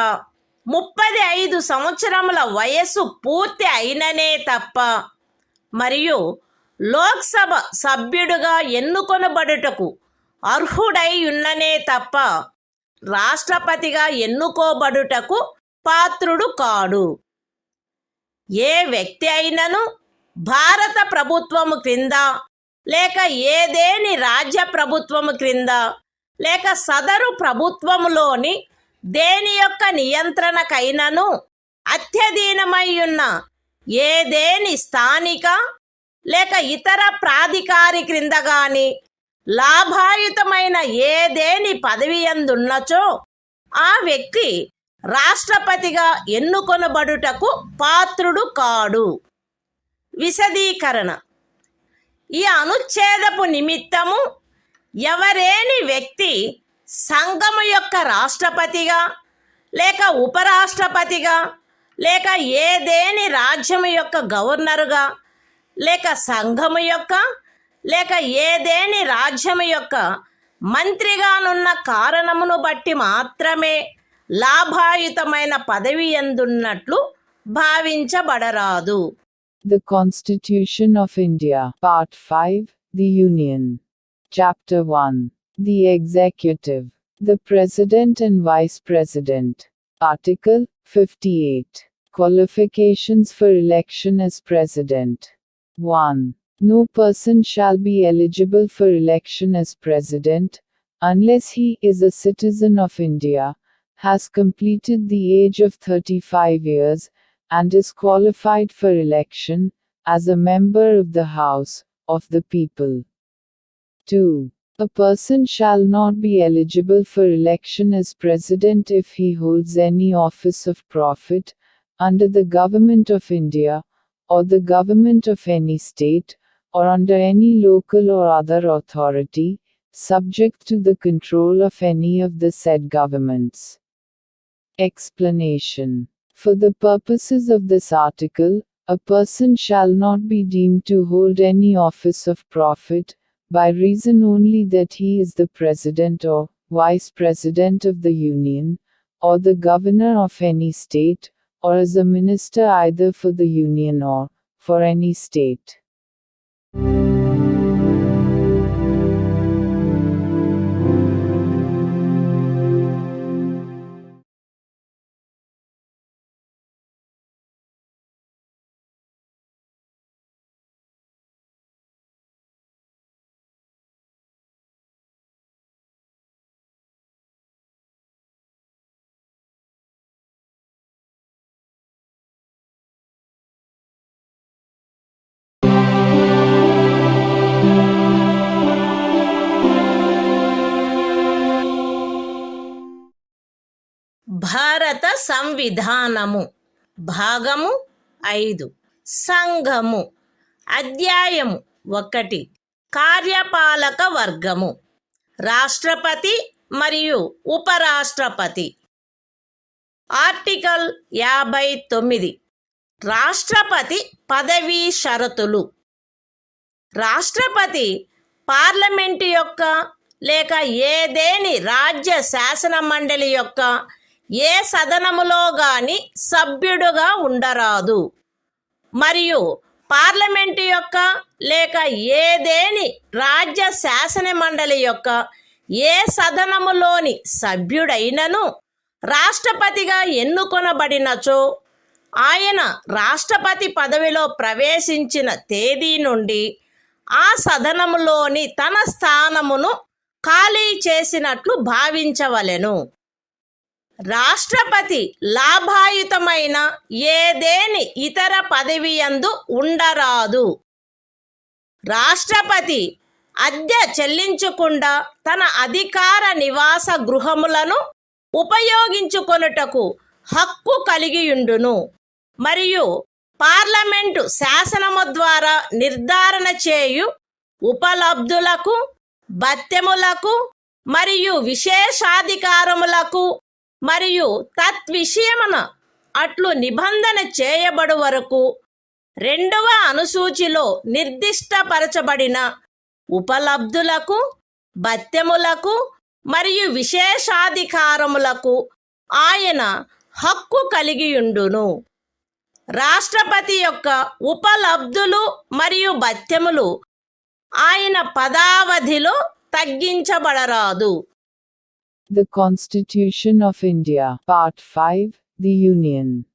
35 సంవత్సరముల వయస్సు పూర్తి అయిననే తప్ప మరియు లోక్సభ సభ్యుడుగా ఎన్నుకొనబడుటకు అర్హుడై ఉన్ననే తప్ప రాష్ట్రపతిగా ఎన్నుకోబడుటకు పాత్రుడు కాడు. ఏ వ్యక్తి అయినను భారత ప్రభుత్వము క్రింద లేక ఏదేని రాజ్య ప్రభుత్వము క్రింద లేక సదరు ప్రభుత్వములోని దేని యొక్క నియంత్రణకైనను అత్యధీనమై ఉన్న ఏదేని స్థానిక లేక ఇతర ప్రాధికారి క్రింద గాని లాభాయుతమైన ఏదేని పదవి యందున్నచో ఆ వ్యక్తి రాష్ట్రపతిగా ఎన్నుకొనబడుటకు పాత్రుడు కాడు. విశదీకరణ: ఈ అనుచ్ఛేదపు నిమిత్తము ఎవరేని వ్యక్తి సంఘము యొక్క రాష్ట్రపతిగా లేక ఉపరాష్ట్రపతిగా లేక ఏదేని రాజ్యము యొక్క గవర్నరుగా లేక సంఘము యొక్క లేక ఏదేని రాజ్యము యొక్క మంత్రిగానున్న కారణమును బట్టి మాత్రమే లాభాయుతమైన పదవి యందున్నట్లు భావించబడరాదు. The Constitution of India, Part 5, The Union. Chapter 1. The Executive. The President and Vice President. Article 58. Qualifications for election as President. 1. No person shall be eligible for election as President, unless he is a citizen of India, has completed the age of 35 years, and is qualified for election, as a member of the House of the People. 2. A person shall not be eligible for election as President if he holds any office of profit, under the Government of India, or the Government of any state, or under any local or other authority, subject to the control of any of the said governments. Explanation: for the purposes of this article, a person shall not be deemed to hold any office of profit, by reason only that he is the President or Vice President of the Union, or the Governor of any state, or as a minister either for the Union or for any state. భారత సంవిధానము భాగము 5 సంఘము అధ్యాయము 1 కార్యపాలక వర్గము రాష్ట్రపతి మరియు ఉపరాష్ట్రపతి. Article 59 రాష్ట్రపతి పదవీ షరతులు. రాష్ట్రపతి పార్లమెంటు యొక్క లేక ఏదేని రాజ్య శాసన మండలి యొక్క ఏ సదనములో గాని సభ్యుడుగా ఉండరాదు, మరియు పార్లమెంటు యొక్క లేక ఏదేని రాజ్య శాసన మండలి యొక్క ఏ సదనములోని సభ్యుడైనను రాష్ట్రపతిగా ఎన్నుకొనబడినచో ఆయన రాష్ట్రపతి పదవిలో ప్రవేశించిన తేదీ నుండి ఆ సదనములోని తన స్థానమును ఖాళీ చేసినట్లు భావించవలెను. రాష్ట్రపతి లాభాయుతమైన ఏదేని ఇతర పదవి యందు ఉండరాదు. రాష్ట్రపతి అద్దె చెల్లించకుండా తన అధికార నివాస గృహములను ఉపయోగించుకొనుటకు హక్కు కలిగియుండును, మరియు పార్లమెంటు శాసనము ద్వారా నిర్ధారణ చేయు ఉపలబ్ధులకు, భత్యములకు మరియు విశేషాధికారములకు మరియు తద్విషయమున అట్లు నిబంధన చేయబడు వరకు 2వ అనుసూచిలో నిర్దిష్టపరచబడిన ఉపలబ్ధులకు, భత్యములకు మరియు విశేషాధికారములకు ఆయన హక్కు కలిగియుండును. రాష్ట్రపతి యొక్క ఉపలబ్ధులు మరియు భత్యములు ఆయన పదావధిలో తగ్గించబడరాదు. The Constitution of India. Part 5. The Union.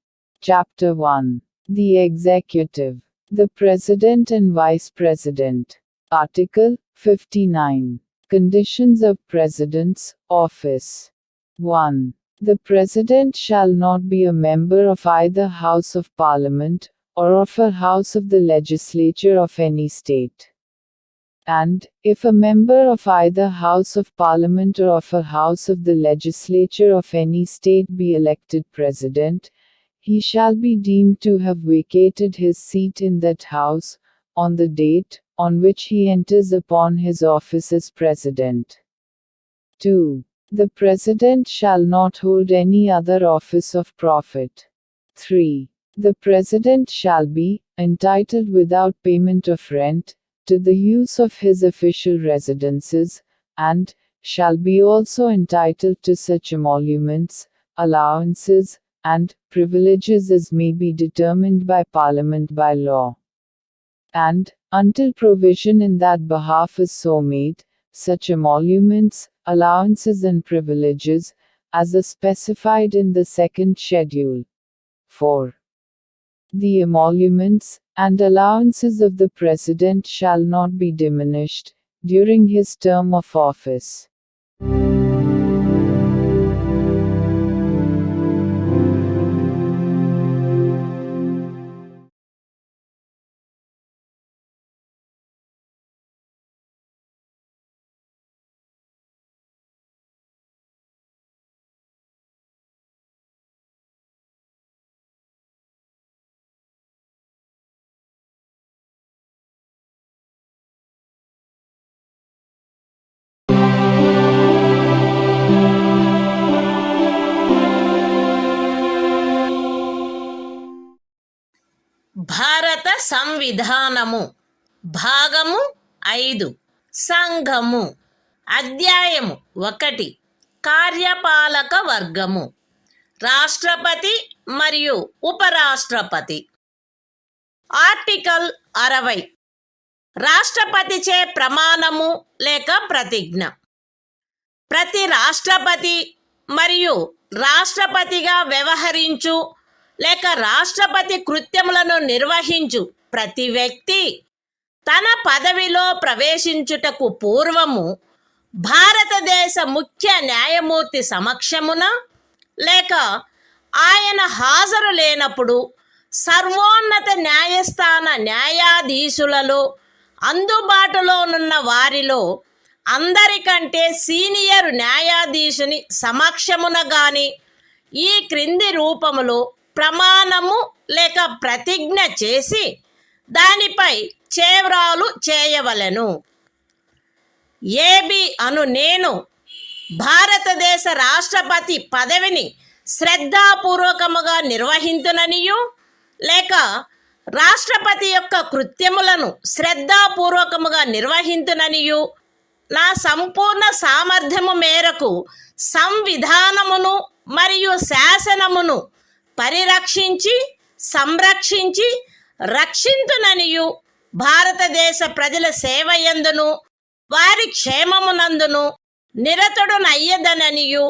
Chapter 1. The Executive. The President and Vice President. Article 59. Conditions of President's office. 1. The President shall not be a member of either House of Parliament, or of a House of the Legislature of any state. And, if a member of either House of Parliament or of a House of the Legislature of any state be elected President, he shall be deemed to have vacated his seat in that House, on the date on which he enters upon his office as President. 2. The President shall not hold any other office of profit. 3. The President shall be entitled without payment of rent to the use of his official residences, and shall be also entitled to such emoluments, allowances, and privileges as may be determined by Parliament by law. And, until provision in that behalf is so made, such emoluments, allowances and privileges, as are specified in the second schedule. 4. The emoluments and allowances of the President shall not be diminished during his term of office. భారత సంవిధానము. భాగము 5. సంఘము. అధ్యాయము 1. కార్యపాలక వర్గము. రాష్ట్రపతి మరియు ఉపరాష్ట్రపతి. Article 60. రాష్ట్రపతిచే ప్రమాణము లేక ప్రతిజ్ఞ. ప్రతి రాష్ట్రపతి మరియు రాష్ట్రపతిగా వ్యవహరించు లేక రాష్ట్రపతి కృత్యములను నిర్వహించు ప్రతి వ్యక్తి తన పదవిలో ప్రవేశించుటకు పూర్వము భారతదేశ ముఖ్య న్యాయమూర్తి సమక్షమున లేక ఆయన హాజరు లేనప్పుడు సర్వోన్నత న్యాయస్థాన న్యాయాధీశులలో అందుబాటులోనున్న వారిలో అందరికంటే సీనియర్ న్యాయాధీశుని సమక్షమున గాని ఈ క్రింది రూపములో ప్రమాణము లేక ప్రతిజ్ఞ చేసి దానిపై చేవ్రాలు చేయవలెను. ఏబి అను నేను భారతదేశ రాష్ట్రపతి పదవిని శ్రద్ధాపూర్వకముగా నిర్వహింతుననియు లేక రాష్ట్రపతి యొక్క కృత్యములను శ్రద్ధాపూర్వకముగా నిర్వహింతుననియు నా సంపూర్ణ సామర్థ్యము మేరకు సంవిధానమును మరియు శాసనమును పరిరక్షించి సంరక్షించి రక్షింతుననియు భారతదేశ ప్రజల సేవయందును వారి క్షేమమునందును నిరతుడునయ్యదననియు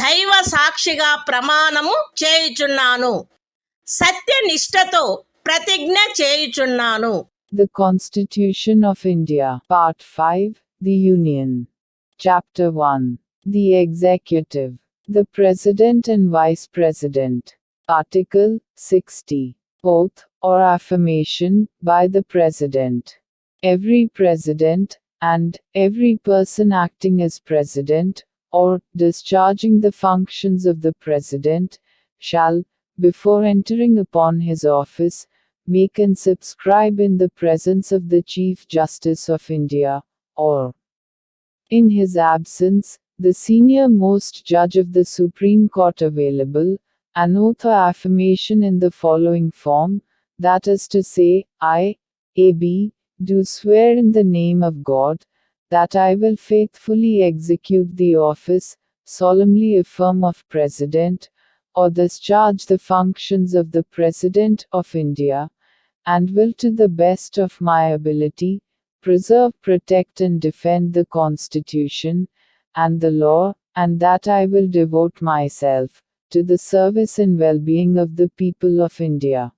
దైవ సాక్షిగా ప్రమాణము చేయుచున్నాను. సత్యనిష్టతో ప్రతిజ్ఞ చేయుచున్నాను. The Constitution of India. Part 5. The Union. Chapter 1. The Executive. The President and Vice President. Article 60. Oath, or affirmation, by the President. Every President, and every person acting as President, or discharging the functions of the President, shall, before entering upon his office, make and subscribe in the presence of the Chief Justice of India, or, in his absence, the senior most judge of the Supreme Court available, an oath or affirmation in the following form, that is to say, I, A.B., do swear in the name of God, that I will faithfully execute the office, solemnly affirm of President, or discharge the functions of the President of India, and will to the best of my ability, preserve, protect and defend the Constitution, and the law, and that I will devote myself to the service and well-being of the people of India.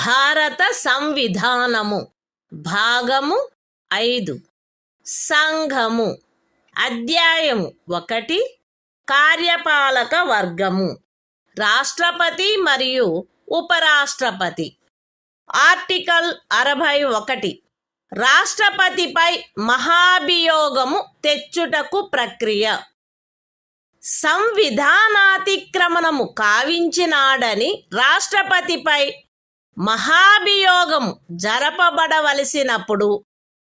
భారత సంవిధానము భాగము 5 సంఘము అధ్యాయము 1 కార్యపాలక వర్గము రాష్ట్రపతి మరియు ఉపరాష్ట్రపతి article 61 రాష్ట్రపతిపై మహాభియోగము తెచ్చుటకు ప్రక్రియ సంవిధానాతిక్రమణము కావించినాడని రాష్ట్రపతిపై మహాభియోగం జరపబడవలసినప్పుడు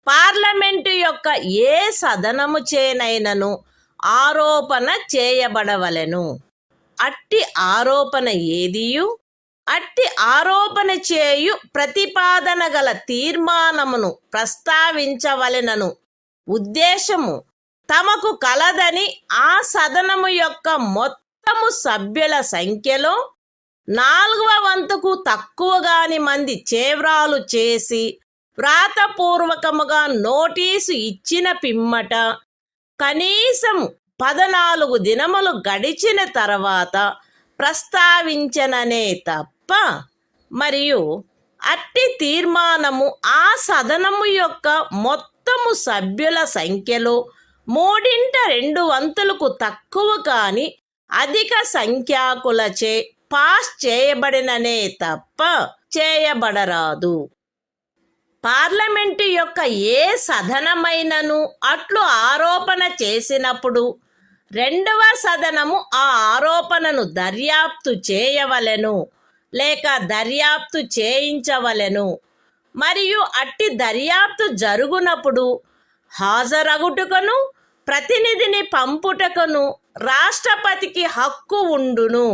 parliament యొక్క ఏ సదనము చేనైనను ఆరోపణ చేయబడవలెను. అట్టి ఆరోపణ ఏదియు అట్టి ఆరోపణ చేయు ప్రతిపాదన గల తీర్మానమును ప్రస్తావించవలెనను ఉద్దేశము తమకు కలదని ఆ సదనము యొక్క మొత్తము సభ్యుల సంఖ్యలో 4వ వంతుకు తక్కువగాని మంది చేవ్రాలు చేసి వ్రాతపూర్వకముగా నోటీసు ఇచ్చిన పిమ్మట కనీసం 14 దినములు గడిచిన తర్వాత ప్రస్తావించననే తప్ప మరియు అట్టి తీర్మానము ఆ సదనము యొక్క మొత్తము సభ్యుల సంఖ్యలో 3/2 తక్కువ కాని అధిక సంఖ్యాకులచే పాస్ చేయబడిననే తప్ప చేయబడరాదు. పార్లమెంటు యొక్క ఏ సదనమైనను అట్లు ఆరోపణ చేసినప్పుడు 2వ సదనము ఆ ఆరోపణను దర్యాప్తు చేయవలెను లేక దర్యాప్తు చేయించవలెను. మరియు అట్టి దర్యాప్తు జరుగునప్పుడు హాజరగుటకును ప్రతినిధిని పంపుటకును రాష్ట్రపతికి హక్కు ఉండును.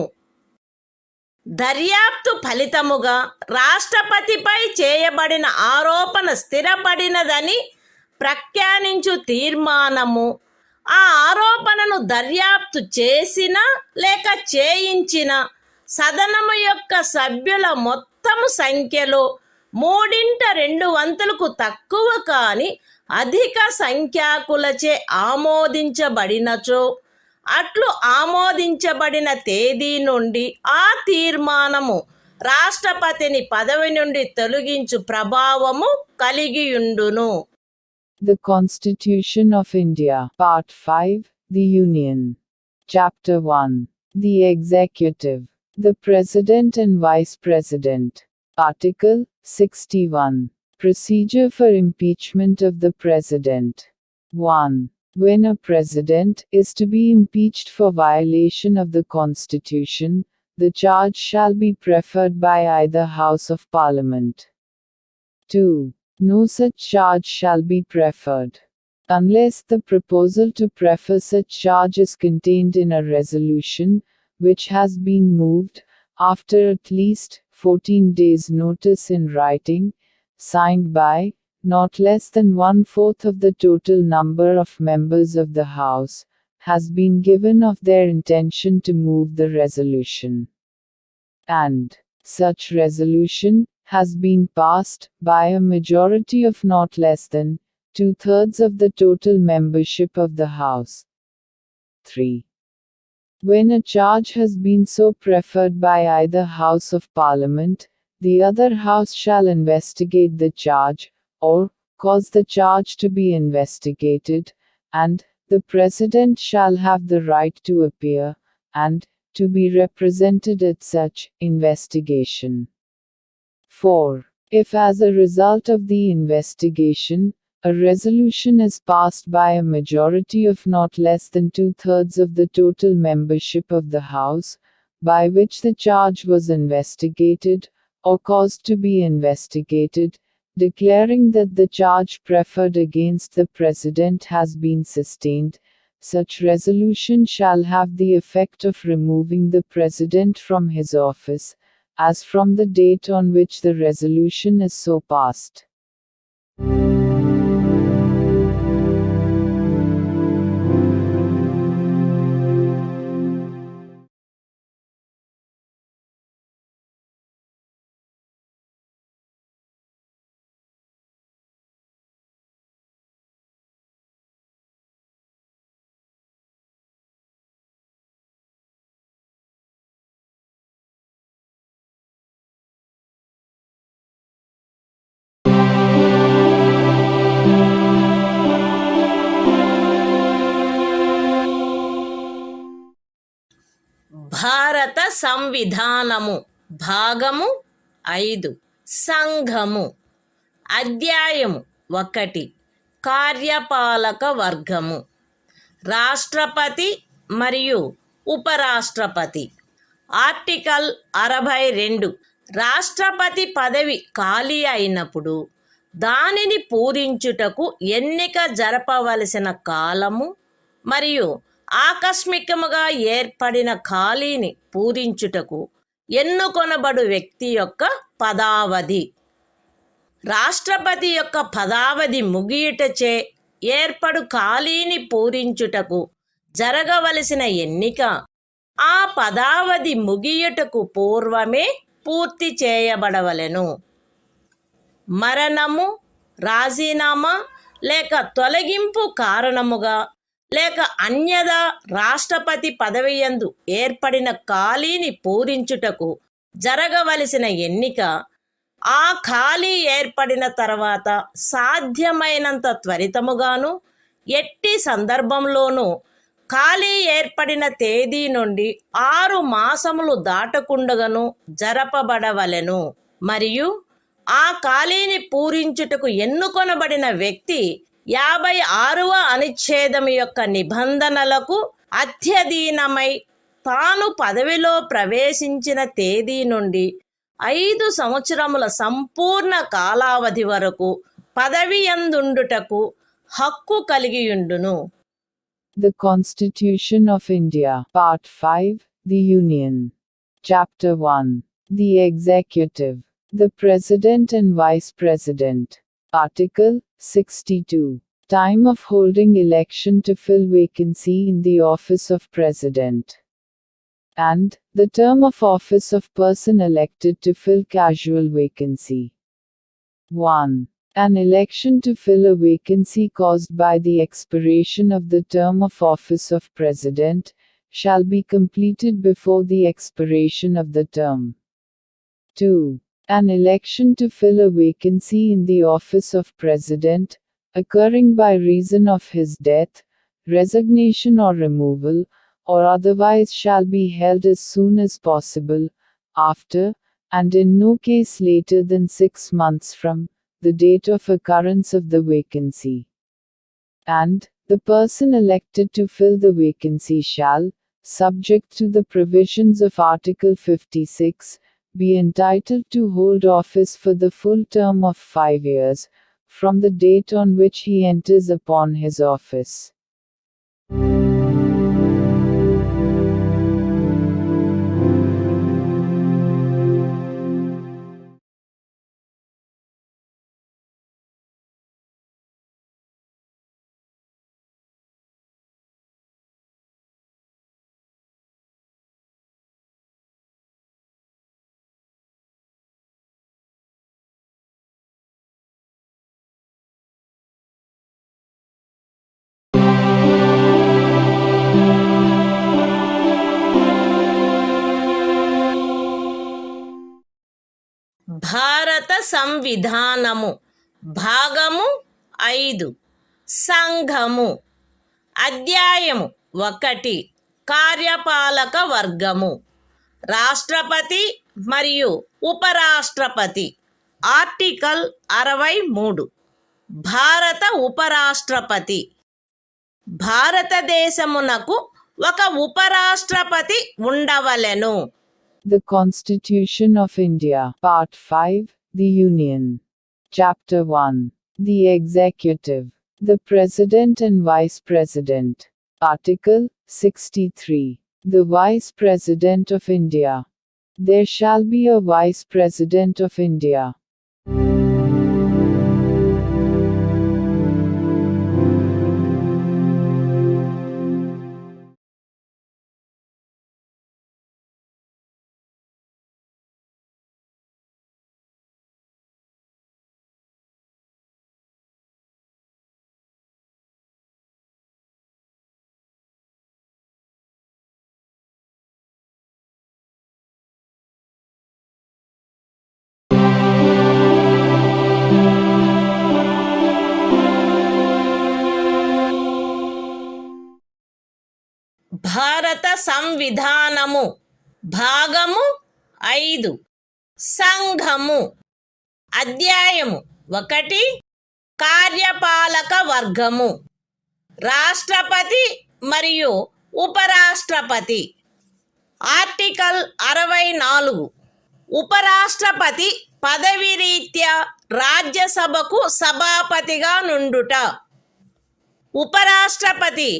దర్యాప్తు ఫలితముగా రాష్ట్రపతిపై చేయబడిన ఆరోపణ స్థిరపడినదని ప్రఖ్యానించు తీర్మానము ఆ ఆరోపణను దర్యాప్తు చేసిన లేక చేయించిన సదనము యొక్క సభ్యుల మొత్తము సంఖ్యలో 3/2 తక్కువ కాని అధిక సంఖ్యాకులచే ఆమోదించబడినచో అట్లు ఆమోదించబడిన తేదీ నుండి ఆ తీర్మానము రాష్ట్రపతిని పదవి నుండి తొలగించు ప్రభావము కలిగియుండును. The Constitution of India, Part 5, The Union. Chapter 1. The Executive. The President and Vice President. Article 61. Procedure for impeachment of the President. 1. When a President is to be impeached for violation of the Constitution, the charge shall be preferred by either House of Parliament. 2. No such charge shall be preferred, unless the proposal to prefer such charge is contained in a resolution, which has been moved, after at least 14 days' notice in writing, signed by not less than 1/4 of the total number of members of the House, has been given of their intention to move the resolution. And such resolution has been passed by a majority of not less than 2/3 of the total membership of the House. 3. When a charge has been so preferred by either House of Parliament, the other House shall investigate the charge, or cause the charge to be investigated, and the President shall have the right to appear, and to be represented at such investigation. 4. If as a result of the investigation, a resolution is passed by a majority of not less than 2/3 of the total membership of the House, by which the charge was investigated, or cause to be investigated, declaring that the charge preferred against the President has been sustained, such resolution shall have the effect of removing the President from his office, as from the date on which the resolution is so passed. భారత సంవిధానము భాగము 5 సంఘము అధ్యాయము 1 కార్యపాలక వర్గము రాష్ట్రపతి మరియు ఉపరాష్ట్రపతి article 62 రాష్ట్రపతి పదవి ఖాళీ అయినప్పుడు దానిని పూరించుటకు ఎన్నిక జరపవలసిన కాలము మరియు ఆకస్మికముగా ఏర్పడిన ఖాళీని పూరించుటకు ఎన్నుకొనబడు వ్యక్తి యొక్క పదావధి రాష్ట్రపతి యొక్క పదావధి ముగియుటచే ఏర్పడు ఖాళీని పూరించుటకు జరగవలసిన ఎన్నిక ఆ పదావధి ముగియుటకు పూర్వమే పూర్తి చేయబడవలెను. మరణము, రాజీనామా లేక తొలగింపు కారణముగా లేక అన్యదా రాష్ట్రపతి పదవియందు ఏర్పడిన ఖాళీని పూరించుటకు జరగవలసిన ఎన్నిక ఆ ఖాళీ ఏర్పడిన తర్వాత సాధ్యమైనంత త్వరితముగాను ఎట్టి సందర్భంలోనూ ఖాళీ ఏర్పడిన తేదీ నుండి 6 మాసములు దాటకుండగను జరపబడవలెను. మరియు ఆ ఖాళీని పూరించుటకు ఎన్నుకొనబడిన వ్యక్తి 56వ అనుచ్ఛేదము యొక్క నిబంధనలకు అత్యధీనమై తాను పదవిలో ప్రవేశించిన తేదీ నుండి 5 సంవత్సరముల సంపూర్ణ కాలావధి వరకు పదవియందుండుటకు హక్కు కలిగియుండును. The Constitution of India, Part 5, The Union. Chapter 1. The Executive. The President and Vice President. Article 62. Time of holding election to fill vacancy in the office of President. And, the term of office of person elected to fill casual vacancy. 1. An election to fill a vacancy caused by the expiration of the term of office of President, shall be completed before the expiration of the term. 2. An election to fill a vacancy in the office of President, occurring by reason of his death, resignation or removal, or otherwise shall be held as soon as possible, after, and in no case later than 6 months from, the date of occurrence of the vacancy. And, the person elected to fill the vacancy shall, subject to the provisions of Article 56, be entitled to hold office for the full term of 5 years, from the date on which he enters upon his office. భారత సంవిధానము భాగము 5 సంఘము అధ్యాయము 1 కార్యపాలక వర్గము రాష్ట్రపతి మరియు ఉపరాష్ట్రపతి article 63 భారత ఉపరాష్ట్రపతి భారతదేశమునకు ఒక ఉపరాష్ట్రపతి ఉండవలెను. The Constitution of India, Part 5, The Union. Chapter 1. The Executive. The President and Vice President. Article 63. The Vice President of India. There shall be a Vice President of India. భారత సంవిధానము భాగము 5 సంఘము అధ్యాయము 1 కార్యపాలక వర్గము రాష్ట్రపతి మరియు ఉపరాష్ట్రపతి. ఆర్టికల్ 64. ఉపరాష్ట్రపతి పదవి రీత్యా రాజ్యసభకు సభాపతిగా నుండుట. ఉపరాష్ట్రపతి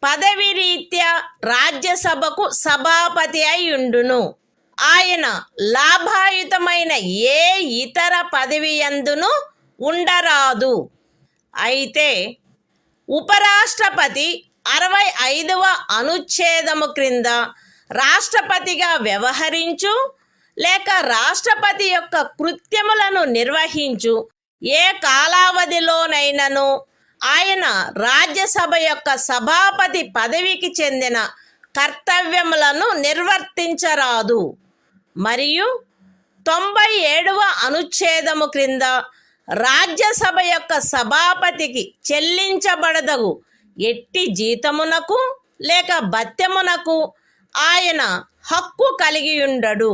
పదవి రీత్యా రాజ్యసభకు సభాపతి అయ్యుండును. ఆయన లాభాయుతమైన ఏ ఇతర పదవి యందును ఉండరాదు. అయితే ఉపరాష్ట్రపతి 65వ అనుచ్ఛేదము క్రింద రాష్ట్రపతిగా వ్యవహరించు లేక రాష్ట్రపతి యొక్క కృత్యములను నిర్వహించు ఏ కాలావధిలోనైనను ఆయన రాజ్యసభ యొక్క సభాపతి పదవికి చెందిన కర్తవ్యములను నిర్వర్తించరాదు. మరియు 97వ అనుచ్ఛేదము క్రింద రాజ్యసభ యొక్క సభాపతికి చెల్లించబడదగు ఎట్టి జీతమునకు లేక భత్యమునకు ఆయన హక్కు కలిగియుండడు.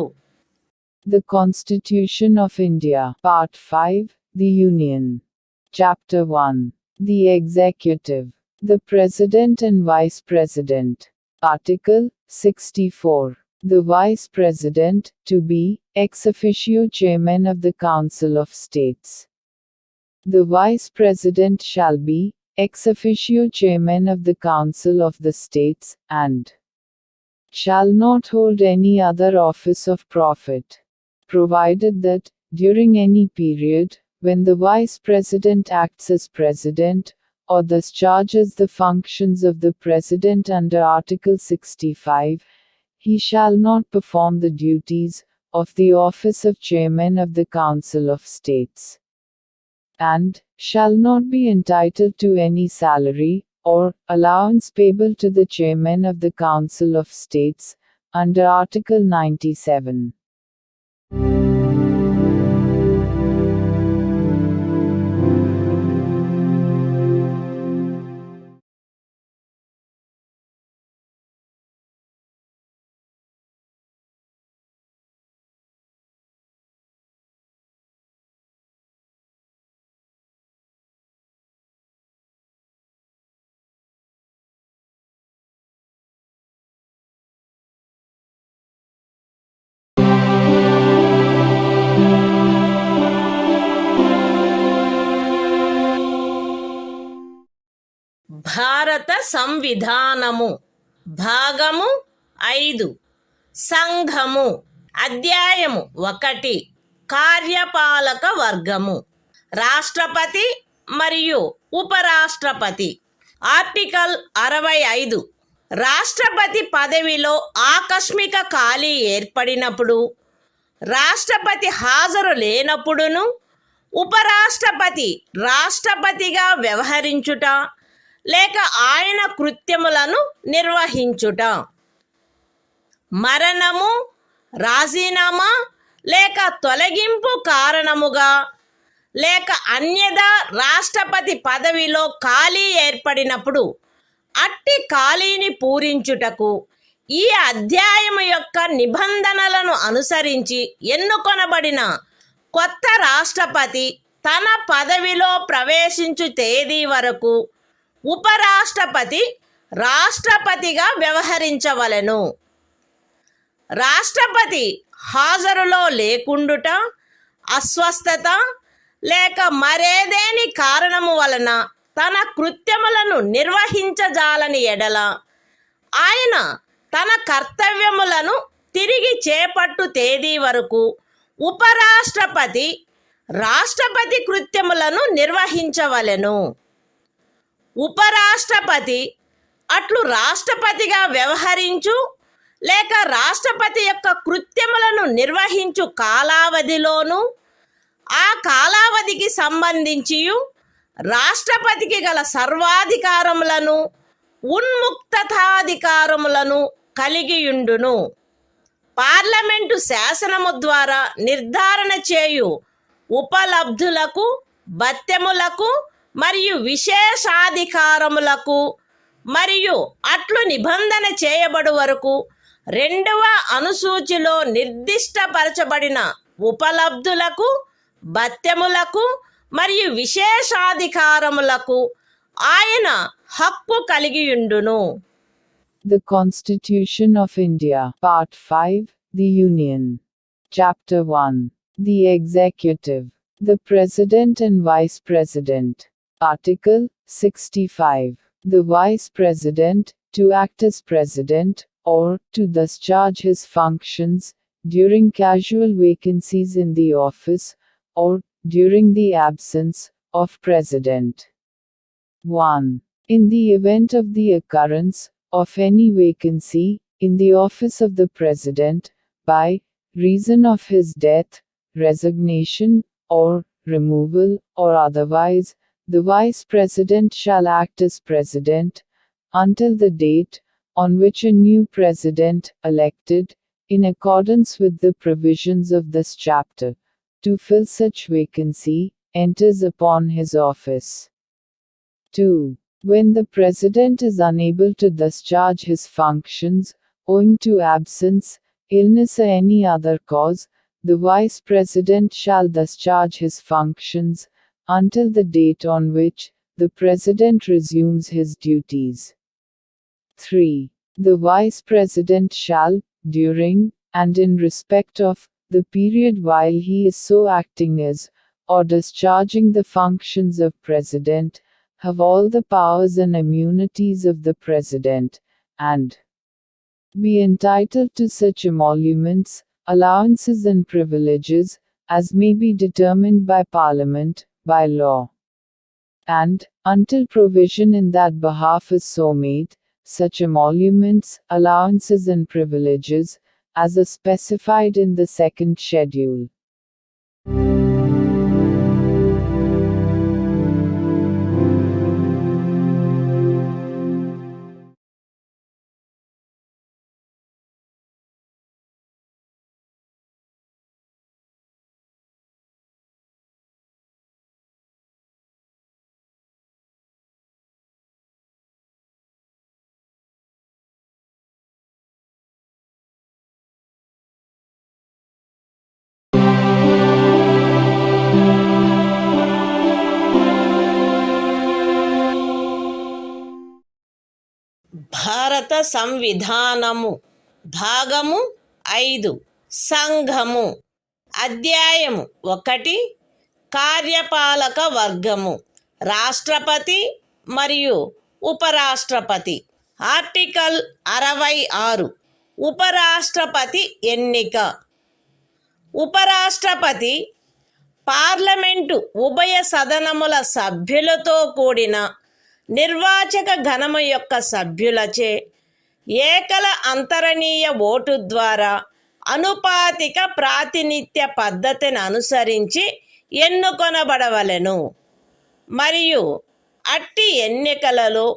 The Constitution of India, Part 5, The Union. Chapter 1. The Executive. The President and Vice President. Article 64. The Vice President, to be, ex officio Chairman of the Council of States. The Vice President shall be, ex officio Chairman of the Council of the States, and shall not hold any other office of profit, provided that, during any period, when the Vice President acts as President, or discharges the functions of the President under Article 65, he shall not perform the duties of the office of Chairman of the Council of States, and shall not be entitled to any salary, or allowance payable to the Chairman of the Council of States, under Article 97. భారత సంవిధానము భాగము 5 సంఘము అధ్యాయము 1 కార్యపాలక వర్గము రాష్ట్రపతి మరియు ఉపరాష్ట్రపతి. Article 65. రాష్ట్రపతి పదవిలో ఆకస్మిక ఖాళీ ఏర్పడినప్పుడు, రాష్ట్రపతి హాజరు లేనప్పుడును ఉపరాష్ట్రపతి రాష్ట్రపతిగా వ్యవహరించుట లేక ఆయన కృత్యములను నిర్వహించుట. మరణము, రాజీనామా లేక తొలగింపు కారణముగా లేక అన్యదా రాష్ట్రపతి పదవిలో ఖాళీ ఏర్పడినప్పుడు అట్టి ఖాళీని పూరించుటకు ఈ అధ్యాయము యొక్క నిబంధనలను అనుసరించి ఎన్నుకొనబడిన కొత్త రాష్ట్రపతి తన పదవిలో ప్రవేశించు తేదీ వరకు ఉపరాష్ట్రపతి రాష్ట్రపతిగా వ్యవహరించవలెను. రాష్ట్రపతి హాజరులో లేకుండుట, అస్వస్థత లేక మరేదేని కారణము వలన తన కృత్యములను నిర్వహించజాలని ఎడల ఆయన తన కర్తవ్యములను తిరిగి చేపట్టు తేదీ వరకు ఉపరాష్ట్రపతి రాష్ట్రపతి కృత్యములను నిర్వహించవలెను. ఉపరాష్ట్రపతి అట్లు రాష్ట్రపతిగా వ్యవహరించు లేక రాష్ట్రపతి యొక్క కృత్యములను నిర్వహించు కాలావధిలోనూ ఆ కాలావధికి సంబంధించి రాష్ట్రపతికి గల సర్వాధికారములను ఉన్ముక్తతాధికారములను కలిగియుండును. పార్లమెంటు శాసనము ద్వారా నిర్ధారణ చేయు ఉపలబ్ధులకు, భత్యములకు మరియు విశేషాధికారములకు మరియు అట్లు నిబంధన చేయబడు వరకు 2వ అనుసూచిలో నిర్దిష్టపరచబడిన ఉపలబ్ధులకు, భత్యములకు మరియు విశేషాధికారములకు ఆయన హక్కు కలిగియుండును. The Constitution of India, Part 5, The Union. Chapter 1. The Executive. The President and Vice President. Article 65. The Vice President, to act as President, or to discharge his functions, during casual vacancies in the office, or during the absence of President. 1. In the event of the occurrence of any vacancy in the office of the President, by reason of his death, resignation, or removal, or otherwise, the Vice President shall act as President, until the date on which a new President, elected, in accordance with the provisions of this chapter, to fill such vacancy, enters upon his office. 2. When the President is unable to discharge his functions, owing to absence, illness or any other cause, the Vice President shall discharge his functions, until the date on which the President resumes his duties. 3. The Vice President shall, during, and in respect of, the period while he is so acting as, or discharging the functions of President, have all the powers and immunities of the President, and be entitled to such emoluments, allowances and privileges, as may be determined by Parliament, by law. And, until provision in that behalf is so made, such emoluments, allowances and privileges, as are specified in the second schedule. భారత సంవిధానము భాగము 5 సంఘము అధ్యాయము 1 కార్యపాలక వర్గము రాష్ట్రపతి మరియు ఉపరాష్ట్రపతి. Article 66 ఉపరాష్ట్రపతి ఎన్నిక. ఉపరాష్ట్రపతి పార్లమెంటు ఉభయ సదనముల సభ్యులతో కూడిన నిర్వాచక గణము యొక్క సభ్యులచే ఏకల అంతరణీయ ఓటు ద్వారా అనుపాతిక ప్రాతినిధ్య పద్ధతిని అనుసరించి ఎన్నుకొనబడవలెను మరియు అట్టి ఎన్నికలలో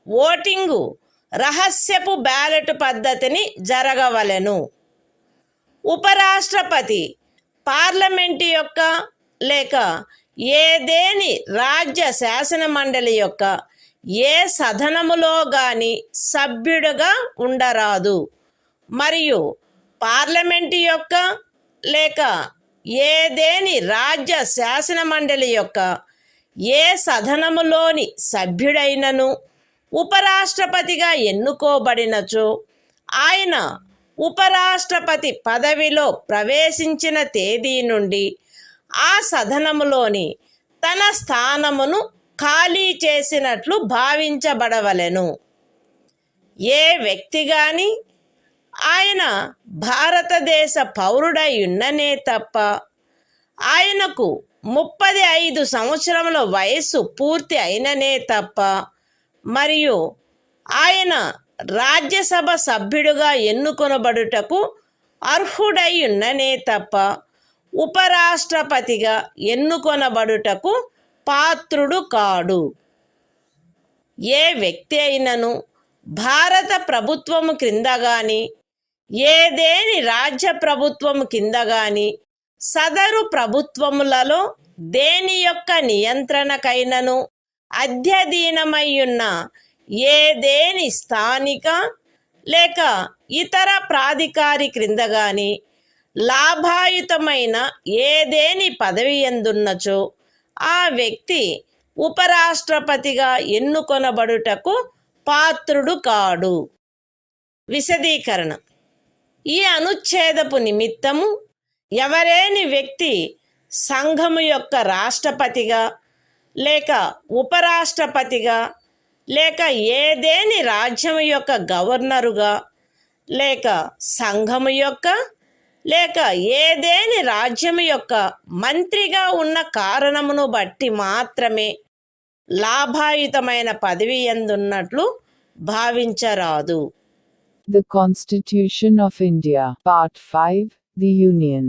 ఓటింగు రహస్యపు బ్యాలెట్ పద్ధతిని జరగవలెను. ఉపరాష్ట్రపతి పార్లమెంటు యొక్క లేక ఏదేని రాజ్య శాసన మండలి యొక్క ఏ సదనములో గాని సభ్యుడుగా ఉండరాదు మరియు పార్లమెంటు యొక్క లేక ఏదేని రాజ్య శాసన మండలి యొక్క ఏ సదనములోని సభ్యుడైనను ఉపరాష్ట్రపతిగా ఎన్నుకోబడినచో ఆయన ఉపరాష్ట్రపతి పదవిలో ప్రవేశించిన తేదీ నుండి ఆ సదనములోని తన స్థానమును ఖాళీ చేసినట్లు భావించబడవలెను. ఏ వ్యక్తి గాని ఆయన భారతదేశ పౌరుడై ఉన్ననే తప్ప ఆయనకు 35 సంవత్సరముల వయస్సు పూర్తి అయిననే తప్ప మరియు ఆయన రాజ్యసభ సభ్యుడుగా ఎన్నుకొనబడుటకు అర్హుడై ఉన్ననే తప్ప ఉపరాష్ట్రపతిగా ఎన్నుకొనబడుటకు పాత్రుడు కాడు. ఏ వ్యక్తి అయినను భారత ప్రభుత్వము క్రింద గాని ఏదేని రాజ్య ప్రభుత్వము కింద గాని సదరు ప్రభుత్వములలో దేని యొక్క నియంత్రణకైనను అధ్యధీనమయ్యున్న ఏదేని స్థానిక లేక ఇతర ప్రాధికారి క్రింద గాని లాభాయుతమైన ఏదేని పదవి యందున్నచో ఆ వ్యక్తి ఉపరాష్ట్రపతిగా ఎన్నుకొనబడుటకు పాత్రుడు కాడు. విశదీకరణ: ఈ అనుచ్ఛేదపు నిమిత్తము ఎవరేని వ్యక్తి సంఘము యొక్క రాష్ట్రపతిగా లేక ఉపరాష్ట్రపతిగా లేక ఏదేని రాజ్యము యొక్క గవర్నరుగా లేక సంఘము యొక్క లేక ఏదేని రాజ్యము యొక్క మంత్రిగా ఉన్న కారణమును బట్టి మాత్రమే లాభాయుతమైన పదవి యందున్నట్లు భావించరాదు. The Constitution of India, Part 5, The Union.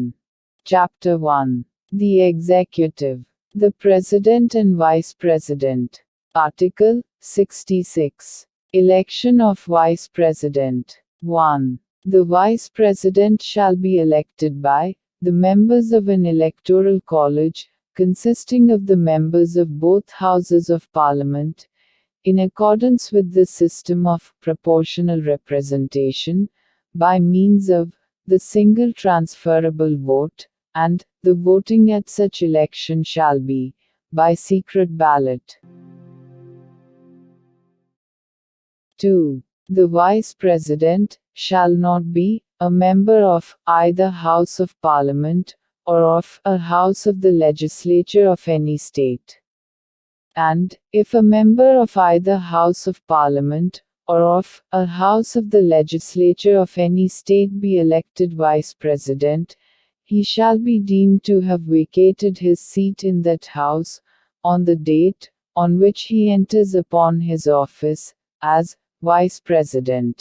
Chapter 1. The Executive. The President and Vice President. Article 66. Election of Vice President. 1. The Vice President shall be elected by the members of an electoral college, consisting of the members of both houses of Parliament, in accordance with the system of proportional representation, by means of the single transferable vote, and the voting at such election shall be by secret ballot. 2. The Vice President shall not be a member of either House of Parliament or of a House of the Legislature of any state. And, if a member of either House of Parliament or of a House of the Legislature of any state be elected Vice President, he shall be deemed to have vacated his seat in that House, on the date on which he enters upon his office, as Vice President.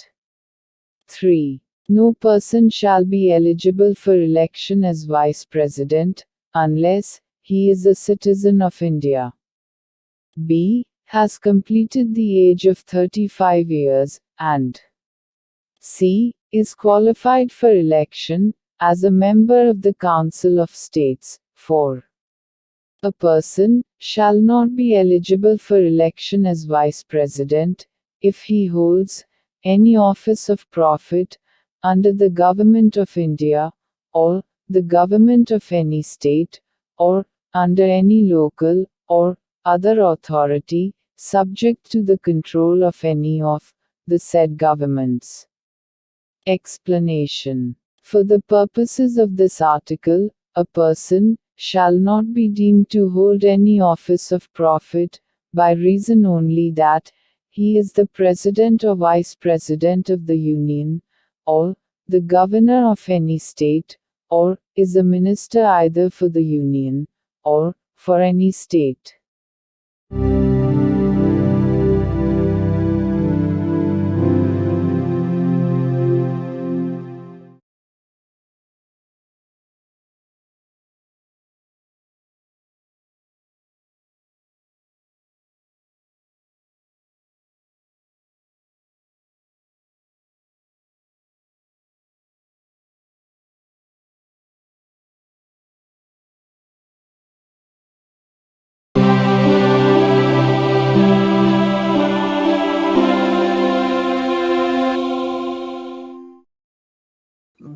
3. No person shall be eligible for election as Vice President, unless he is a citizen of India. B. Has completed the age of 35 years, and C. Is qualified for election as a member of the Council of States. 4. A person shall not be eligible for election as Vice President if he holds any office of profit under the Government of India, or the Government of any state, or under any local or other authority, subject to the control of any of the said governments. Explanation: for the purposes of this article, a person shall not be deemed to hold any office of profit, by reason only that he is the President or Vice President of the Union, or the Governor of any state, or is a minister either for the Union, or for any state.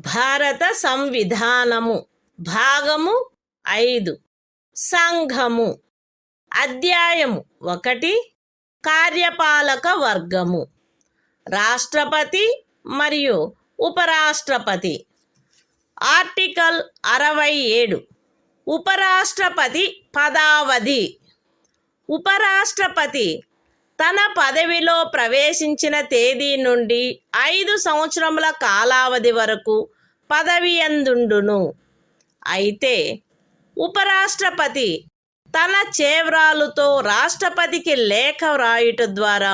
భారత సంవిధానము భాగము 5 సంఘము అధ్యాయము 1 కార్యపాలక వర్గము రాష్ట్రపతి మరియు ఉపరాష్ట్రపతి. Article 67 ఉపరాష్ట్రపతి పదావధి. ఉపరాష్ట్రపతి తన పదవిలో ప్రవేశించిన తేదీ నుండి 5 సంవత్సరముల కాలావధి వరకు పదవియందుండును. అయితే ఉపరాష్ట్రపతి తన చేవ్రాలుతో రాష్ట్రపతికి లేఖ వ్రాయుట ద్వారా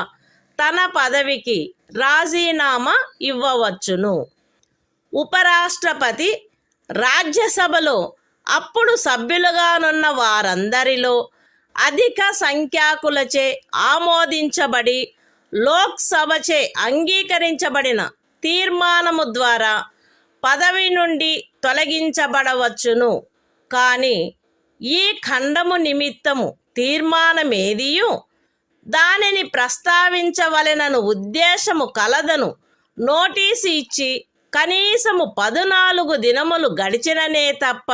తన పదవికి రాజీనామా ఇవ్వవచ్చును. ఉపరాష్ట్రపతి రాజ్యసభలో అప్పుడు సభ్యులుగానున్న వారందరిలో అధిక సంఖ్యాకులచే ఆమోదించబడి లోక్సభచే అంగీకరించబడిన తీర్మానము ద్వారా పదవి నుండి తొలగించబడవచ్చును. కానీ ఈ ఖండము నిమిత్తము తీర్మానమేదియు దానిని ప్రస్తావించవలెనను ఉద్దేశము కలదను నోటీసు ఇచ్చి కనీసము 14 దినములు గడిచిననే తప్ప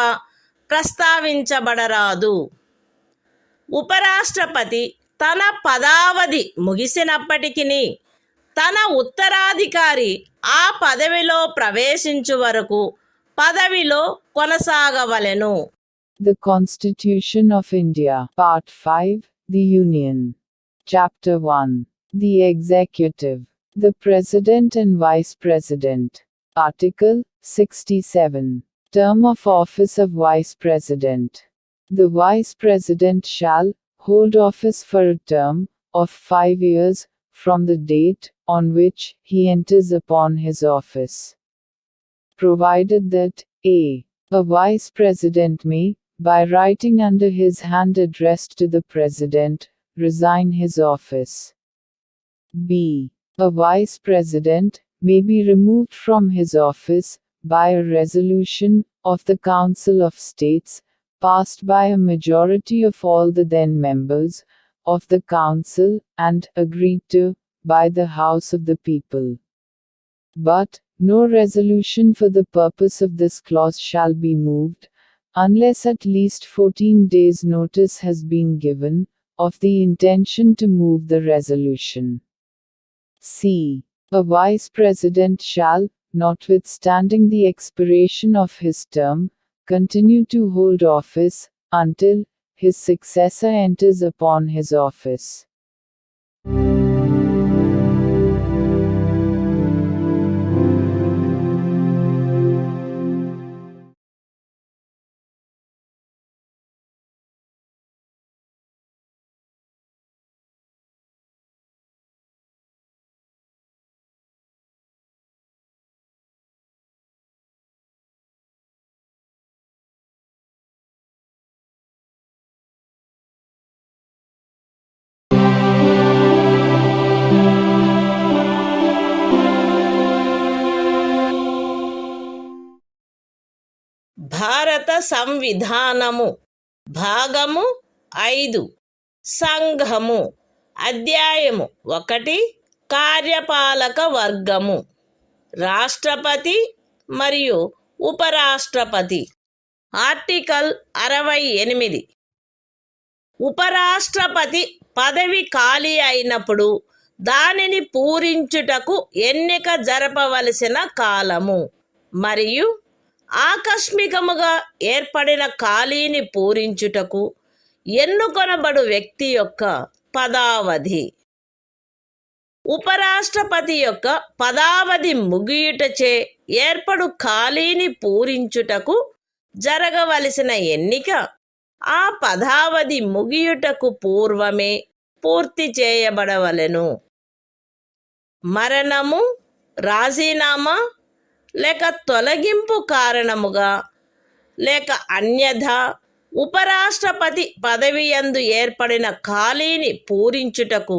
ప్రస్తావించబడరాదు. ఉపరాష్ట్రపతి తన పదావధి ముగిసినప్పటికీ తన ఉత్తరాధికారి ఆ పదవిలో ప్రవేశించు వరకు పదవిలో కొనసాగవలెను. The Constitution of India, Part 5, The Union. Chapter 1. The Executive. The President and Vice President. Article 67. Term of office of Vice President. The Vice President shall hold office for a term of 5 years from the date on which he enters upon his office, provided that a. A Vice President may, by writing under his hand addressed to the President, resign his office. b. A Vice President may be removed from his office by a resolution of the Council of States, passed by a majority of all the then members of the Council and agreed to by the House of the People. But no resolution for the purpose of this clause shall be moved, unless at least 14 days' notice has been given of the intention to move the resolution. c. A Vice President shall, notwithstanding the expiration of his term, continue to hold office until his successor enters upon his office. భారత సంవిధానము భాగము 5 సంఘము అధ్యాయము 1 కార్యపాలక వర్గము రాష్ట్రపతి మరియు ఉపరాష్ట్రపతి. Article 68 ఉపరాష్ట్రపతి పదవి ఖాళీ అయినప్పుడు దానిని పూరించుటకు ఎన్నిక జరపవలసిన కాలము మరియు ఆకస్మికముగా ఏర్పడిన ఖాళీని పూరించుటకు ఎన్నుకొనబడు వ్యక్తి యొక్క పదావధి. ఉపరాష్ట్రపతి యొక్క పదావధి ముగియుటచే ఏర్పడు ఖాళీని పూరించుటకు జరగవలసిన ఎన్నిక ఆ పదావధి ముగియుటకు పూర్వమే పూర్తి చేయబడవలెను. మరణము, రాజీనామా లేక తొలగింపు కారణముగా లేక అన్యథా ఉపరాష్ట్రపతి పదవియందు ఏర్పడిన ఖాళీని పూరించుటకు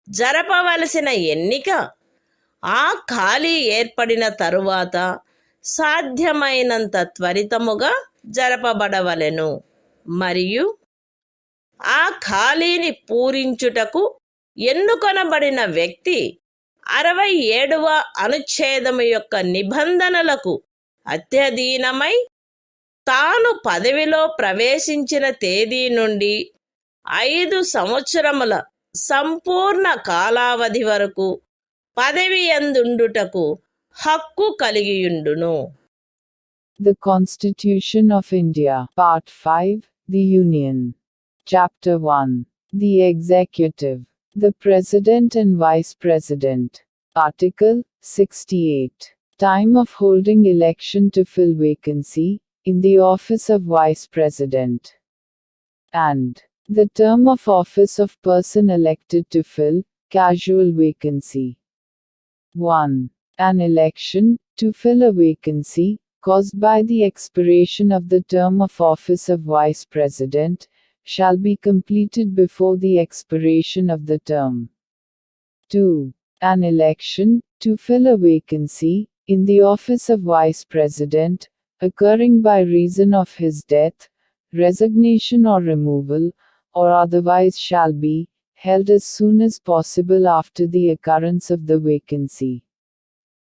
జరపవలసిన ఎన్నిక ఆ ఖాళీ ఏర్పడిన తరువాత సాధ్యమైనంత త్వరితముగా జరపబడవలెను మరియు ఆ ఖాళీని పూరించుటకు ఎన్నుకొనబడిన వ్యక్తి 67వ అనుచ్ఛేదము యొక్క నిబంధనలకు అత్యధీనమై తాను పదవిలో ప్రవేశించిన తేదీ నుండి 5 సంవత్సరముల సంపూర్ణ కాలావధి వరకు పదవి యందుండుటకు హక్కు కలిగియుండును. The Constitution of India, Part 5, The Union. Chapter 1. The Executive. The President and Vice President. Article 68. Time of holding election to fill vacancy in the office of Vice President. And the term of office of person elected to fill casual vacancy. 1. An election to fill a vacancy caused by the expiration of the term of office of Vice President shall be completed before the expiration of the term. 2. An election to fill a vacancy in the office of Vice President occurring by reason of his death, resignation or removal, or otherwise shall be held as soon as possible after the occurrence of the vacancy.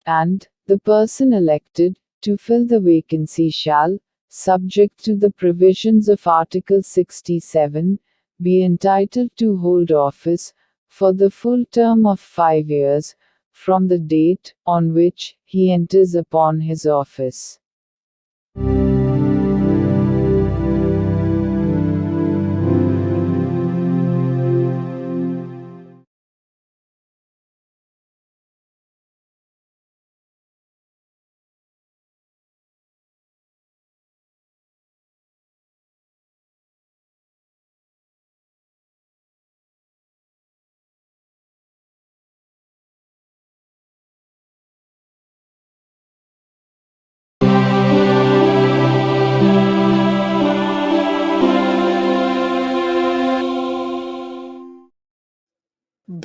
And the person elected to fill the vacancy shall, subject to the provisions of Article 67, be entitled to hold office for the full term of 5 years from the date on which he enters upon his office.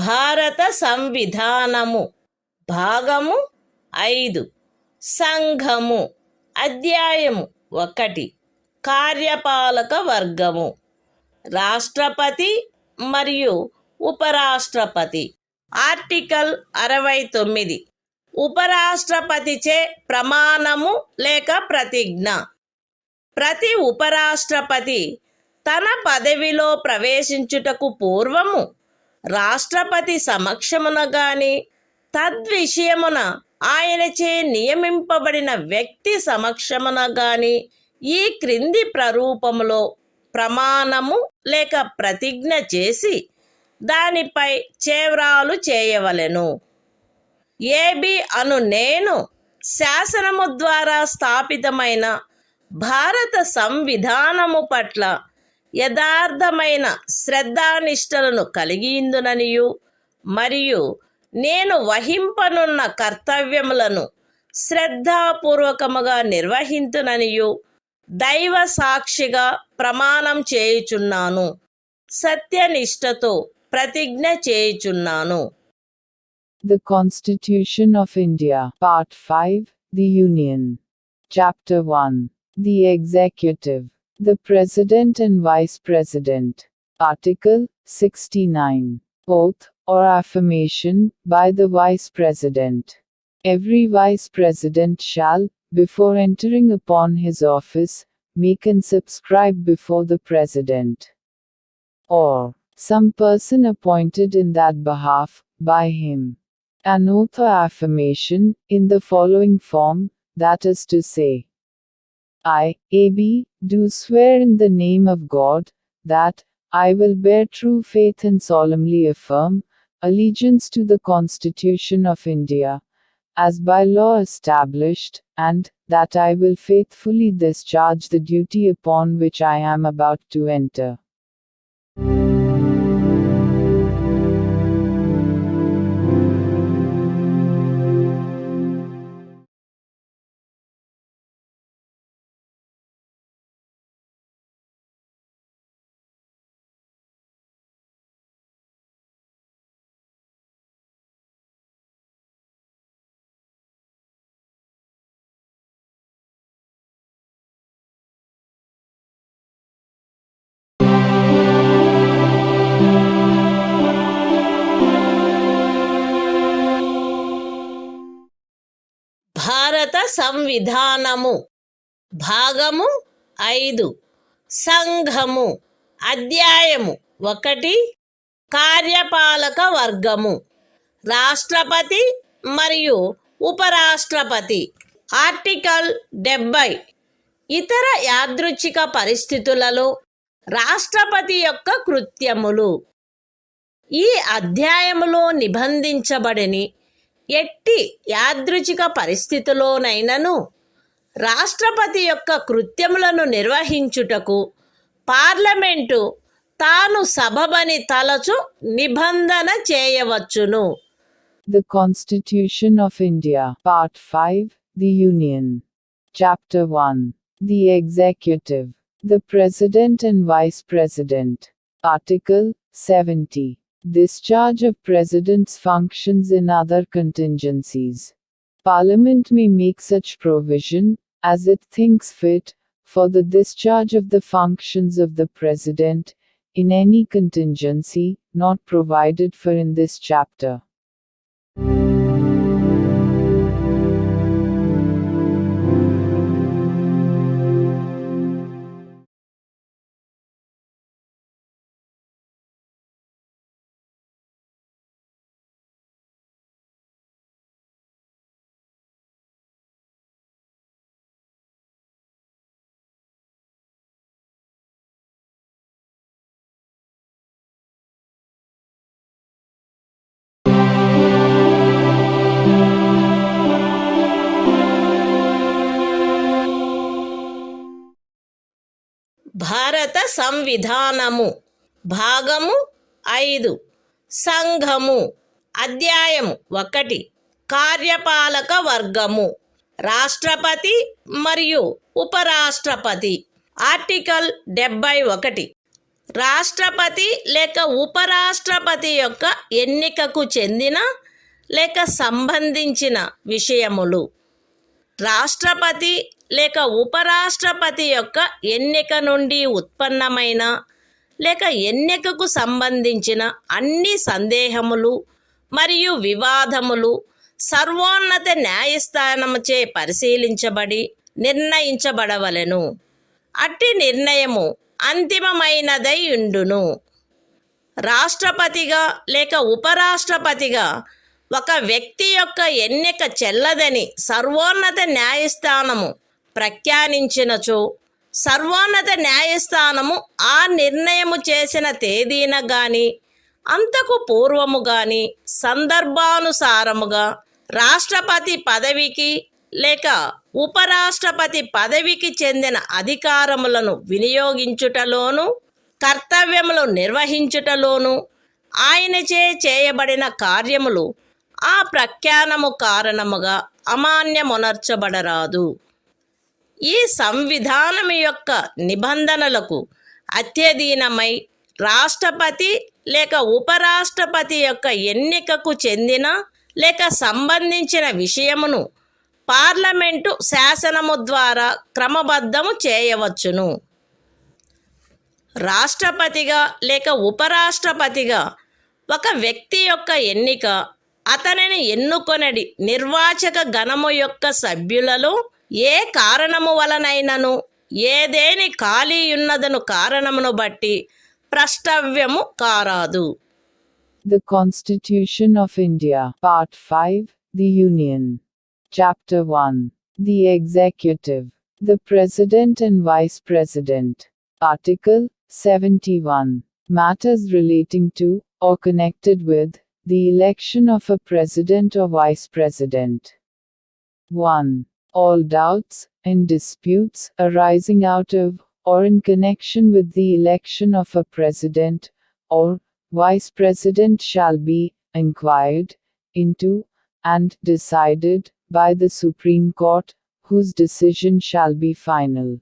భారత సంవిధానము భాగము 5 సంఘము అధ్యాయము 1 కార్యపాలక వర్గము రాష్ట్రపతి మరియు ఉపరాష్ట్రపతి. Article 69 ఉపరాష్ట్రపతిచే ప్రమాణము లేక ప్రతిజ్ఞ. ప్రతి ఉపరాష్ట్రపతి తన పదవిలో ప్రవేశించుటకు పూర్వము రాష్ట్రపతి సమక్షమున గాని తద్విషయమున ఆయనచే నియమింపబడిన వ్యక్తి సమక్షమున గాని ఈ క్రింది ప్రరూపములో ప్రమాణము లేక ప్రతిజ్ఞ చేసి దానిపై చేవ్రాలు చేయవలెను. ఏబి అను నేను శాసనము ద్వారా స్థాపితమైన భారత సంవిధానము పట్ల యథార్థమైన శ్రద్ధానిష్టలను కలిగియుందుననియు మరియు నేను వహింపనున్న కర్తవ్యములను శ్రద్ధాపూర్వకముగా నిర్వహింతుననియు దైవ సాక్షిగా ప్రమాణం చేయుచున్నాను. సత్యనిష్టతో ప్రతిజ్ఞ చేయుచున్నాను. The Constitution of India, Part 5, The Union. Chapter 1. The Executive. The President and Vice President. Article 69. Oath or affirmation by the Vice President. Every Vice President shall, before entering upon his office, make and subscribe before the President, or some person appointed in that behalf, by him, an oath or affirmation, in the following form, that is to say, I, A.B., do swear in the name of God, that I will bear true faith and solemnly affirm allegiance to the Constitution of India, as by law established, and that I will faithfully discharge the duty upon which I am about to enter. భారత సంవిధానము భాగము 5 సంఘము అధ్యాయము 1 కార్యపాలక వర్గము రాష్ట్రపతి మరియు ఉపరాష్ట్రపతి. Article 70 ఇతర యాదృచ్ఛిక పరిస్థితులలో రాష్ట్రపతి యొక్క కృత్యములు. ఈ అధ్యాయములో నిబంధించబడని ఎట్టి యాదృచ్ఛిక పరిస్థితిలోనైనను రాష్ట్రపతి యొక్క కృత్యములను నిర్వహించుటకు పార్లమెంటు తాను సబబని తలచు నిబంధన చేయవచ్చును. The Constitution of India, Part 5, The Union. Chapter 1. The Executive. The President and Vice President. Article 70. Discharge of President's functions in other contingencies. Parliament may make such provision, as it thinks fit, for the discharge of the functions of the President, in any contingency, not provided for in this chapter. భారత సంవిధానము. భాగము 5. సంఘము. అధ్యాయము 1. కార్యపాలక వర్గము. రాష్ట్రపతి మరియు ఉపరాష్ట్రపతి. Article 71 రాష్ట్రపతి లేక ఉపరాష్ట్రపతి యొక్క ఎన్నికకు చెందిన లేక సంబంధించిన విషయములు. రాష్ట్రపతి లేక ఉపరాష్ట్రపతి యొక్క ఎన్నిక నుండి ఉత్పన్నమైన లేక ఎన్నికకు సంబంధించిన అన్ని సందేహములు మరియు వివాదములు సర్వోన్నత న్యాయస్థానముచే పరిశీలించబడి నిర్ణయించబడవలెను. అట్టి నిర్ణయము అంతిమమైనదై ఉండును. రాష్ట్రపతిగా లేక ఉపరాష్ట్రపతిగా ఒక వ్యక్తి యొక్క ఎన్నిక చెల్లదని సర్వోన్నత న్యాయస్థానము ప్రఖ్యానించినచో సర్వోన్నత న్యాయస్థానము ఆ నిర్ణయము చేసిన తేదీన గాని అంతకు పూర్వము గాని సందర్భానుసారముగా రాష్ట్రపతి పదవికి లేక ఉపరాష్ట్రపతి పదవికి చెందిన అధికారములను వినియోగించుటలోను కర్తవ్యములు నిర్వహించుటలోను ఆయనచే చేయబడిన కార్యములు ఆ ప్రఖ్యానము కారణముగా అమాన్యమునర్చబడరాదు. ఈ సంవిధానము యొక్క నిబంధనలకు అత్యధీనమై రాష్ట్రపతి లేక ఉపరాష్ట్రపతి యొక్క ఎన్నికకు చెందిన లేక సంబంధించిన విషయమును పార్లమెంటు శాసనము ద్వారా క్రమబద్ధము చేయవచ్చును. రాష్ట్రపతిగా లేక ఉపరాష్ట్రపతిగా ఒక వ్యక్తి యొక్క ఎన్నిక అతనిని ఎన్నుకొనడి నిర్వాచక గణము యొక్క సభ్యులలో ఏ కారణము వలనైనను ఏదేని ఖాళీ ఉన్నదను కారణమును బట్టి ప్రష్టవ్యము కారాదు. The Constitution of India, Part 5, The Union. Chapter 1. The Executive. The President and Vice President. Article 71. Matters relating to, or connected with, the election of a President or Vice President. 1. All doubts and disputes arising out of, or in connection with the election of a President, or Vice President shall be inquired into, and decided, by the Supreme Court, whose decision shall be final.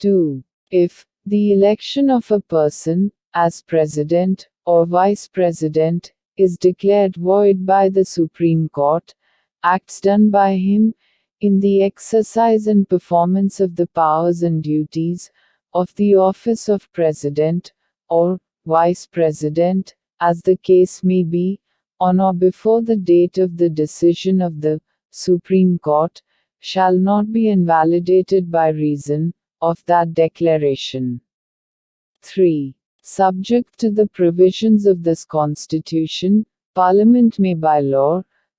2. If the election of a person, as President, or Vice President, is declared void by the Supreme Court, acts done by him, in the exercise and performance of the powers and duties, of the office of President, or Vice President, as the case may be, on or before the date of the decision of the Supreme Court, shall not be invalidated by reason of that declaration. 3. Subject to the provisions of this Constitution, Parliament may by law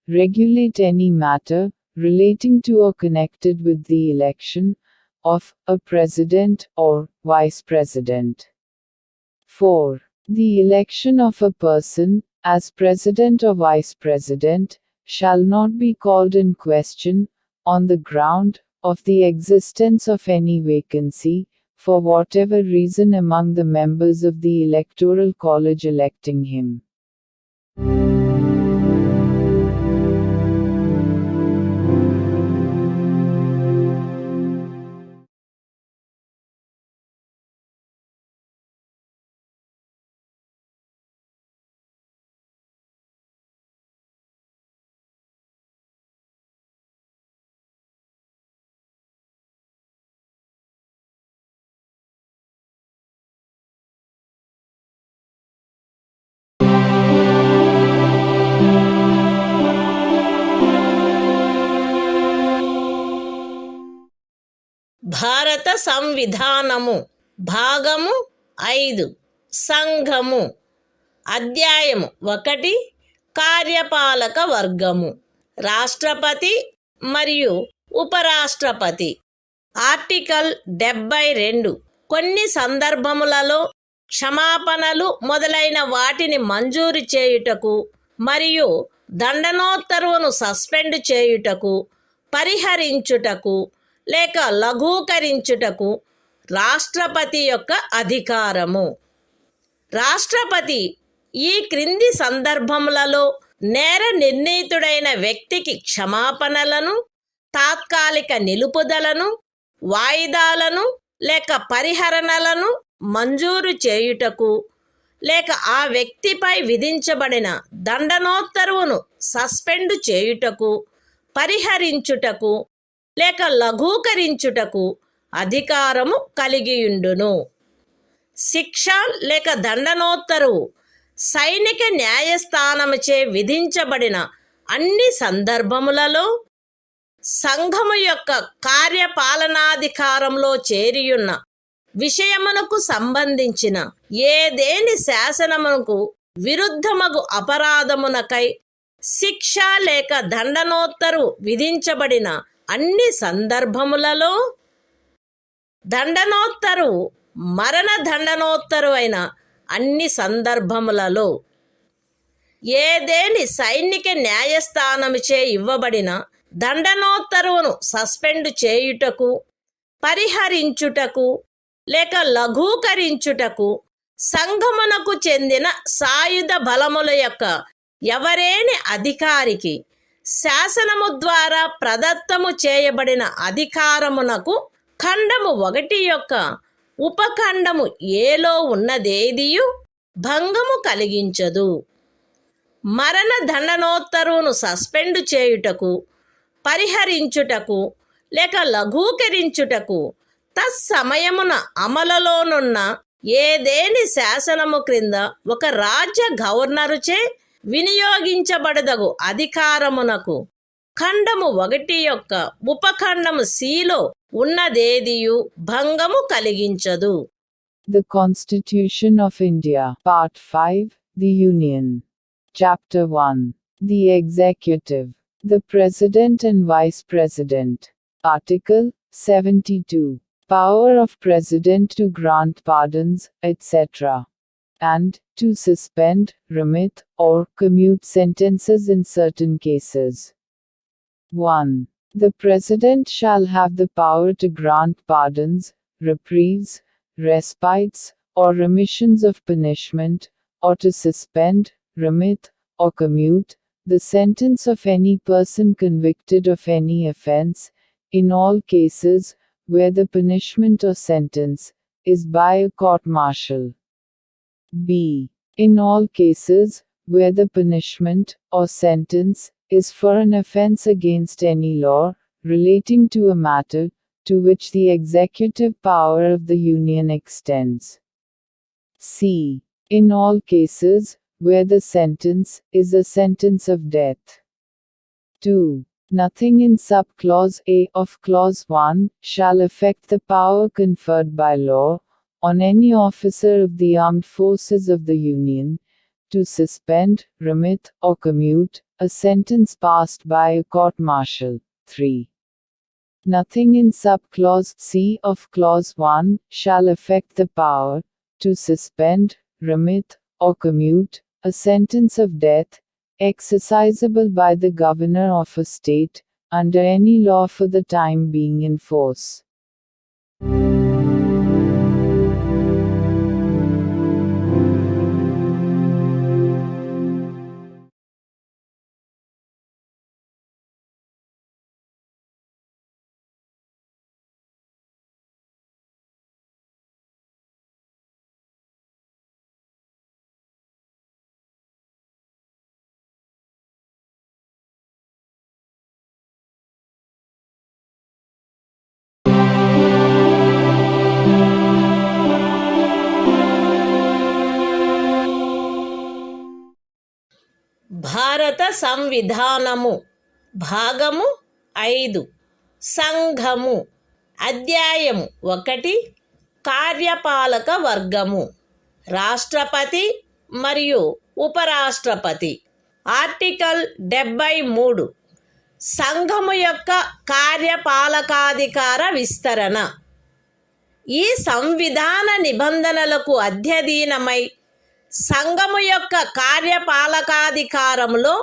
regulate any matter relating to or connected with the election of a president or vice president. 4. The election of a person as president or vice president shall not be called in question on the ground of the existence of any vacancy, for whatever reason among the members of the Electoral College electing him. భారత సంవిధానము భాగము 5 సంఘము అధ్యాయము 1 కార్యపాలక వర్గము రాష్ట్రపతి మరియు ఉపరాష్ట్రపతి article 72 కొన్ని సందర్భములలో క్షమాపణలు మొదలైన వాటిని మంజూరు చేయుటకు మరియు దండనోత్తర్వును సస్పెండ్ చేయుటకు పరిహరించుటకు లేక లఘూకరించుటకు రాష్ట్రపతి యొక్క అధికారము. రాష్ట్రపతి ఈ క్రింది సందర్భములలో నేర నిర్ణీతుడైన వ్యక్తికి క్షమాపణలను, తాత్కాలిక నిలుపుదలను, వాయిదాలను లేక పరిహరణలను మంజూరు చేయుటకు లేక ఆ వ్యక్తిపై విధించబడిన దండనోత్తర్వును సస్పెండ్ చేయుటకు, పరిహరించుటకు లేక లఘూకరించుటకు అధికారము కలిగియుండును. శిక్ష లేక దండనోత్తరువు సైనిక న్యాయస్థానముచే విధించబడిన అన్ని సందర్భములలో సంఘము యొక్క కార్యపాలనాధికారంలో చేరియున్న విషయమునకు సంబంధించిన ఏదేని శాసనమునకు విరుద్ధమగు అపరాధమునకై శిక్ష లేక దండనోత్తరు విధించబడిన అన్ని సందర్భములలో దండనోత్తరు మరణ దండనోత్తరు అయిన అన్ని సందర్భములలో ఏదేని సైనిక న్యాయస్థానముచే ఇవ్వబడిన దండనోత్తరువును సస్పెండ్ చేయుటకు, పరిహరించుటకు లేక లఘూకరించుటకు సంఘమునకు చెందిన సాయుధ బలముల యొక్క ఎవరేని అధికారికి శాసనము ద్వారా ప్రదత్తము చేయబడిన అధికారమునకు ఖండము 1 యొక్క ఉపఖండము ఏలో ఉన్నదేదియు భంగము కలిగించదు. మరణ దండనోత్తరువును సస్పెండ్ చేయుటకు, పరిహరించుటకు లేక లఘూకరించుటకు తత్సమయమున అమలులోనున్న ఏదేని శాసనము క్రింద ఒక రాజ్య గవర్నరుచే వినియోగించబడదగు అధికారమునకు ఖండము 1 యొక్క ఉపఖండము సిలో ఉన్నదేదియు భంగము కలిగించదు. The Constitution of India, Part 5, The Union. Chapter 1. The Executive. The President and Vice President. Article 72. Power of President to grant pardons, etc. and to suspend, remit, or commute sentences in certain cases. 1. The President shall have the power to grant pardons, reprieves, respites, or remissions of punishment, or to suspend, remit, or commute the sentence of any person convicted of any offense, in all cases where the punishment or sentence is by a court-martial. B. In all cases where the punishment or sentence is for an offense against any law relating to a matter to which the executive power of the Union extends. C. In all cases where the sentence is a sentence of death. 2. Nothing in sub-clause A of clause 1 shall affect the power conferred by law on any officer of the armed forces of the Union, to suspend, remit, or commute a sentence passed by a court-martial. 3. Nothing in subclause C of clause 1 shall affect the power to suspend, remit, or commute a sentence of death exercisable by the governor of a state under any law for the time being in force. భారత సంవిధానము భాగము 5 సంఘము అధ్యాయము 1 కార్యపాలక వర్గము రాష్ట్రపతి మరియు ఉపరాష్ట్రపతి article 73 సంఘము యొక్క కార్యపాలకాధికార విస్తరణ ఈ సంవిధాన నిబంధనలకు అధ్యయనమై సంఘము యొక్క కార్యపాలకాధికారములో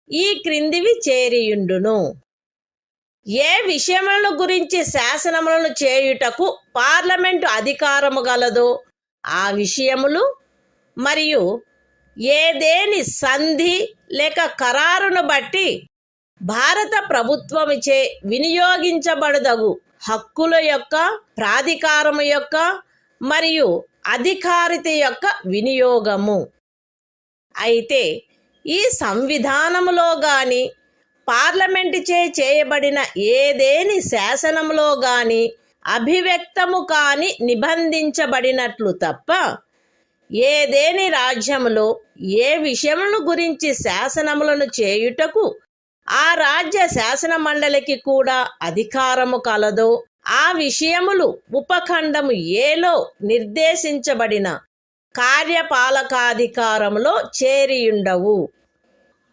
ఈ క్రిందివి చేరియుండును. ఏ విషయములను గురించి శాసనములను చేయుటకు పార్లమెంటు అధికారము గలదో ఆ విషయములు మరియు ఏదేని సంధి లేక ఖరారును బట్టి భారత ప్రభుత్వముచే వినియోగించబడదగు హక్కుల యొక్క ప్రాధికారము యొక్క మరియు అధికారిత యొక్క వినియోగము. అయితే ఈ సంవిధానములో గాని పార్లమెంటుచే చేయబడిన ఏదేని శాసనములో గాని అభివ్యక్తము కాని నిబంధించబడినట్లు తప్ప ఏదేని రాజ్యములో ఏ విషయములను గురించి శాసనములను చేయుటకు ఆ రాజ్య శాసన మండలికి కూడా అధికారము కలదో ఆ విషయములు ఉపఖండము ఏలో నిర్దేశించబడిన కార్యపాలకాధికారములో చేరియుండవు.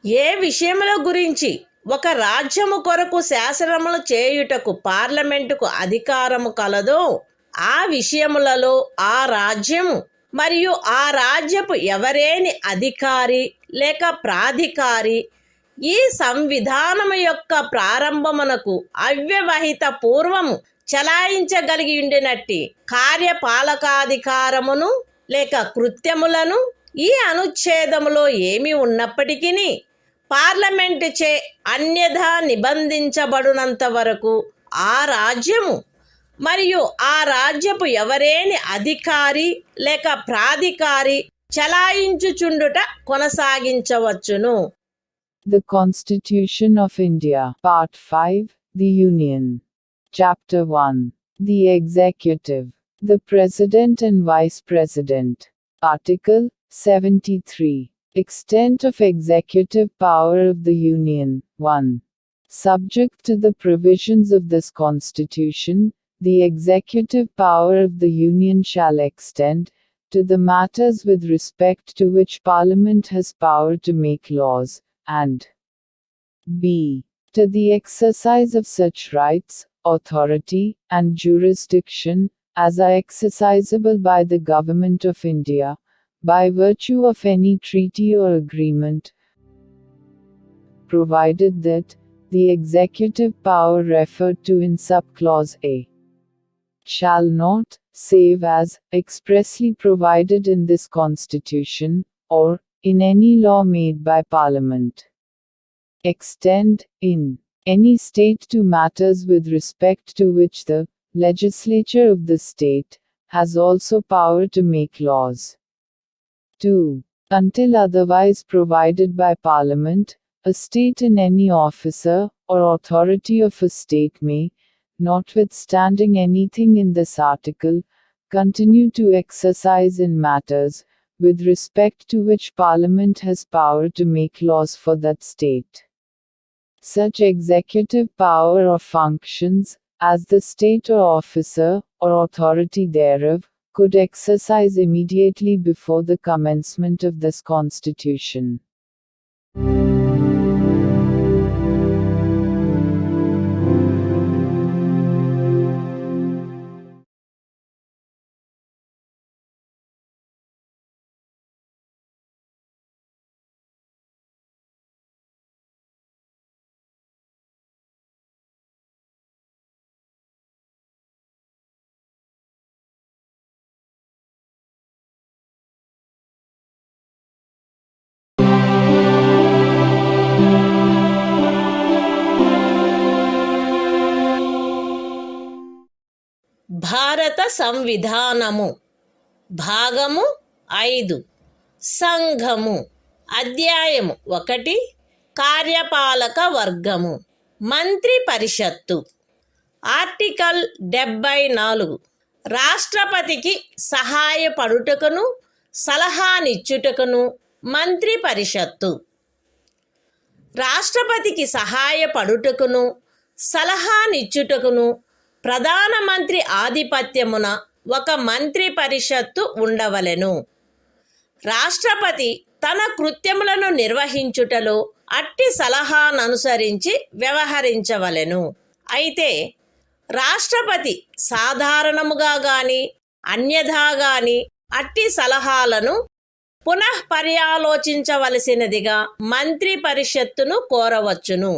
ఏ విషయముల గురించి ఒక రాజ్యము కొరకు శాసనములు చేయుటకు పార్లమెంటుకు అధికారము కలదో ఆ విషయములలో ఆ రాజ్యము మరియు ఆ రాజ్యపు ఎవరేని అధికారి లేక ప్రాధికారి ఈ సంవిధానము యొక్క ప్రారంభమునకు అవ్యవహిత పూర్వము చలాయించగలిగి ఉండినట్టి కార్యపాలకాధికారమును లేక కృత్యములను ఈ అనుచ్ఛేదములో ఏమి ఉన్నప్పటికీ పార్లమెంటుచే అన్యథా నిబంధించబడినంత వరకు ఆ రాజ్యము మరియు ఆ రాజ్యపు ఎవరేని అధికారి లేక ప్రాధికారి చలాయించుచుండుట కొనసాగించవచ్చును. The Constitution of India, Part 5, The Union. Chapter 1. The Executive. The President and Vice President. Article 73. Extent of executive power of the Union. 1. Subject to the provisions of this Constitution, the executive power of the Union shall extend to the matters with respect to which Parliament has power to make laws, and b. to the exercise of such rights, authority, and jurisdiction as are exercisable by the Government of India, by virtue of any treaty or agreement, provided that the executive power referred to in subclause A shall not, save as expressly provided in this Constitution, or in any law made by Parliament, extend, in any state to matters with respect to which the legislature of the state has also power to make laws. 2. Until otherwise provided by Parliament, a state in any officer or authority of a state may, notwithstanding anything in this article, continue to exercise in matters with respect to which Parliament has power to make laws for that state, such executive power or functions as the state or officer or authority thereof could exercise immediately before the commencement of this Constitution. భారత సంవిధానము భాగము 5 సంఘము అధ్యాయము 1 కార్యపాలక వర్గము మంత్రి పరిషత్తు article 74 రాష్ట్రపతికి సహాయపడుటకును సలహానిచ్చుటకును మంత్రి పరిషత్తు రాష్ట్రపతికి సహాయపడుటకును సలహానిచ్చుటకును ప్రధానమంత్రి ఆధిపత్యమున ఒక మంత్రి పరిషత్తు ఉండవలెను. రాష్ట్రపతి తన కృత్యములను నిర్వహించుటలో అట్టి సలహాననుసరించి వ్యవహరించవలెను. అయితే రాష్ట్రపతి సాధారణముగా గాని అన్యథా గాని అట్టి సలహాలను పునఃపర్యాలోచించవలసినదిగా మంత్రి పరిషత్తును కోరవచ్చును.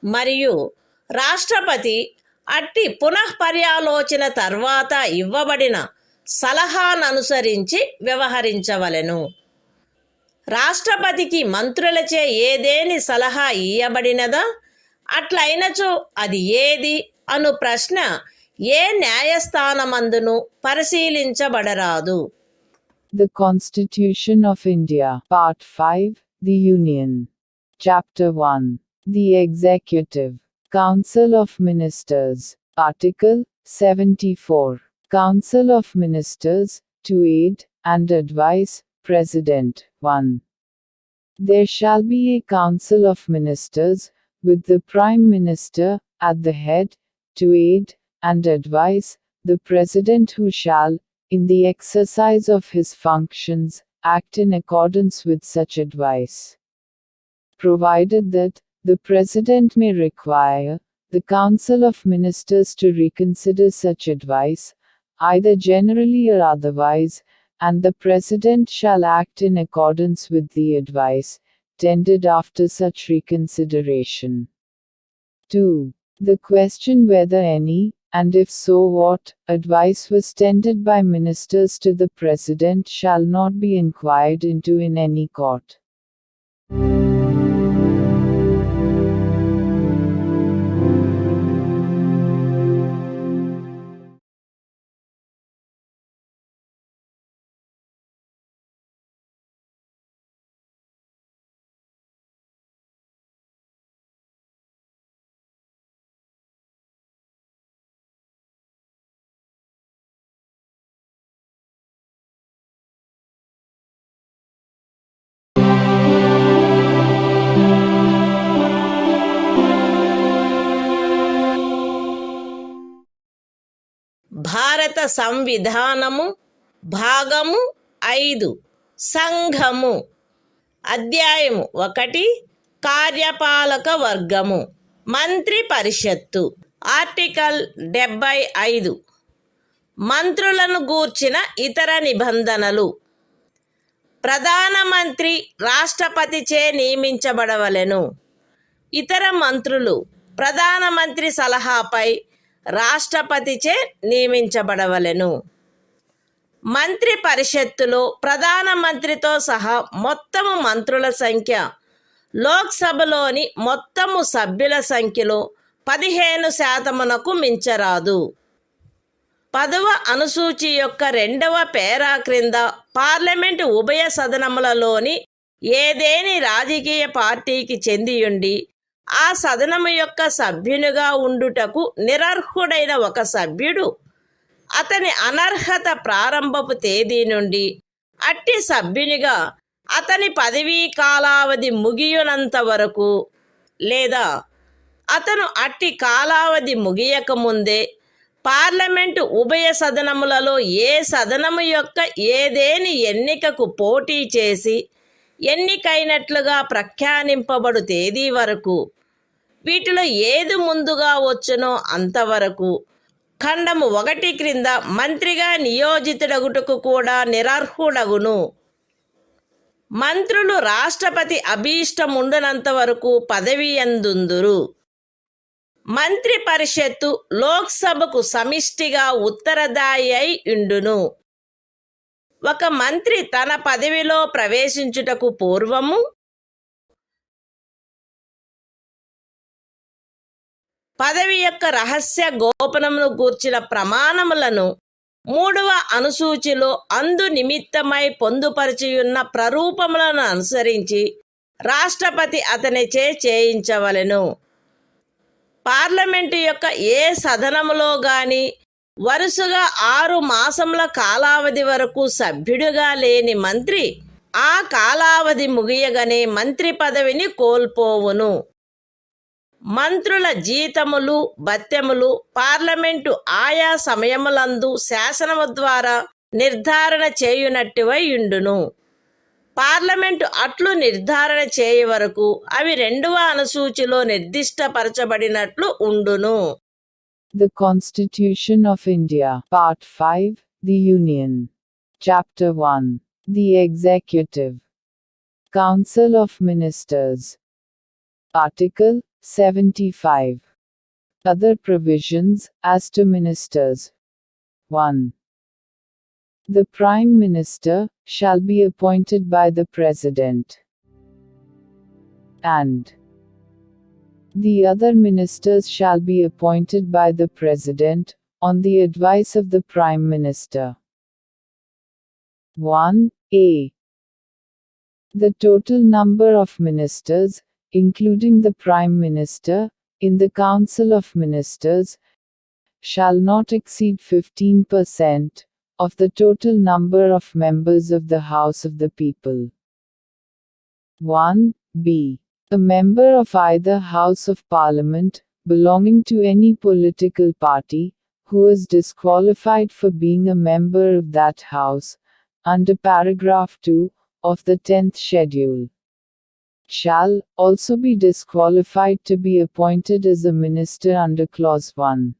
మరియు రాష్ట్రపతి అట్టి పునఃపర్యాలోచన తర్వాత ఇవ్వబడిన సలహాననుసరించి వ్యవహరించవలెను. రాష్ట్రపతికి మంత్రులచే ఏదేని సలహా ఇయ్యబడినదా, అట్లయినచో అది ఏది అను ప్రశ్న ఏ న్యాయస్థానమందును పరిశీలించబడరాదు. The Constitution of India, Part 5, The Union. Chapter 1. The Executive. Council of Ministers. Article 74. Council of Ministers, to aid and advise President. 1. There shall be a Council of Ministers, with the Prime Minister at the head, to aid and advise the President, who shall, in the exercise of his functions, act in accordance with such advice. Provided that the President may require the Council of Ministers to reconsider such advice, either generally or otherwise, and the President shall act in accordance with the advice tendered after such reconsideration. 2. The question whether any, and if so what, advice was tendered by ministers to the President shall not be inquired into in any court. భారత సంవిధానము భాగము 5 సంఘము అధ్యాయము 1 కార్యపాలక వర్గము మంత్రి పరిషత్తు article 75 మంత్రులను గూర్చిన ఇతర నిబంధనలు ప్రధానమంత్రి రాష్ట్రపతిచే నియమించబడవలెను. ఇతర మంత్రులు ప్రధానమంత్రి సలహాపై రాష్ట్రపతిచే నియమించబడవలెను. మంత్రి పరిషత్తులో ప్రధానమంత్రితో సహా మొత్తము మంత్రుల సంఖ్య లోక్సభలోని మొత్తము సభ్యుల సంఖ్యలో 15% మించరాదు. 10వ అనుసూచి యొక్క 2వ పేరా క్రింద పార్లమెంటు ఉభయ సదనములలోని ఏదేని రాజకీయ పార్టీకి చెందియుండి ఆ సదనము యొక్క సభ్యునిగా ఉండుటకు నిరర్హుడైన ఒక సభ్యుడు అతని అనర్హత ప్రారంభపు తేదీ నుండి అట్టి సభ్యునిగా అతని పదవీ కాలావధి ముగియునంత వరకు లేదా అతను అట్టి కాలావధి ముగియకముందే పార్లమెంటు ఉభయ సదనములలో ఏ సదనము యొక్క ఏదేని ఎన్నికకు పోటీ చేసి ఎన్నికైనట్లుగా ప్రఖ్యానింపబడు తేదీ వరకు, వీటిలో ఏది ముందుగా వచ్చునో అంతవరకు ఖండము 1 క్రింద మంత్రిగా నియోజితుడగుటకు కూడా నిరర్హుడగును. మంత్రులు రాష్ట్రపతి అభీష్టముండునంత వరకు పదవి యందుందురు. మంత్రి పరిషత్తు లోక్సభకు సమిష్టిగా ఉత్తరదాయి అయి ఉండును. ఒక మంత్రి తన పదవిలో ప్రవేశించుటకు పూర్వము పదవి యొక్క రహస్య గోపనమును గూర్చిన ప్రమాణములను 3వ అనుసూచిలో అందు నిమిత్తమై పొందుపరిచియున్న ప్రరూపములను అనుసరించి రాష్ట్రపతి అతనిచే చేయించవలెను. పార్లమెంటు యొక్క ఏ సదనములో గాని వరుసగా 6 మాసముల కాలావధి వరకు సభ్యుడిగా లేని మంత్రి ఆ కాలావధి ముగియగానే మంత్రి పదవిని కోల్పోవును. మంత్రుల జీతములు భత్యములు పార్లమెంటు ఆయా సమయములందు శాసనము ద్వారా నిర్ధారణ చేయునట్టువై ఉండును. పార్లమెంటు అట్లు నిర్ధారణ చేయ వరకు అవి 2వ అనుసూచిలో నిర్దిష్టపరచబడినట్లు ఉండును. The Constitution of India, Part 5, The Union. Chapter 1. The Executive. Council of Ministers. Article 75. Other provisions as to ministers. 1. The Prime Minister shall be appointed by the President, and the other ministers shall be appointed by the President, on the advice of the Prime Minister. 1a. The total number of ministers, including the Prime Minister, in the Council of Ministers, shall not exceed 15% of the total number of members of the House of the People. 1b. A member of either House of Parliament, belonging to any political party, who is disqualified for being a member of that House, under paragraph 2 of the 10th schedule, shall also be disqualified to be appointed as a minister under clause 1.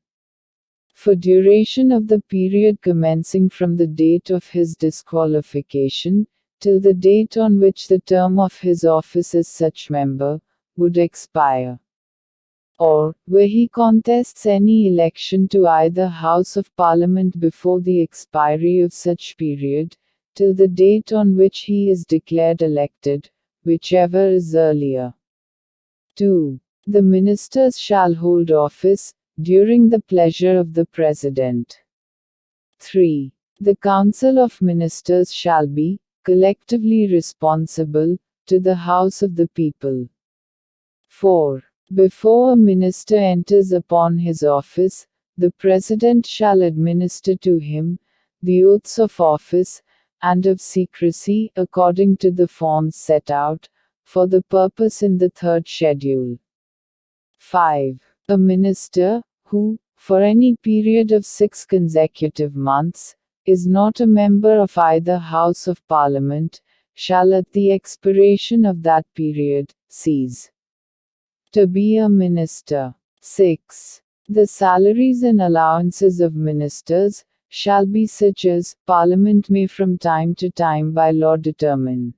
For duration of the period commencing from the date of his disqualification, till the date on which the term of his office as such member would expire, or, where he contests any election to either House of Parliament before the expiry of such period, till the date on which he is declared elected, whichever is earlier. 2. The ministers shall hold office during the pleasure of the President. 3. The Council of Ministers shall be collectively responsible to the House of the People. 4. Before a minister enters upon his office, the President shall administer to him the oaths of office and of secrecy according to the forms set out for the purpose in the 3rd schedule. 5. A minister, who, for any period of 6 consecutive months, is not a member of either House of Parliament, shall at the expiration of that period, cease to be a minister. 6. The salaries and allowances of ministers shall be such as Parliament may from time to time by law determine,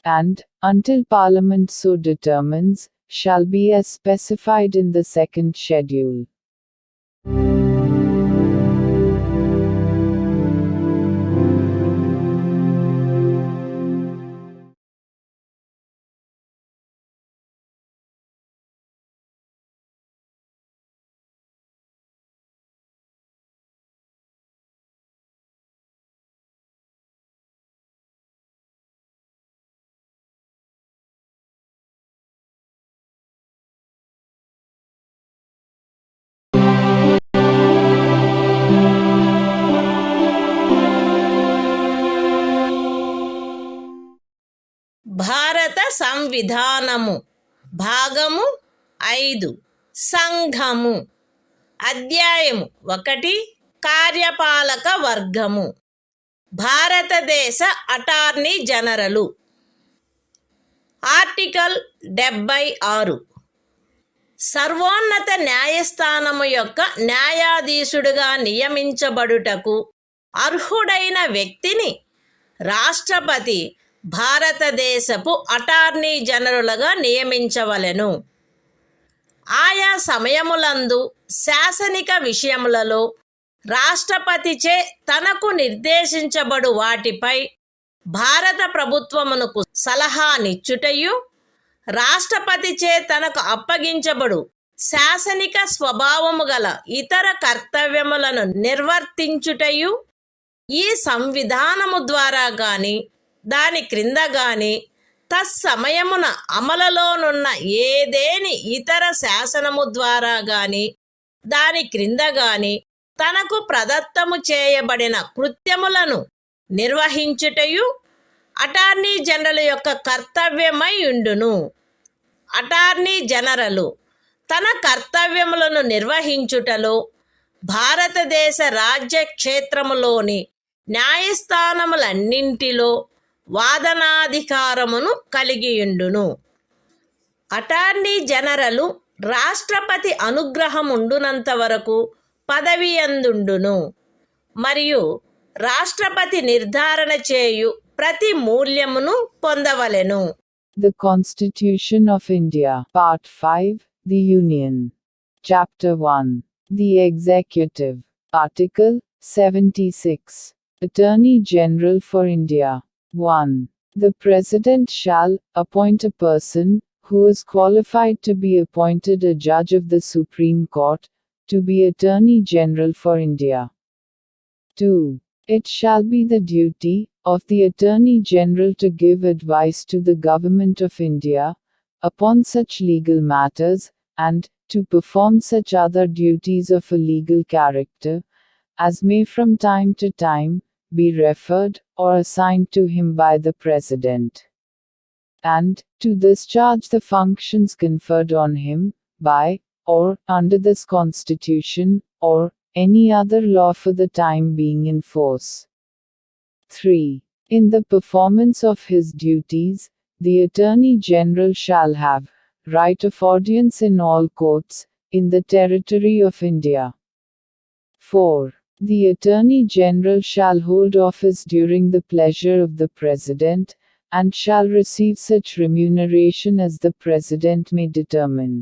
and, until Parliament so determines, shall be as specified in the 2nd schedule. భారత సంవిధానము భాగము 5 సంఘము. అధ్యాయము 1 కార్యపాలక వర్గము. భారతదేశ attorney general. Article 76. సర్వోన్నత న్యాయస్థానము యొక్క న్యాయాధీశుడిగా నియమించబడుటకు అర్హుడైన వ్యక్తిని రాష్ట్రపతి భారతదేశపు అటార్నీ జనరలుగా నియమించవలెను. ఆయా సమయములందు శాసనిక విషయములలో రాష్ట్రపతిచే తనకు నిర్దేశించబడు వాటిపై భారత ప్రభుత్వమునకు సలహానిచ్చుటయు, రాష్ట్రపతిచే తనకు అప్పగించబడు శాసనిక స్వభావము గల ఇతర కర్తవ్యములను నిర్వర్తించుటయు ఈ సంవిధానము ద్వారా గాని దాని క్రింద గాని తత్సమయమున అమలులోనున్న ఏదేని ఇతర శాసనము ద్వారా గాని దాని క్రింద గాని తనకు ప్రదత్తము చేయబడిన కృత్యములను నిర్వహించుటయు అటార్నీ జనరల్ యొక్క కర్తవ్యమై ఉండును. అటార్నీ జనరలు తన కర్తవ్యములను నిర్వహించుటలో భారతదేశ రాజ్య క్షేత్రములోని న్యాయస్థానములన్నింటిలో వాదనాధికారమును కలిగియుండును. అటార్నీ జనరలు రాష్ట్రపతి అనుగ్రహముండునంత వరకు పదవియందుండును మరియు రాష్ట్రపతి నిర్ధారణ చేయు ప్రతి మూల్యమును పొందవలెను. The Constitution of India, Part 5, The Union. Chapter 1. The Executive. Article 76. Attorney General for India. 1. The President shall appoint a person who is qualified to be appointed a judge of the Supreme Court, to be Attorney General for India. 2. It shall be the duty of the Attorney General to give advice to the Government of India upon such legal matters, and to perform such other duties of a legal character as may from time to time be referred or assigned to him by the President, and to discharge the functions conferred on him by or under this Constitution or any other law for the time being in force. 3. In the performance of his duties, the Attorney General shall have right of audience in all courts in the territory of India. 4. The Attorney General shall hold office during the pleasure of the President, and shall receive such remuneration as the President may determine.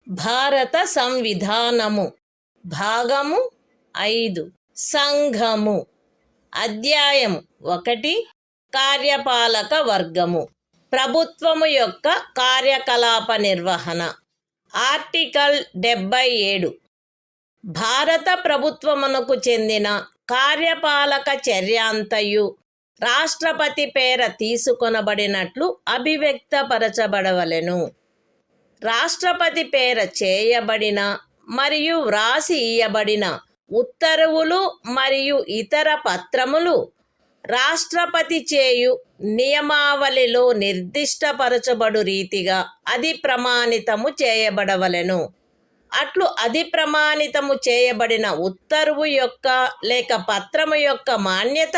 భారత సంవిధానము. భాగము 5. సంఘము. అధ్యాయము 1 కార్యపాలక వర్గము. ప్రభుత్వము యొక్క కార్యకలాప నిర్వహణ. Article 77. భారత ప్రభుత్వమునకు చెందిన కార్యపాలక చర్యాంతయు రాష్ట్రపతి పేర తీసుకొనబడినట్లు అభివ్యక్తపరచబడవలెను. రాష్ట్రపతి పేర చేయబడిన మరియు వ్రాసి ఇయ్యబడిన ఉత్తర్వులు మరియు ఇతర పత్రములు రాష్ట్రపతి చేయు నియమావళిలో నిర్దిష్టపరచబడు రీతిగా అది ప్రమాణితము చేయబడవలెను. అట్లు అది ప్రమాణితము చేయబడిన ఉత్తర్వు యొక్క లేక పత్రము యొక్క మాన్యత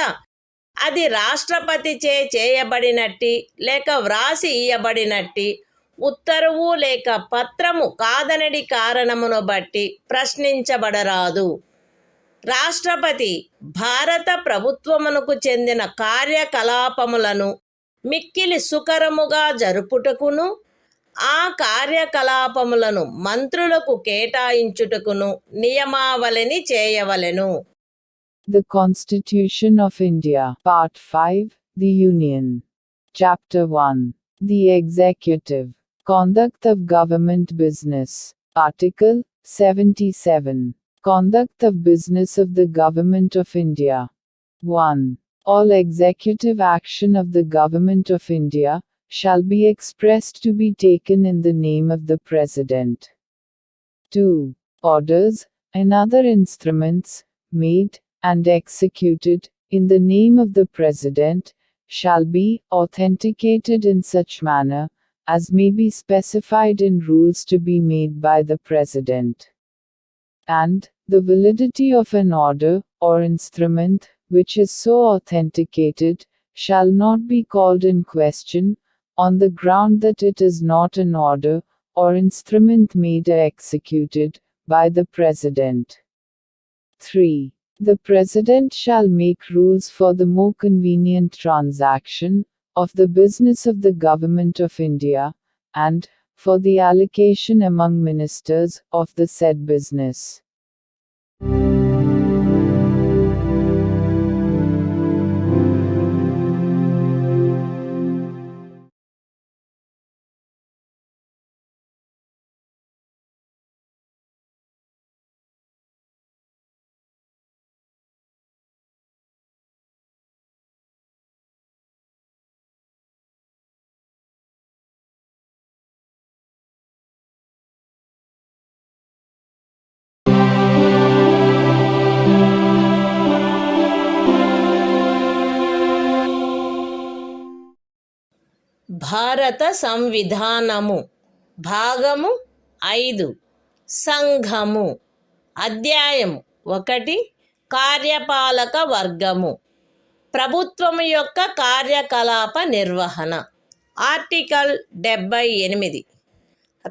అది రాష్ట్రపతిచే చేయబడినట్టి లేక వ్రాసి ఇయ్యబడినట్టి ఉత్తర్వు లేక పత్రము కాదనడి కారణమును బట్టి ప్రశ్నించబడరాదు. రాష్ట్రపతి భారత ప్రభుత్వమునకు చెందిన కార్యకలాపములను మిక్కిలి సుకరముగా జరుపుటకును ఆ కార్యకలాపములను మంత్రులకు కేటాయించుటకును నియమావళిని చేయవలెను. The Constitution of India, Part 5, The Union. Chapter 1. The Executive. Conduct of Government Business. Article 77. Conduct of Business of the Government of India. 1. All executive action of the Government of India shall be expressed to be taken in the name of the President. 2. Orders, and other instruments, made, and executed, in the name of the President, shall be authenticated in such manner, as may be specified in rules to be made by the President. And, the validity of an order, or instrument, which is so authenticated, shall not be called in question, on the ground that it is not an order, or instrument made or executed, by the President. 3. The President shall make rules for the more convenient transaction of the business of the Government of India, and for the allocation among ministers of the said business. భారత సంవిధానము భాగము 5 సంఘము అధ్యాయం 1 కార్యపాలక వర్గము ప్రభుత్వము యొక్క కార్యకలాప నిర్వహణ article 78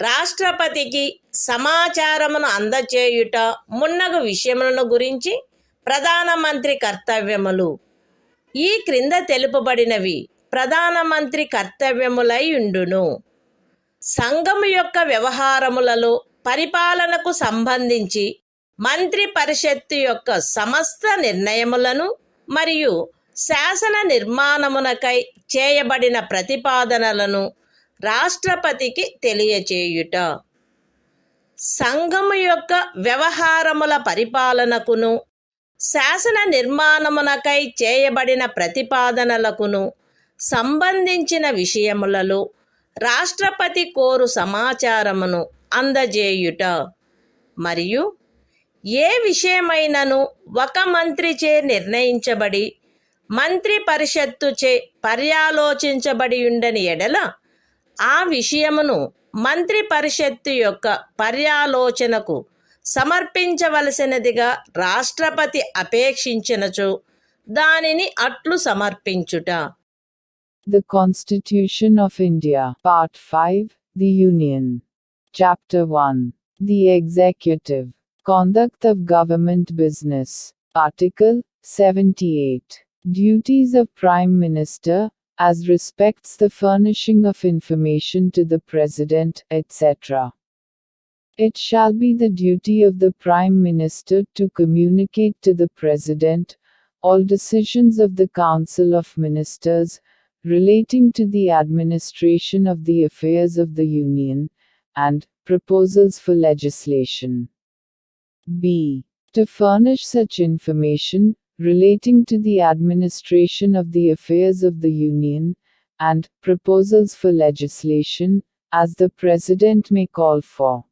రాష్ట్రపతికి సమాచారమును అందచేయుట మున్నగు విషయములను గురించి ప్రధానమంత్రి కర్తవ్యములు ఈ క్రింద తెలుపబడినవి ప్రధానమంత్రి కర్తవ్యములై ఉండును. సంఘము యొక్క వ్యవహారములలో పరిపాలనకు సంబంధించి మంత్రి పరిషత్తు యొక్క సమస్త నిర్ణయములను మరియు శాసన నిర్మాణమునకై చేయబడిన ప్రతిపాదనలను రాష్ట్రపతికి తెలియచేయుట. సంఘము యొక్క వ్యవహారముల పరిపాలనకును శాసన నిర్మాణమునకై చేయబడిన ప్రతిపాదనలకును సంబంధించిన విషయములలో రాష్ట్రపతి కోరు సమాచారమును అందజేయుట మరియు ఏ విషయమైనను ఒక మంత్రిచే నిర్ణయించబడి మంత్రి పరిషత్తుచే పర్యాలోచించబడి ఉండని ఎడల ఆ విషయమును మంత్రి పరిషత్తు యొక్క పర్యాలోచనకు సమర్పించవలసినదిగా రాష్ట్రపతి అపేక్షించినచో దానిని అట్లు సమర్పించుట. The Constitution of India. Part 5. The Union. Chapter 1. The Executive. Conduct of Government Business. Article 78. Duties of Prime Minister, as respects the furnishing of information to the President, etc. It shall be the duty of the Prime Minister to communicate to the President all decisions of the Council of Ministers relating to the administration of the affairs of the Union, and proposals for legislation. B. To furnish such information relating to the administration of the affairs of the Union, and proposals for legislation, as the President may call for.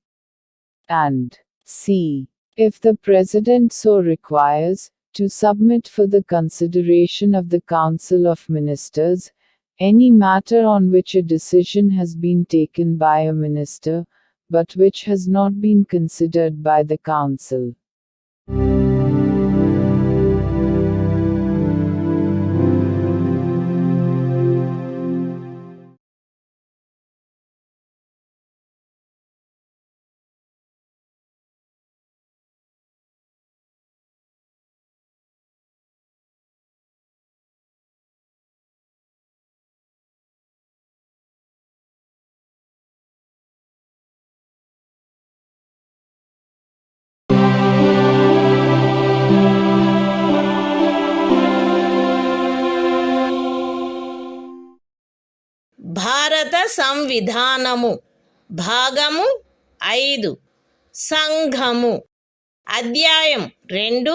And C. If the President so requires, to submit for the consideration of the Council of Ministers any matter on which a decision has been taken by a minister, but which has not been considered by the Council. భారత సంవిధానము భాగము 5 సంఘము అధ్యాయం 2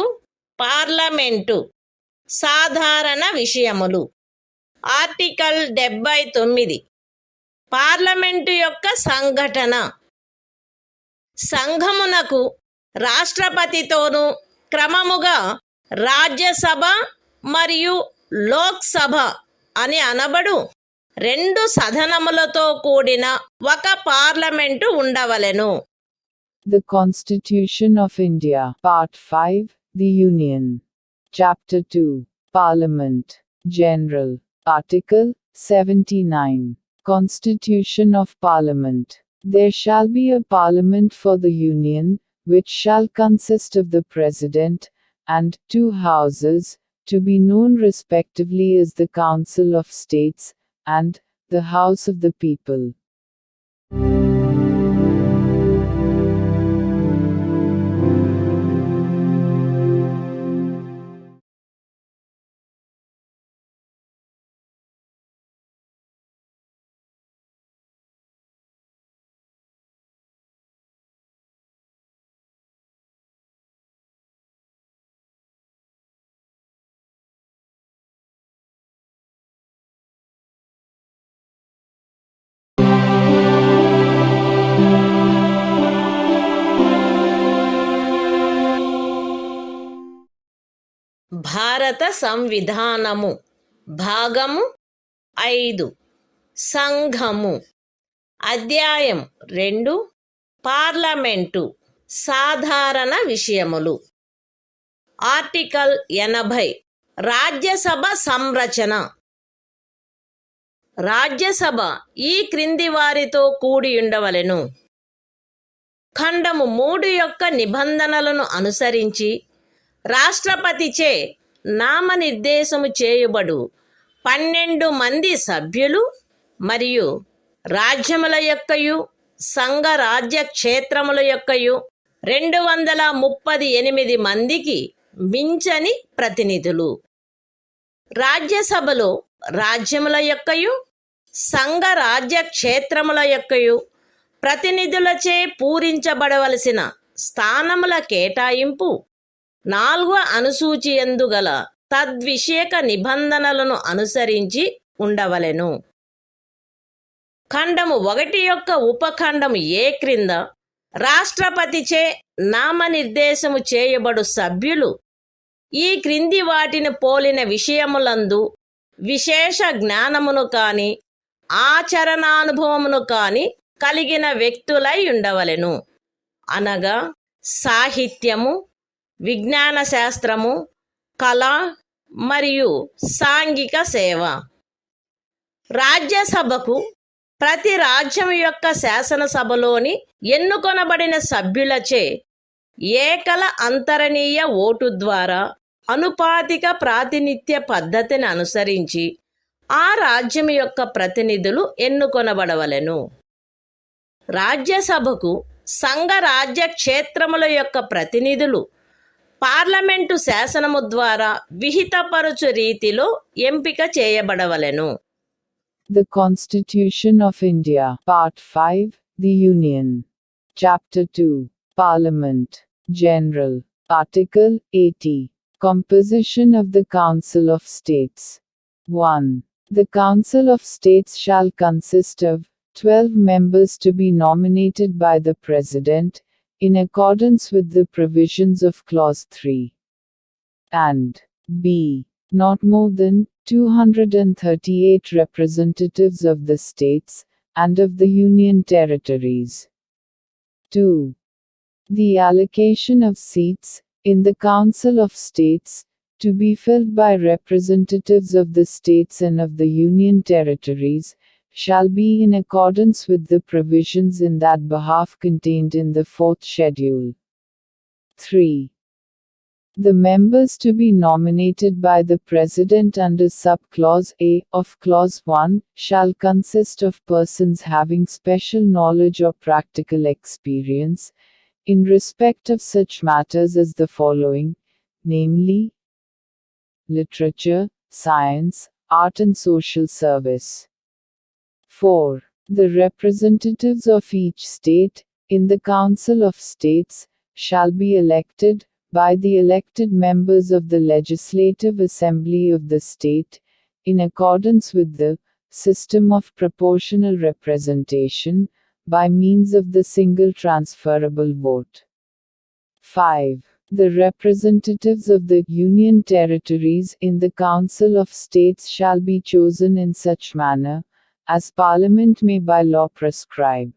parliament సాధారణ విషయములు article 79 parliament యొక్క సంఘటన సంఘమునకు రాష్ట్రపతితోనూ క్రమముగా రాజ్యసభ మరియు లోక్సభ అని అనబడు 2 సదనములతో కూడిన ఒక పార్లమెంటు ఉండవలెను. The Constitution of India, Part 5, The Union. Chapter 2, Parliament, General. Article 79. Constitution of Parliament. There shall be a Parliament for the Union, which shall consist of the President, and 2 houses, to be known respectively as the Council of States, and the House of the People. భారత సంవిధానము భాగము 5 సంఘము అధ్యాయం 2 parliament సాధారణ విషయములు article 80 Rajya Sabha సంరచన Rajya Sabha ఈ క్రింది వారితో కూడి ఉండవలెను. ఖండము 3 యొక్క నిబంధనలను అనుసరించి రాష్ట్రపతిచే నామనిర్దేశము చేయబడు 12 మంది సభ్యులు మరియు రాజ్యముల యొక్కయు సంఘ రాజ్య క్షేత్రముల యొక్కయు 238 మందికి మించని ప్రతినిధులు. రాజ్యసభలో రాజ్యముల యొక్కయు సంఘ రాజ్య క్షేత్రముల యొక్కయు ప్రతినిధులచే పూరించబడవలసిన స్థానముల కేటాయింపు 4వ అనుసూచియందు గల తద్విషయక నిబంధనలను అనుసరించి ఉండవలెను. ఖండము 1 యొక్క ఉపఖండము ఏ క్రింద రాష్ట్రపతిచే నామనిర్దేశము చేయబడు సభ్యులు ఈ క్రింది వాటిని పోలిన విషయములందు విశేష జ్ఞానమును కాని ఆచరణానుభవమును కాని కలిగిన వ్యక్తులై ఉండవలెను. అనగా సాహిత్యము, విజ్ఞాన శాస్త్రము, కళ మరియు సాంఘిక సేవ. రాజ్యసభకు ప్రతి రాజ్యం యొక్క శాసనసభలోని ఎన్నుకొనబడిన సభ్యులచే ఏకల అంతరణీయ ఓటు ద్వారా అనుపాతిక ప్రాతినిధ్య పద్ధతిని అనుసరించి ఆ రాజ్యం యొక్క ప్రతినిధులు ఎన్నుకొనబడవలెను. రాజ్యసభకు సంఘ రాజ్య క్షేత్రముల యొక్క ప్రతినిధులు పార్లమెంటు శాసనము ద్వారా విహితపరచు రీతిలో ఎంపిక చేయబడవలెను. The Constitution of India, Part 5, The Union. Chapter 2, Parliament, General. Article 80. Composition of the Council of States. 1. The Council of States shall consist of 12 members to be nominated by the President, in accordance with the provisions of Clause 3. And b. Not more than 238 representatives of the states, and of the Union territories. 2. The allocation of seats, in the Council of States, to be filled by representatives of the states and of the Union territories, shall be in accordance with the provisions in that behalf contained in the 4th schedule. 3. The members to be nominated by the President under subclause A of Clause 1 shall consist of persons having special knowledge or practical experience in respect of such matters as the following, namely: literature, science, art and social service. 4. The representatives of each state, in the Council of States, shall be elected, by the elected members of the Legislative Assembly of the state, in accordance with the system of proportional representation, by means of the single transferable vote. 5. The representatives of the Union territories in the Council of States shall be chosen in such manner, as Parliament may by law prescribe.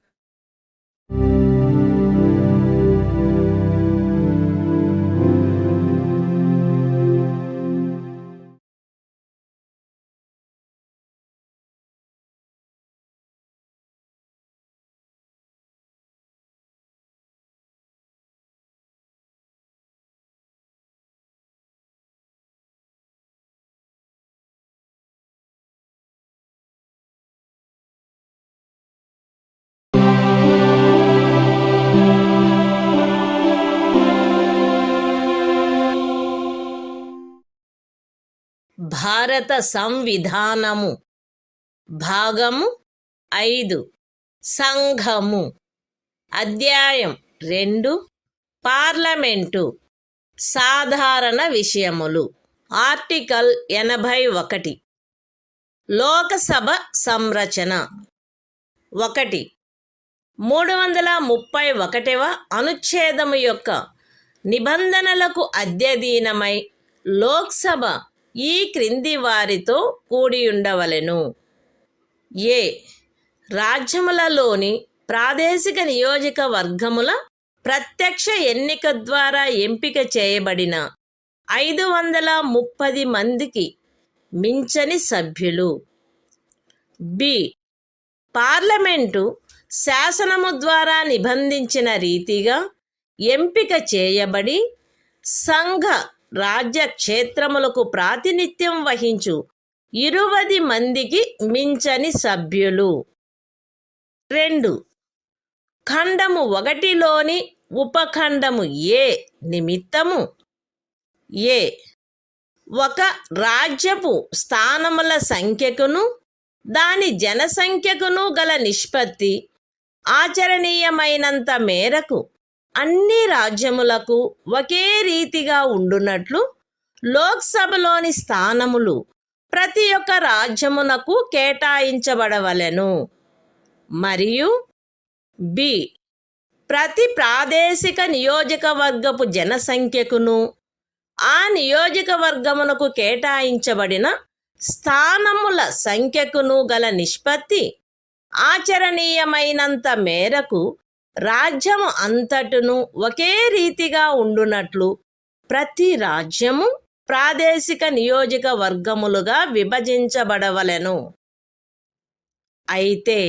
భారత సంవిధానము భాగము 5 సంఘము అధ్యాయం 2 parliament సాధారణ విషయములు article 81 Lok Sabha సంరచన 1 331వ అనుచ్ఛేదము యొక్క నిబంధనలకు అధ్యయనమై లోక్సభ ఈ క్రింది వారితో కూడి ఉండవలెను. ఏ రాజ్యములలోని ప్రాదేశిక నియోజకవర్గముల ప్రత్యక్ష ఎన్నిక ద్వారా ఎంపిక చేయబడిన 530 మందికి మించని సభ్యులు. బి పార్లమెంటు శాసనము ద్వారా నిబంధించిన రీతిగా ఎంపిక చేయబడి సంఘ రాజ్య క్షేత్రములకు ప్రాతినిధ్యం వహించు 20 మందికి మించని సభ్యులు. 2 ఖండము 1లోని ఉపఖండము ఏ నిమిత్తము ఏ ఒక రాజ్యపు స్థానముల సంఖ్యకును దాని జనసంఖ్యకును గల నిష్పత్తి ఆచరణీయమైనంత మేరకు అన్ని రాజ్యములకు ఒకే రీతిగా ఉండునట్లు లోక్సభలోని స్థానములు ప్రతి ఒక్క రాజ్యమునకు కేటాయించబడవలెను. మరియు బి ప్రతి ప్రాదేశిక నియోజకవర్గపు జనసంఖ్యకును ఆ నియోజకవర్గమునకు కేటాయించబడిన స్థానముల సంఖ్యకును గల నిష్పత్తి ఆచరణీయమైనంత మేరకు రాజ్యము అంతటను ఒకే రీతిగా ఉండునట్లు ప్రతి రాజ్యము ప్రాదేశిక నియోజకవర్గములుగా విభజించబడవలెను. అయితే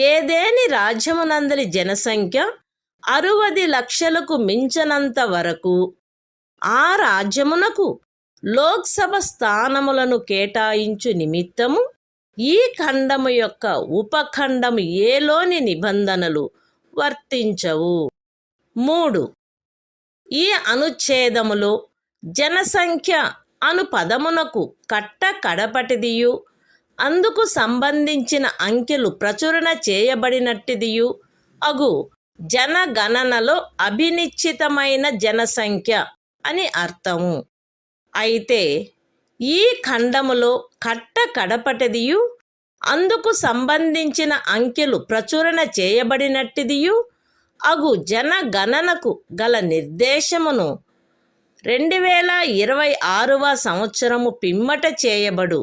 ఏదేని రాజ్యమునందలి జనసంఖ్య 60 లక్షలకు మించనంత వరకు ఆ రాజ్యమునకు లోక్సభ స్థానములను కేటాయించు నిమిత్తము ఈ ఖండము యొక్క ఉపఖండము ఏలోని నిబంధనలు వర్తించవు. 3 ఈ అనుచ్ఛేదములో జనసంఖ్య అను పదమునకు కడపటిదియు అందుకు సంబంధించిన అంకెలు ప్రచురణ చేయబడినట్టిదియు అగు జనగణనలో అభినిశ్చితమైన జనసంఖ్య అని అర్థము. అయితే ఈ ఖండములో కడపటిదియు అందుకు సంబంధించిన అంకెలు ప్రచురణ చేయబడినట్టిదియు అగు జనగణనకు గల నిర్దేశమును 2026వ సంవత్సరము పిమ్మట చేయబడు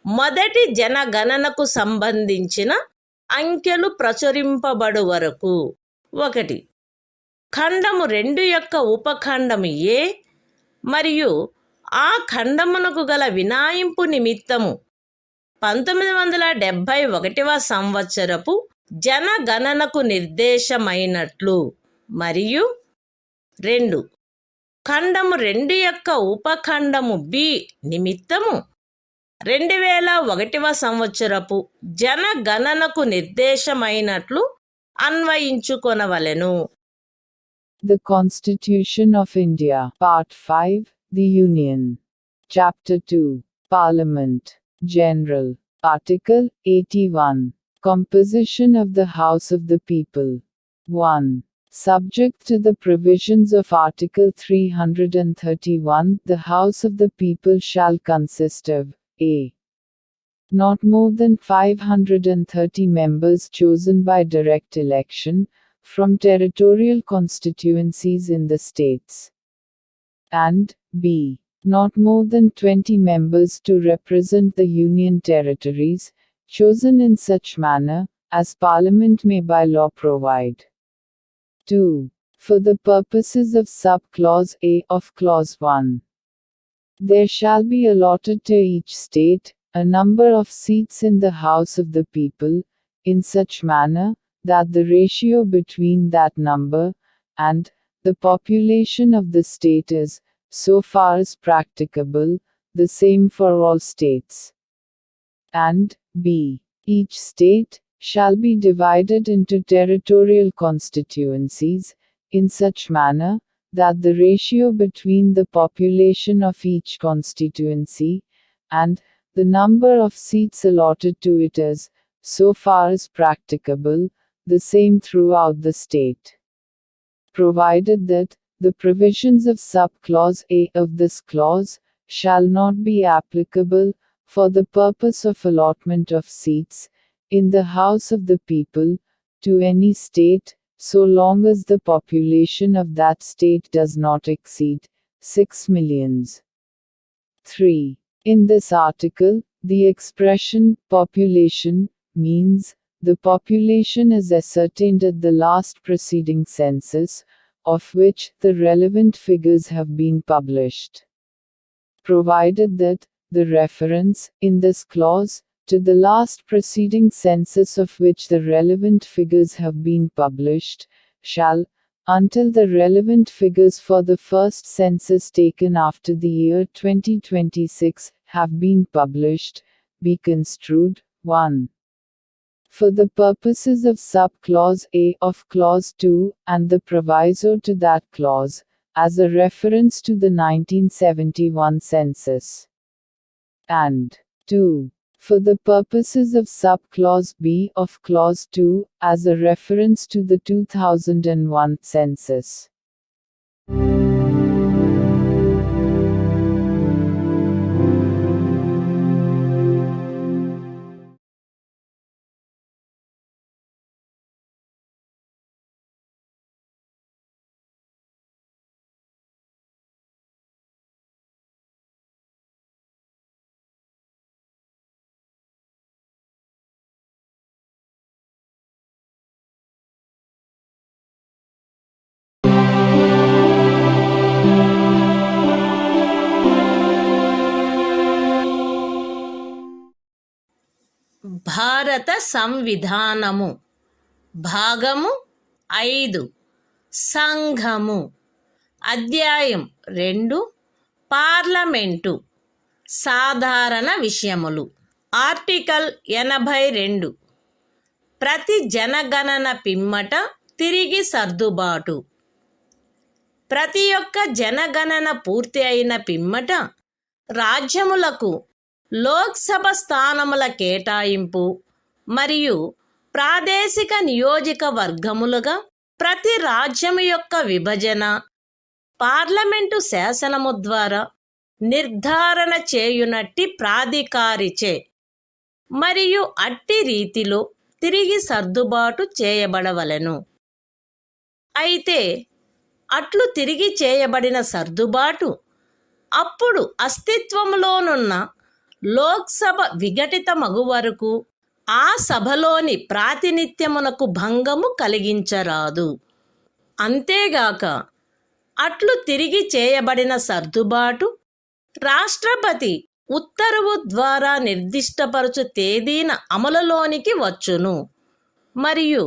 మొదటి జనగణనకు సంబంధించిన అంకెలు ప్రచురింపబడు వరకు 1 ఖండము 2 యొక్క ఉపఖండము ఏ మరియు ఆ ఖండమునకు గల వినాయింపు నిమిత్తము 1971వ సంవత్సరపు జనగణనకు నిర్దేశమైనట్లు మరియు 2 ఖండము 2 యొక్క ఉపఖండము బి నిమిత్తము 2001వ సంవత్సరపు జనగణనకు నిర్దేశమైనట్లు అన్వయించుకొనవలెను. The Constitution of India, Part 5, The Union. Chapter 2, Parliament, General. Article 81. Composition of the House of the People. 1. Subject to the provisions of Article 331, the House of the People shall consist of a. Not more than 530 members chosen by direct election, from territorial constituencies in the states. And b. Not more than 20 members to represent the Union territories, chosen in such manner, as Parliament may by law provide. 2. For the purposes of sub-clause A of Clause 1. There shall be allotted to each state, a number of seats in the House of the People, in such manner, that the ratio between that number, and, the population of the state is, so far as practicable, the same for all states. And b. Each state shall be divided into territorial constituencies, in such manner, that the ratio between the population of each constituency, and, the number of seats allotted to it is, so far as practicable, the same throughout the state. Provided that, the provisions of sub-clause A of this clause, shall not be applicable, for the purpose of allotment of seats, in the House of the People, to any state, so long as the population of that state does not exceed 6 millions. 3. In this article, the expression population means the population is ascertained at the last preceding census, of which the relevant figures have been published. Provided that the reference, in this clause, to the last preceding census of which the relevant figures have been published, shall, until the relevant figures for the first census taken after the year 2026 have been published, be construed. 1. For the purposes of sub-clause A of Clause 2, and the proviso to that clause, as a reference to the 1971 census. And 2. For the purposes of sub-clause B of Clause 2, as a reference to the 2001 census. భారత సంవిధానము భాగము 5 సంఘము అధ్యాయం 2 parliament సాధారణ విషయములు article 82 ప్రతి జనగణన పిమ్మట తిరిగి సర్దుబాటు ప్రతి ఒక్క జనగణన పూర్తి అయిన పిమ్మట రాజ్యములకు లోక్సభ స్థానముల కేటాయింపు మరియు ప్రాదేశిక నియోజకవర్గములుగా ప్రతి రాజ్యము యొక్క విభజన పార్లమెంటు శాసనము ద్వారా నిర్ధారణ చేయునట్టి ప్రాధికారిచే మరియు అట్టి రీతిలో తిరిగి సర్దుబాటు చేయబడవలెను. అయితే అట్లు తిరిగి చేయబడిన సర్దుబాటు అప్పుడు అస్తిత్వములోనున్న లోక్సభ విఘటితమగు వరకు ఆ సభలోని ప్రాతినిధ్యమునకు భంగము కలిగించరాదు. అంతేగాక అట్లు తిరిగి చేయబడిన సర్దుబాటు రాష్ట్రపతి ఉత్తర్వు ద్వారా నిర్దిష్టపరచు తేదీన అమలులోనికి వచ్చును మరియు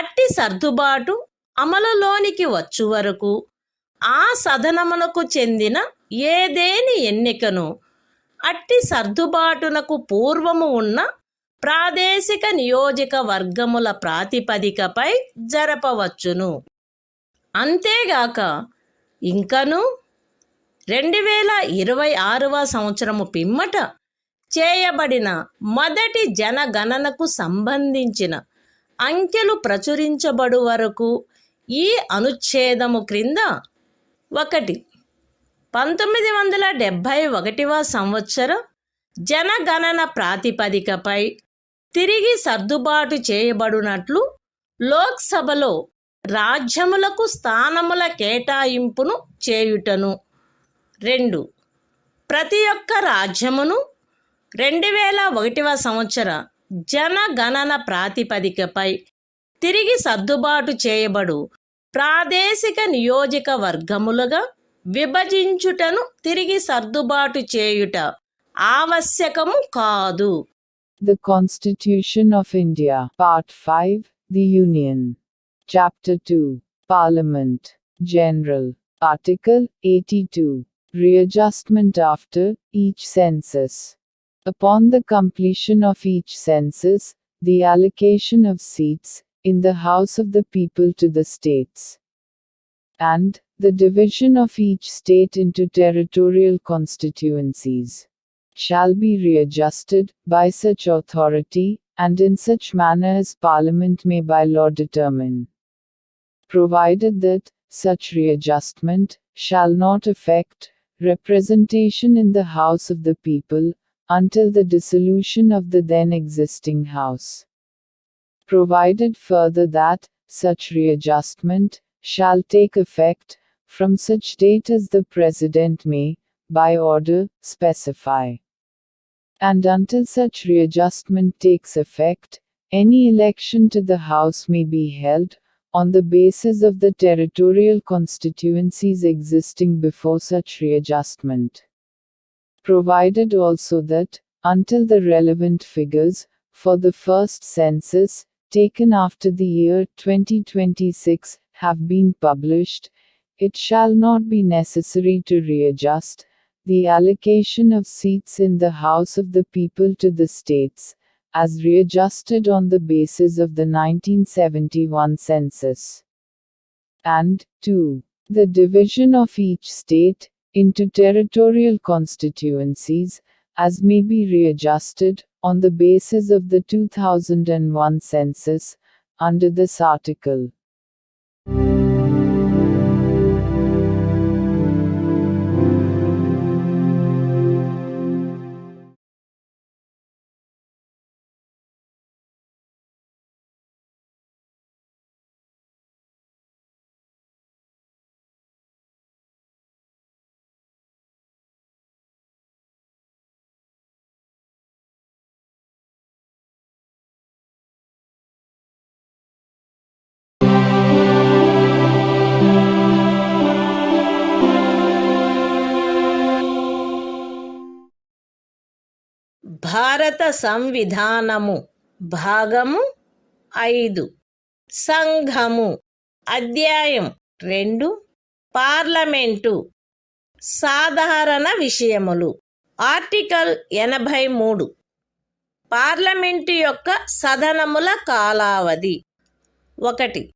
అట్టి సర్దుబాటు అమలులోనికి వచ్చు వరకు ఆ సదనమునకు చెందిన ఏదేని ఎన్నికను అట్టి సర్దుబాటునకు పూర్వము ఉన్న ప్రాదేశిక నియోజకవర్గముల ప్రాతిపదికపై జరపవచ్చును. అంతేగాక ఇంకను 2026వ సంవత్సరము పిమ్మట చేయబడిన మొదటి జనగణనకు సంబంధించిన అంకెలు ప్రచురించబడు వరకు ఈ అనుచ్ఛేదము క్రింద 1. 1971వ సంవత్సరం జనగణన ప్రాతిపదికపై తిరిగి సర్దుబాటు చేయబడినట్లు లోక్సభలో రాజ్యములకు స్థానముల కేటాయింపును చేయుటను. 2. ప్రతి ఒక్క రాజ్యమును 2001వ సంవత్సర జనగణన ప్రాతిపదికపై తిరిగి సర్దుబాటు చేయబడు ప్రాదేశిక నియోజకవర్గములుగా విభజించుటను తిరిగి సర్దుబాటు చేయుట ఆవశ్యకము కాదు. The Constitution of India, Part 5, The Union. Chapter 2, Parliament, General. Article 82. Readjustment after each census. Upon the completion of each census, the allocation of seats in the House of the People to the states, and the division of each state into territorial constituencies, shall be readjusted by such authority, and in such manner as Parliament may by law determine, provided that such readjustment shall not affect representation in the House of the People until the dissolution of the then existing House. Provided further that such readjustment shall take effect from such date as the President may, by order, specify. And until such readjustment takes effect, any election to the House may be held on the basis of the territorial constituencies existing before such readjustment. Provided also that, until the relevant figures for the first census, taken after the year 2026, have been published, it shall not be necessary to readjust the allocation of seats in the House of the People to the states, as readjusted on the basis of the 1971 census. And 2. The division of each state into territorial constituencies, as may be readjusted on the basis of the 2001 census, under this article. భారత సంవిధానము భాగము 5 సంఘము అధ్యాయం 2 parliament సాధారణ విషయములు article 83 parliament యొక్క సదనముల కాలావధి 1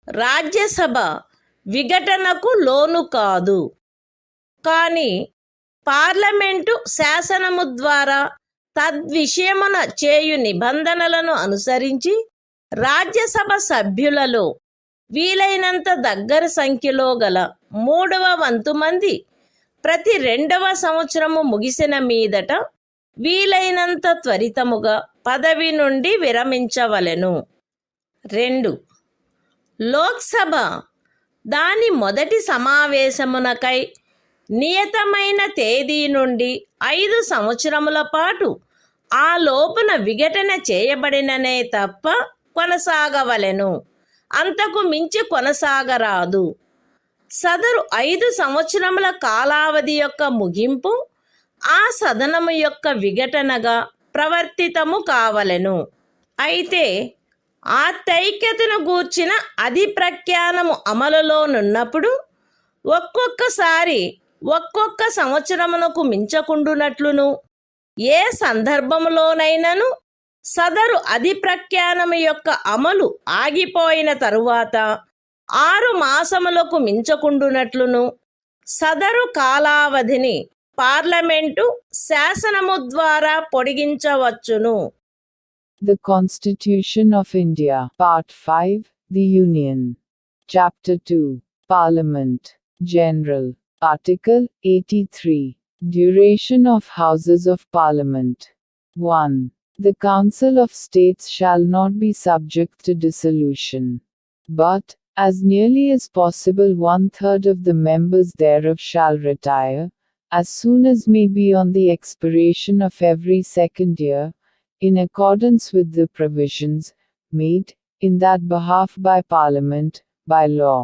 రాజ్యసభ విఘటనకు లోను కాదు, కానీ parliament శాసనము ద్వారా తద్విషయమున చేయు నిబంధనలను అనుసరించి రాజ్యసభ సభ్యులలో వీలైనంత దగ్గర సంఖ్యలో గల 3వ వంతు మంది ప్రతి 2వ సంవత్సరము ముగిసిన మీదట వీలైనంత త్వరితముగా పదవి నుండి విరమించవలెను. 2. లోక్సభ దాని మొదటి సమావేశమునకై నియతమైన తేదీ నుండి 5 సంవత్సరముల పాటు ఆ లోపున విఘటన చేయబడిననే తప్ప కొనసాగవలెను, అంతకు మించి కొనసాగరాదు. సదరు 5 సంవత్సరముల కాలావధి యొక్క ముగింపు ఆ సదనము యొక్క విఘటనగా ప్రవర్తితము కావలెను. అయితే ఆ తైక్యతను గూర్చిన అధిప్రఖ్యానము అమలులోనున్నప్పుడు ఒక్కొక్కసారి ఒక్కొక్క సంవత్సరమునకు మించకుండునట్లును, ఏ సందర్భములోనైనను సదరు అధిప్రఖ్యానము యొక్క అమలు ఆగిపోయిన తరువాత 6 మాసములకు మించకుండునట్లును సదరు కాలావధిని పార్లమెంటు శాసనము ద్వారా పొడిగించవచ్చును. The Constitution of India, Part 5, The Union. Chapter 2, Parliament, General. Article 83. Duration of Houses of Parliament. 1. The Council of States shall not be subject to dissolution. But, as nearly as possible, 1/3 of the members thereof shall retire, as soon as may be on the expiration of every second year, in accordance with the provisions made in that behalf by Parliament, by law.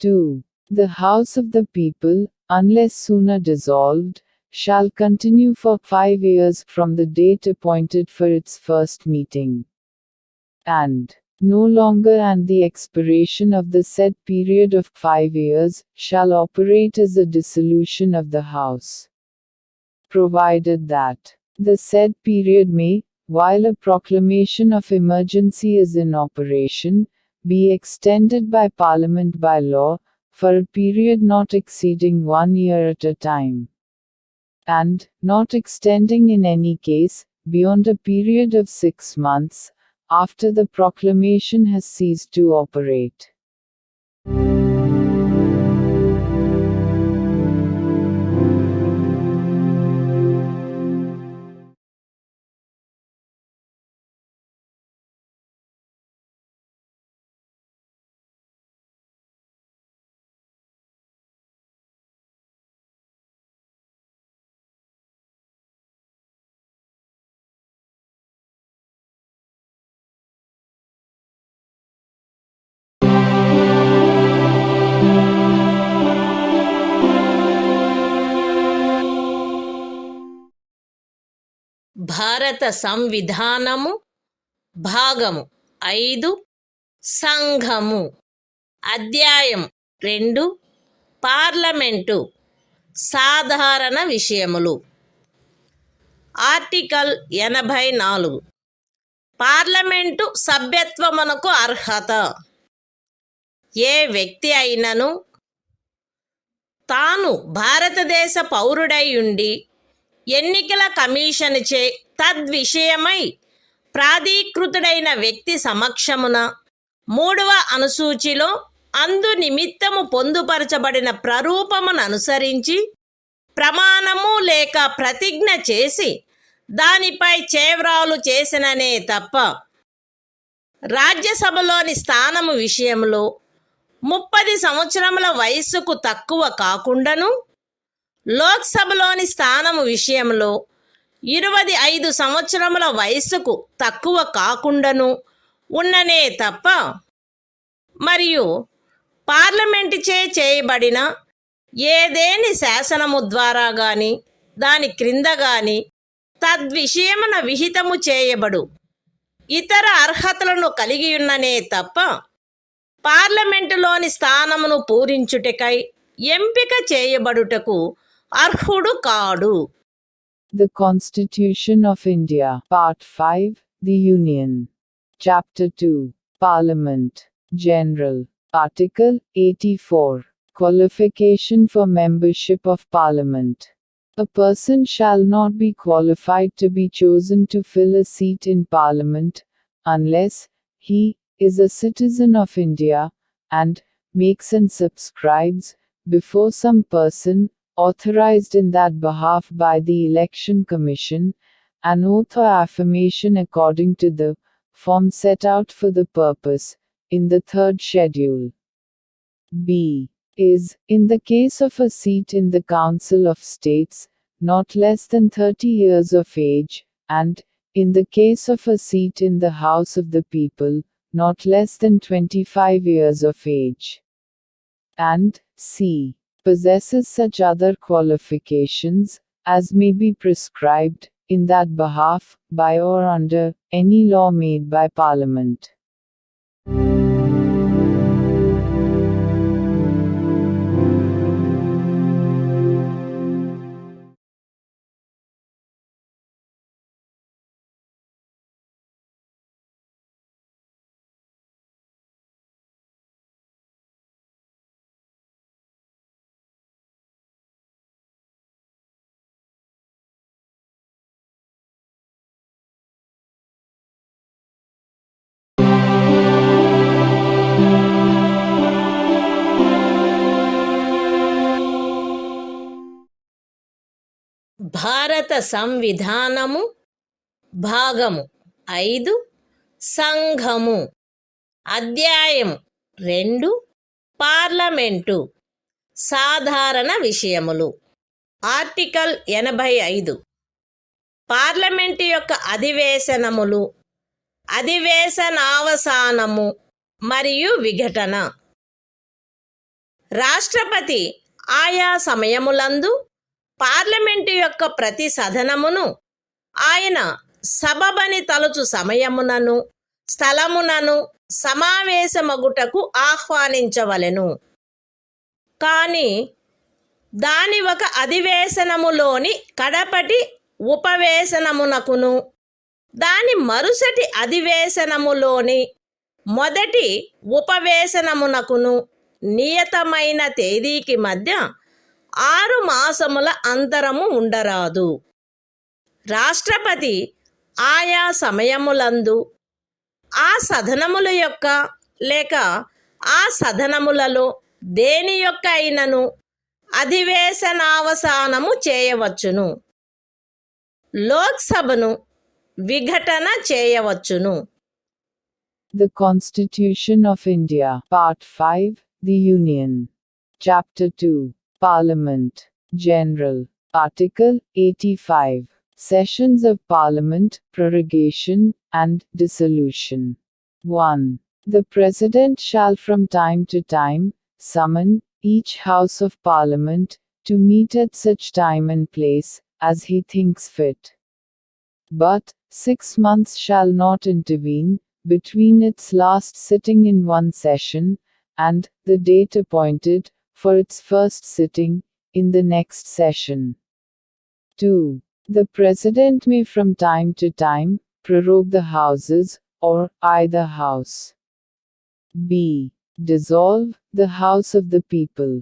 2. The House of the People, unless sooner dissolved, shall continue for 5 years from the date appointed for its first meeting, and no longer and the expiration of the said period of 5 years, shall operate as a dissolution of the House, provided that the said period may, while a proclamation of emergency is in operation, be extended by Parliament by law, for a period not exceeding 1 year at a time, and not extending in any case beyond a period of 6 months, after the proclamation has ceased to operate. భారత సంవిధానము భాగము 5 సంఘము అధ్యాయం 2 parliament సాధారణ విషయములు. Article 84. Parliament సభ్యత్వమునకు అర్హత. ఏ వ్యక్తి అయినను తాను భారతదేశ పౌరుడై ఉండి ఎన్నికల కమిషనుచే తద్విషయమై ప్రాధీకృతుడైన వ్యక్తి సమక్షమున 3వ అనుసూచిలో అందు నిమిత్తము పొందుపరచబడిన ప్రరూపమును అనుసరించి ప్రమాణము లేక ప్రతిజ్ఞ చేసి దానిపై చేవ్రాలు చేసిననే తప్ప రాజ్యసభలోని స్థానము విషయంలో 30 సంవత్సరముల వయస్సుకు తక్కువ కాకుండాను, లోక్సభలోని స్థానము విషయంలో 25 సంవత్సరముల వయస్సుకు తక్కువ కాకుండాను ఉన్ననే తప్ప, మరియు పార్లమెంటుచే చేయబడిన ఏదేని శాసనము ద్వారా గాని దాని క్రింద గాని తద్విషయమున విహితము చేయబడు ఇతర అర్హతలను కలిగియున్ననే తప్ప పార్లమెంటులోని స్థానమును పూరించుటకై ఎంపిక చేయబడుటకు అర్హుడు కాడు. The Constitution of India, Part 5, The Union. Chapter 2, Parliament, General. Article 84. Qualification for membership of Parliament. A person shall not be qualified to be chosen to fill a seat in Parliament, unless he is a citizen of India, and makes and subscribes, before some person, authorized in that behalf by the Election Commission, an oath or affirmation according to the form set out for the purpose, in the 3rd schedule. B. Is, in the case of a seat in the Council of States, not less than 30 years of age, and, in the case of a seat in the House of the People, not less than 25 years of age. And, C. Possesses such other qualifications, as may be prescribed, in that behalf, by or under, any law made by Parliament. భారత సంవిధానము భాగము 5 సంఘము అధ్యాయం 2 parliament సాధారణ విషయములు article 85 parliament యొక్క అధివేశనములు అధివేశనావసానము మరియు విఘటన రాష్ట్రపతి ఆయా సమయములందు పార్లమెంటు యొక్క ప్రతి సదనమును ఆయన సబబని తలుచు సమయమునను స్థలమునను సమావేశమగుటకు ఆహ్వానించవలెను. కానీ దాని ఒక అధివేశనములోని కడపటి ఉపవేశనమునకును దాని మరుసటి అధివేశనములోని మొదటి ఉపవేశనమునకును నియతమైన తేదీకి మధ్య 6 మాసముల అంతరము ఉండరాదు. రాష్ట్రపతి ఆయా సమయములందు ఆ సదనముల యొక్క లేక ఆ సదనములలో దేని యొక్క అయినను అధివేశనావసానము చేయవచ్చును. లోక్సభను విఘటన చేయవచ్చును. The Constitution of India, Part 5, The Union. Chapter 2, Parliament, General. Article 85. Sessions of Parliament, Prorogation, and Dissolution. 1. The President shall from time to time summon each House of Parliament to meet at such time and place as he thinks fit. But 6 months shall not intervene between its last sitting in one session and the date appointed for its first sitting in the next session. 2. The President may from time to time prorogue the Houses or either House. B. Dissolve the House of the People.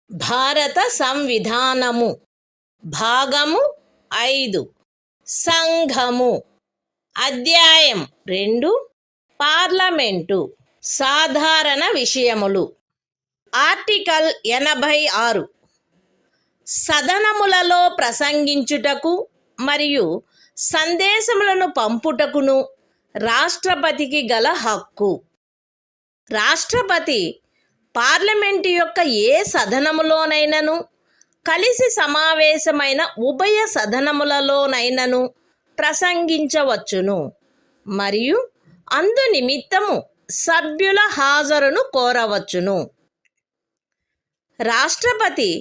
భారత సంవిధానము భాగము 5 సంఘము అధ్యాయం 2 parliament సాధారణ విషయములు article 86 సదనములలో ప్రసంగించుటకు మరియు సందేశములను పంపుటకును రాష్ట్రపతికి గల హక్కు. రాష్ట్రపతి పార్లమెంటు యొక్క ఏ సదనములోనైనను కలిసి సమావేశమైన ఉభయ సదనములలోనైనను ప్రసంగించవచ్చును మరియు అందు నిమిత్తము సభ్యుల హాజరును కోరవచ్చును. రాష్ట్రపతి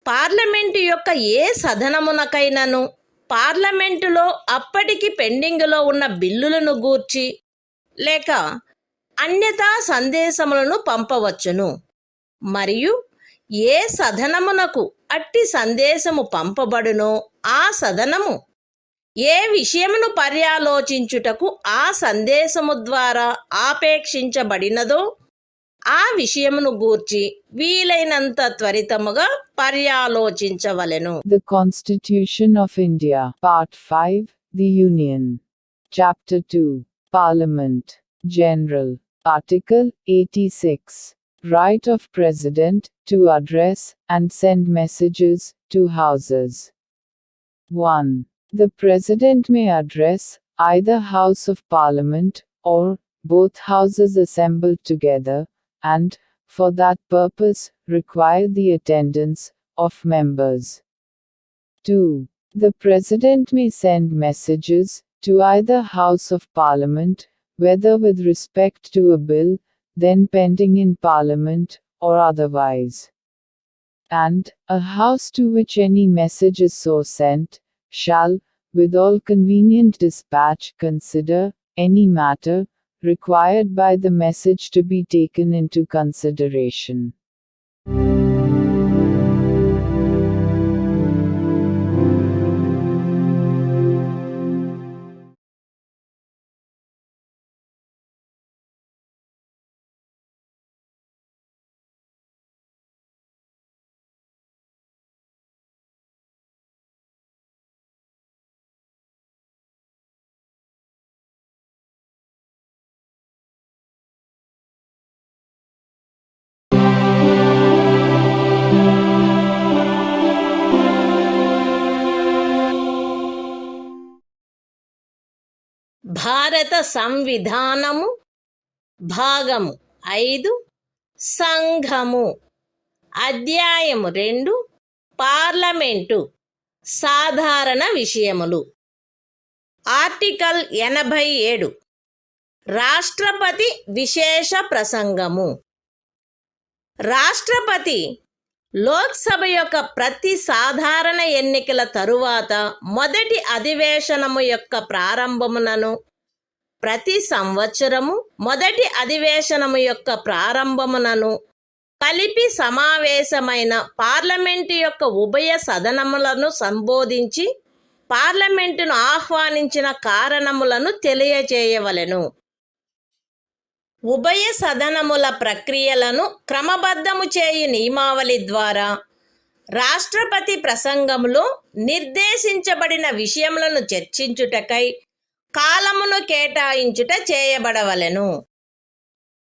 పార్లమెంటు యొక్క ఏ సదనమునకైనను పార్లమెంటులో అప్పటికి పెండింగులో ఉన్న బిల్లులను గూర్చి లేక అన్యతా సందేశములను పంపవచ్చును మరియు ఏ సదనమునకు అట్టి సందేశము పంపబడునో ఆ సదనము ఏ విషయమును పర్యాలోచించుటకు ఆ సందేశము ద్వారా ఆపేక్షించబడినదో ఆ విషయమును గూర్చి వీలైనంత త్వరితముగా పర్యాలోచించవలెను. The Constitution of India, Part 5, The Union. Chapter 2, Parliament, General. Article 86. Right of President to address and send messages to Houses. 1. The President may address either House of Parliament or both Houses assembled together, and, for that purpose, require the attendance of members. 2. The President may send messages to either House of Parliament, whether with respect to a bill then pending in Parliament or otherwise. And a House to which any message is so sent shall, with all convenient dispatch, consider any matter required by the message to be taken into consideration. భారత సంవిధానము భాగము 5 సంఘము అధ్యాయము 2 parliament సాధారణ విషయములు article 87 రాష్ట్రపతి విశేష ప్రసంగము రాష్ట్రపతి లోక్సభ యొక్క ప్రతి సాధారణ ఎన్నికల తరువాత మొదటి అధివేశనము యొక్క ప్రారంభమునను ప్రతి సంవత్సరము మొదటి అధివేశనము యొక్క ప్రారంభమునను కలిపి సమావేశమైన పార్లమెంటు యొక్క ఉభయ సదనములను సంబోధించి పార్లమెంటును ఆహ్వానించిన కారణములను తెలియజేయవలెను. ఉభయ సదనముల ప్రక్రియలను క్రమబద్ధము చేయు నియమావళి ద్వారా రాష్ట్రపతి ప్రసంగములో నిర్దేశించబడిన విషయములను చర్చించుటకై కాలమును కేటాయించుట చేయబడవలెను.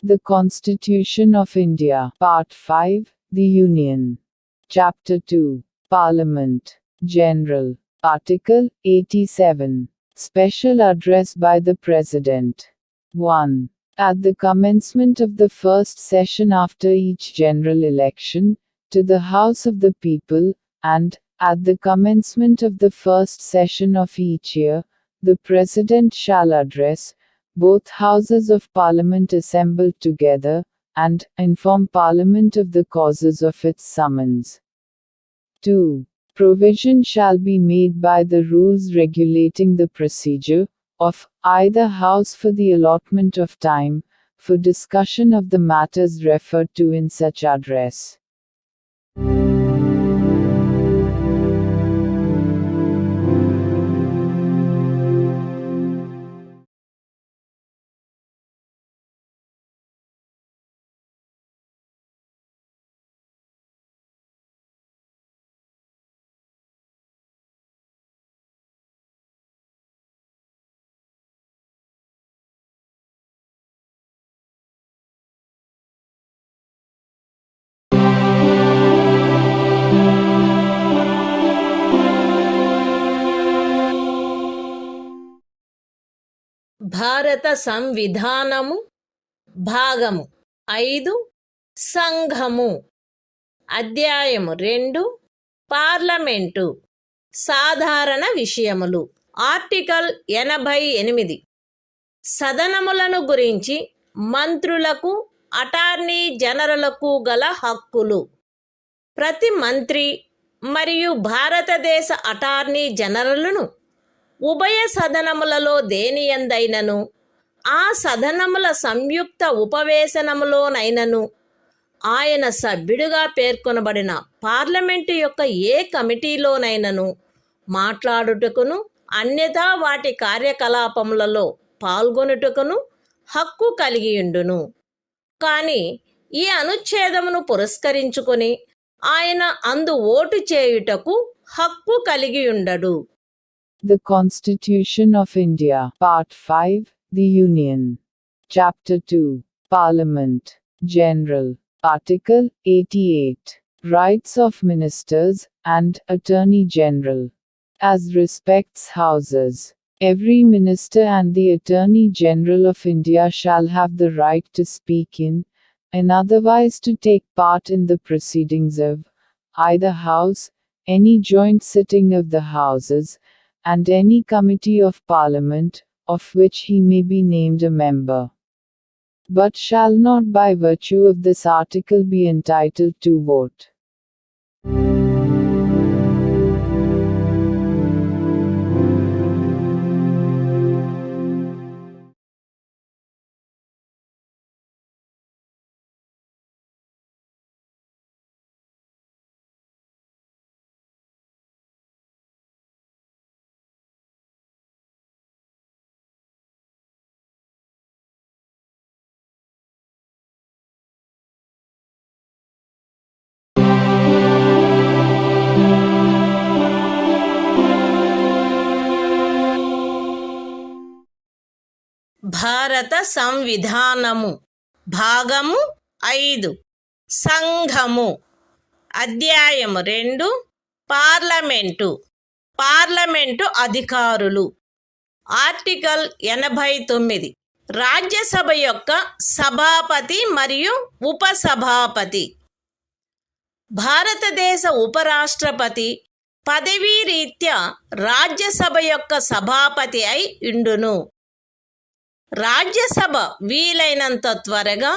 The Constitution of India, Part 5, The Union. Chapter 2, Parliament, General. Article 87. Special Address by the President. 1. At the commencement of the first session after each general election, to the House of the People, and, at the commencement of the first session of each year, the President shall address both Houses of Parliament assembled together, and inform Parliament of the causes of its summons. 2. Provision shall be made by the rules regulating the procedure of either House for the allotment of time for discussion of the matters referred to in such address. భారత సంవిధానము భాగము 5 సంఘము అధ్యాయము 2 parliament సాధారణ విషయములు article 88 సదనములను గురించి మంత్రులకు attorney జనరలకు గల హక్కులు ప్రతి మంత్రి మరియు భారతదేశ అటార్నీ జనరలును ఉభయ సదనములలో దేనియందైనను ఆ సదనముల సంయుక్త ఉపవేశనములోనైనను ఆయన సభ్యుడిగా పేర్కొనబడిన పార్లమెంటు యొక్క ఏ కమిటీలోనైనను మాట్లాడుటకును అన్యథా వాటి కార్యకలాపములలో పాల్గొనుటకును హక్కు కలిగియుండును. కానీ ఈ అనుచ్ఛేదమును పురస్కరించుకొని ఆయన అందు ఓటు చేయుటకు హక్కు కలిగియుండడు. The Constitution of India, Part 5, The Union. Chapter 2, Parliament, General. Article 88. Rights of Ministers and Attorney General. As respects Houses, every Minister and the Attorney General of India shall have the right to speak in, and otherwise to take part in the proceedings of either House, any joint sitting of the Houses, and any committee of Parliament, of which he may be named a member, but shall not by virtue of this article be entitled to vote. భారత సంవిధానము భాగము 5 సంఘము అధ్యాయము 2 parliament అధికారులు article 89 Rajya Sabha యొక్క సభాపతి మరియు ఉపసభాపతి భారతదేశ ఉపరాష్ట్రపతి పదవీ రీత్యా రాజ్యసభ యొక్క సభాపతి అయి ఉండును. రాజ్యసభ వీలైనంత త్వరగా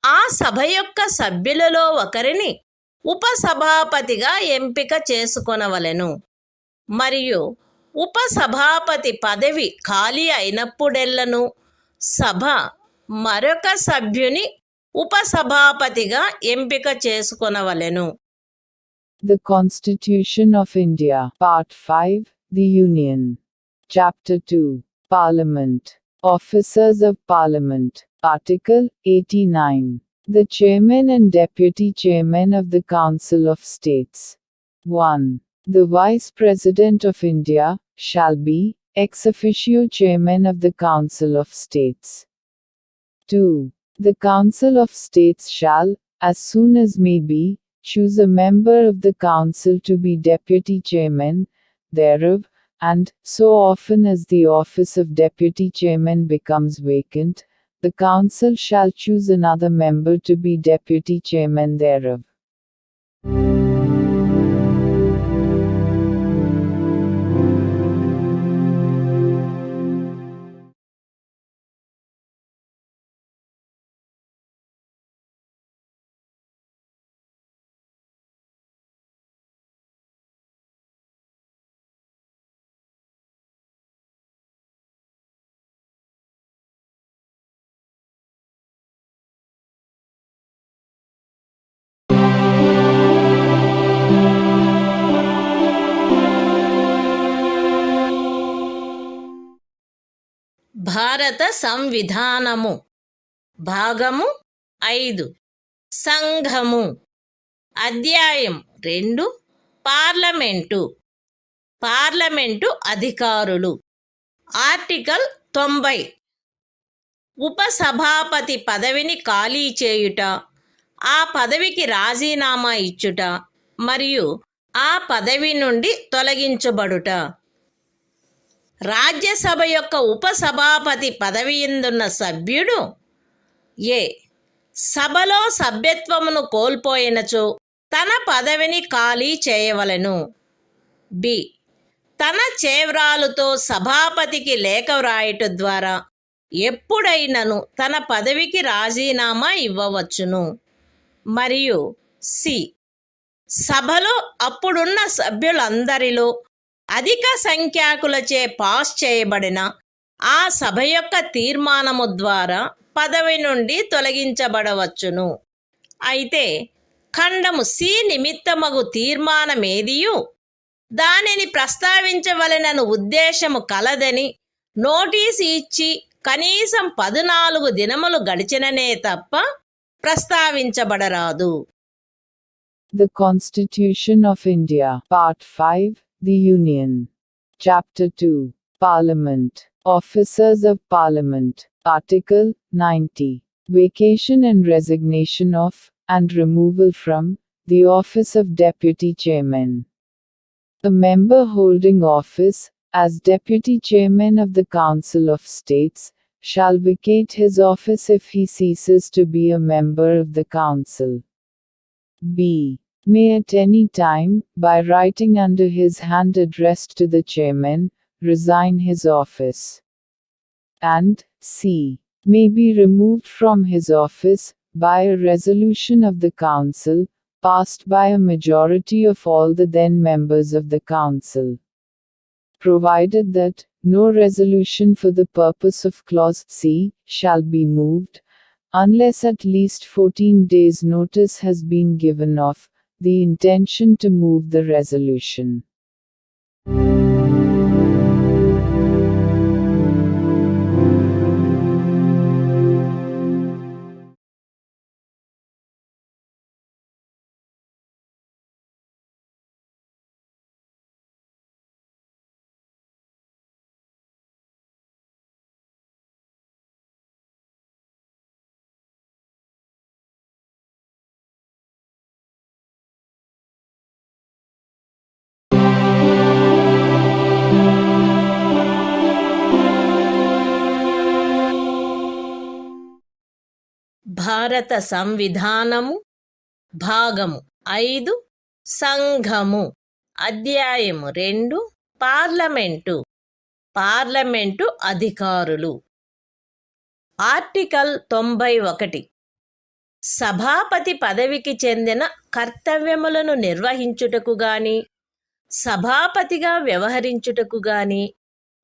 ఆ సభ యొక్క సభ్యులలో ఒకరిని ఉపసభాపతిగా ఎంపిక చేసుకొనవలెను మరియు ఉపసభాపతి పదవి ఖాళీ అయినప్పుడెల్లను సభ మరొక సభ్యుని ఉపసభాపతిగా ఎంపిక చేసుకొనవలెను. The Constitution of India, Part 5, The Union. Chapter 2, Parliament. Officers of Parliament. Article 89. The Chairman and Deputy Chairman of the Council of States. 1. The Vice President of India shall be ex officio Chairman of the Council of States. 2. The Council of States shall, as soon as may be, choose a member of the Council to be Deputy Chairman thereof, and, so often as the office of Deputy Chairman becomes vacant, the Council shall choose another member to be Deputy Chairman thereof. భారత సంవిధానము భాగము 5 సంఘము అధ్యాయం 2 parliament అధికారులు article 90 ఉపసభాపతి పదవిని ఖాళీ చేయుట, ఆ పదవికి రాజీనామా ఇచ్చుట మరియు ఆ పదవి నుండి తొలగించబడుట. రాజ్యసభ యొక్క ఉపసభాపతి పదవియందున్న సభ్యుడు ఏ సభలో సభ్యత్వమును కోల్పోయినచో తన పదవిని ఖాళీ చేయవలెను. బి తన చేవ్రాలుతో సభాపతికి లేఖ వ్రాయుట ద్వారా ఎప్పుడైనను తన పదవికి రాజీనామా ఇవ్వవచ్చును. మరియు సి సభలో అప్పుడున్న సభ్యులందరిలో అధిక సంఖ్యాకులచే పాస్ చేయబడిన ఆ సభ యొక్క తీర్మానము ద్వారా పదవి నుండి తొలగించబడవచ్చును. అయితే ఖండము సి నిమిత్తమగు తీర్మానమేదియు దానిని ప్రస్తావించవలెనను ఉద్దేశము కలదని నోటీసు ఇచ్చి కనీసం 14 దినములు గడిచిననే తప్ప ప్రస్తావించబడరాదు. The Constitution of India, Part 5, The Union. Chapter 2, Parliament. Officers of Parliament. Article 90. Vacation and resignation of, and removal from, the office of Deputy Chairman. A member holding office, as Deputy Chairman of the Council of States, shall vacate his office if he ceases to be a member of the Council. B. May at any time, by writing under his hand addressed to the Chairman, resign his office. And C. May be removed from his office, by a resolution of the Council, passed by a majority of all the then members of the Council. Provided that, no resolution for the purpose of Clause C, shall be moved, unless at least 14 days' notice has been given of the intention to move the resolution. భారత సంవిధానము భాగము 5 సంఘము అధ్యాయము 2 parliament అధికారులు article 91 సభాపతి పదవికి చెందిన కర్తవ్యములను నిర్వహించుటకు గాని సభాపతిగా వ్యవహరించుటకు గాని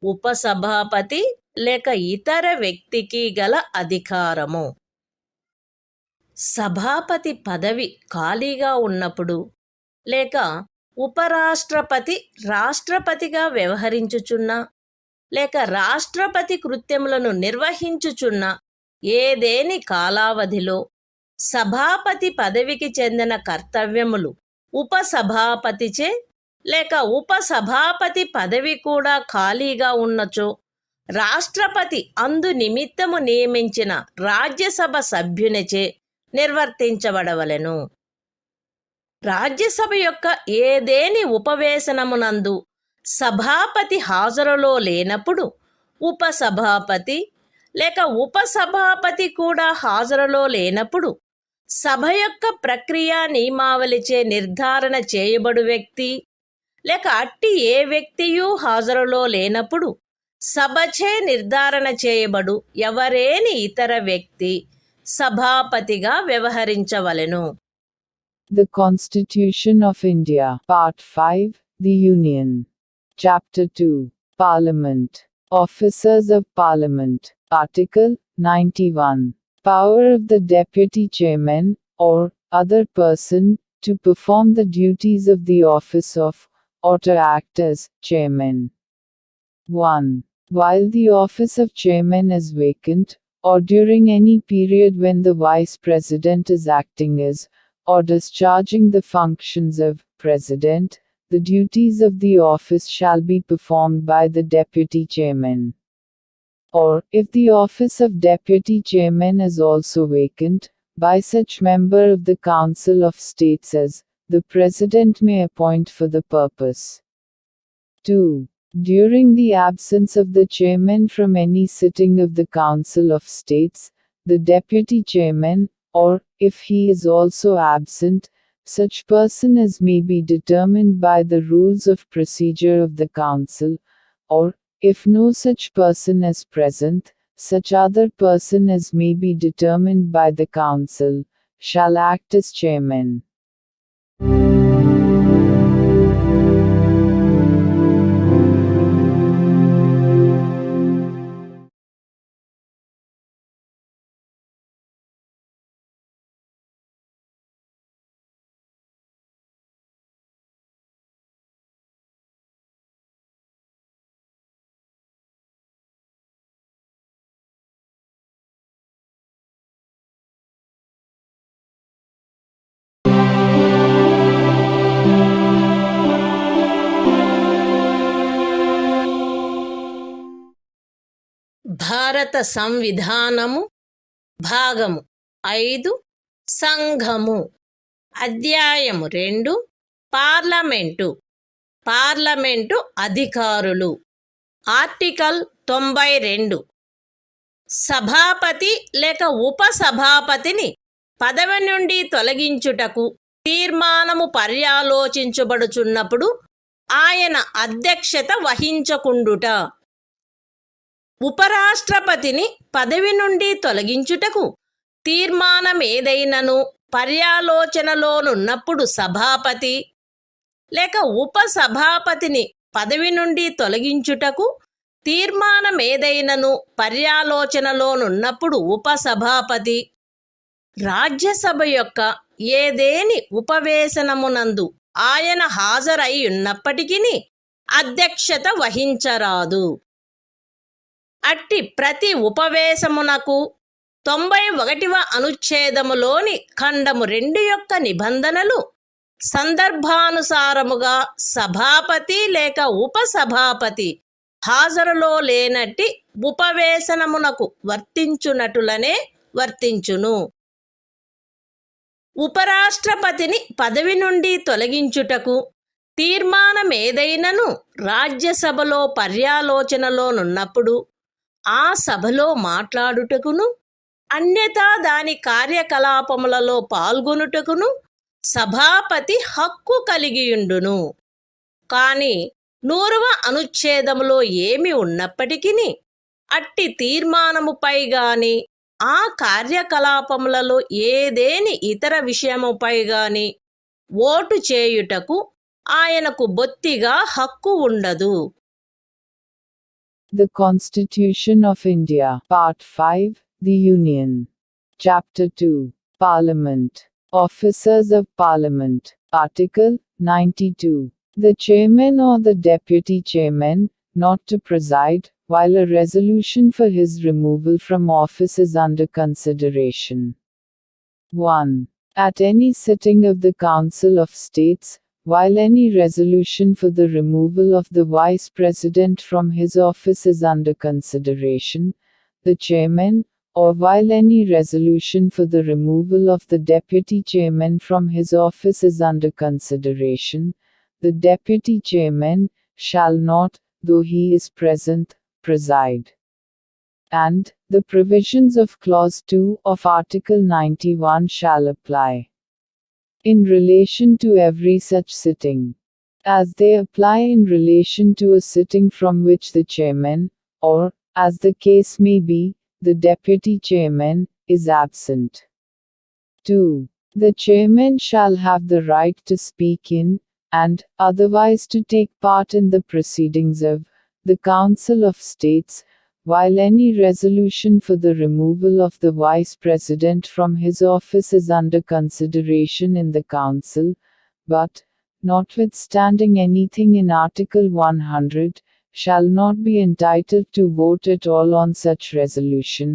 ఉపసభాపతి లేక ఇతర వ్యక్తికి గల అధికారము. సభాపతి పదవి ఖాళీగా ఉన్నప్పుడు లేక ఉపరాష్ట్రపతి రాష్ట్రపతిగా వ్యవహరించుచున్న లేక రాష్ట్రపతి కృత్యములను నిర్వహించుచున్న ఏదేని కాలావధిలో సభాపతి పదవికి చెందిన కర్తవ్యములు ఉపసభాపతిచే లేక ఉపసభాపతి పదవి కూడా ఖాళీగా ఉన్నచో రాష్ట్రపతి అందు నిమిత్తము నియమించిన రాజ్యసభ సభ్యునిచే నిర్వర్తించబడవలెను. రాజ్యసభ యొక్క ఏదేని ఉపవేశనమునందు సభాపతి హాజరులో లేనప్పుడు ఉపసభాపతి లేక ఉపసభాపతి కూడా హాజరులో లేనప్పుడు సభ యొక్క ప్రక్రియా నియమావళిచే నిర్ధారణ చేయబడు వ్యక్తి లేక అట్టి ఏ వ్యక్తియూ హాజరులో లేనప్పుడు సభచే నిర్ధారణ చేయబడు ఎవరేని ఇతర వ్యక్తి సభాపతిగా వ్యవహరించవలెను. The Constitution of India, Part 5, The Union. Chapter 2, Parliament. Officers of Parliament. Article 91. Power of the Deputy Chairman, or other person, to perform the duties of the office of, or to act as, Chairman. 1. While the office of Chairman is vacant, or during any period when the Vice President is acting as, or discharging the functions of, President, the duties of the office shall be performed by the Deputy Chairman. Or, if the office of Deputy Chairman is also vacant, by such member of the Council of States as, the President may appoint for the purpose. 2. During the absence of the Chairman from any sitting of the Council of States, the Deputy Chairman, or, if he is also absent, such person as may be determined by the rules of procedure of the Council, or, if no such person is present, such other person as may be determined by the Council, shall act as Chairman. భారత సంవిధానము భాగము 5 సంఘము అధ్యాయము 2 parliament అధికారులు article 92 సభాపతి లేక ఉపసభాపతిని పదవి నుండి తొలగించుటకు తీర్మానము పర్యాలోచించబడుచున్నప్పుడు ఆయన అధ్యక్షత వహించకుండుట. ఉపరాష్ట్రపతిని పదవి నుండి తొలగించుటకు తీర్మానమేదైనను పర్యాలోచనలోనున్నప్పుడు సభాపతి లేక ఉపసభాపతిని పదవి నుండి తొలగించుటకు తీర్మానమేదైనను పర్యాలోచనలోనున్నప్పుడు ఉపసభాపతి రాజ్యసభ యొక్క ఏదేని ఉపవేశనమునందు ఆయన హాజరై ఉన్నప్పటికీ అధ్యక్షత వహించరాదు. అట్టి ప్రతి ఉపవేశమునకు 91వ అనుచ్ఛేదములోని ఖండము 2 యొక్క నిబంధనలు సందర్భానుసారముగా సభాపతి లేక ఉపసభాపతి హాజరులో లేనట్టి ఉపవేశనమునకు వర్తించునటులనే వర్తించును. ఉపరాష్ట్రపతిని పదవి నుండి తొలగించుటకు తీర్మానమేదైనను రాజ్యసభలో పర్యాలోచనలోనున్నప్పుడు ఆ సభలో మాట్లాడుటకును అన్యథా దాని కార్యకలాపములలో పాల్గొనుటకును సభాపతి హక్కు కలిగియుండును. కాని 100వ అనుచ్ఛేదములో ఏమి ఉన్నప్పటికీ అట్టి తీర్మానముపై గాని ఆ కార్యకలాపములలో ఏదేని ఇతర విషయముపై గాని ఓటు చేయుటకు ఆయనకు బొత్తిగా హక్కు ఉండదు. The Constitution of India, Part 5, The Union. Chapter 2, Parliament. Officers of Parliament. Article 92. The chairman or the deputy chairman, not to preside, while a resolution for his removal from office is under consideration. 1. At any sitting of the Council of States, while any resolution for the removal of the Vice President from his office is under consideration, the Chairman, or while any resolution for the removal of the Deputy Chairman from his office is under consideration, the Deputy Chairman shall not, though he is present, preside. And the provisions of Clause 2 of Article 91 shall apply in relation to every such sitting, as they apply in relation to a sitting from which the chairman, or, as the case may be, the deputy chairman, is absent. 2. The chairman shall have the right to speak in, and otherwise to take part in the proceedings of, the Council of States, while any resolution for the removal of the Vice President from his office is under consideration in the Council, but, notwithstanding anything in Article 100, shall not be entitled to vote at all on such resolution,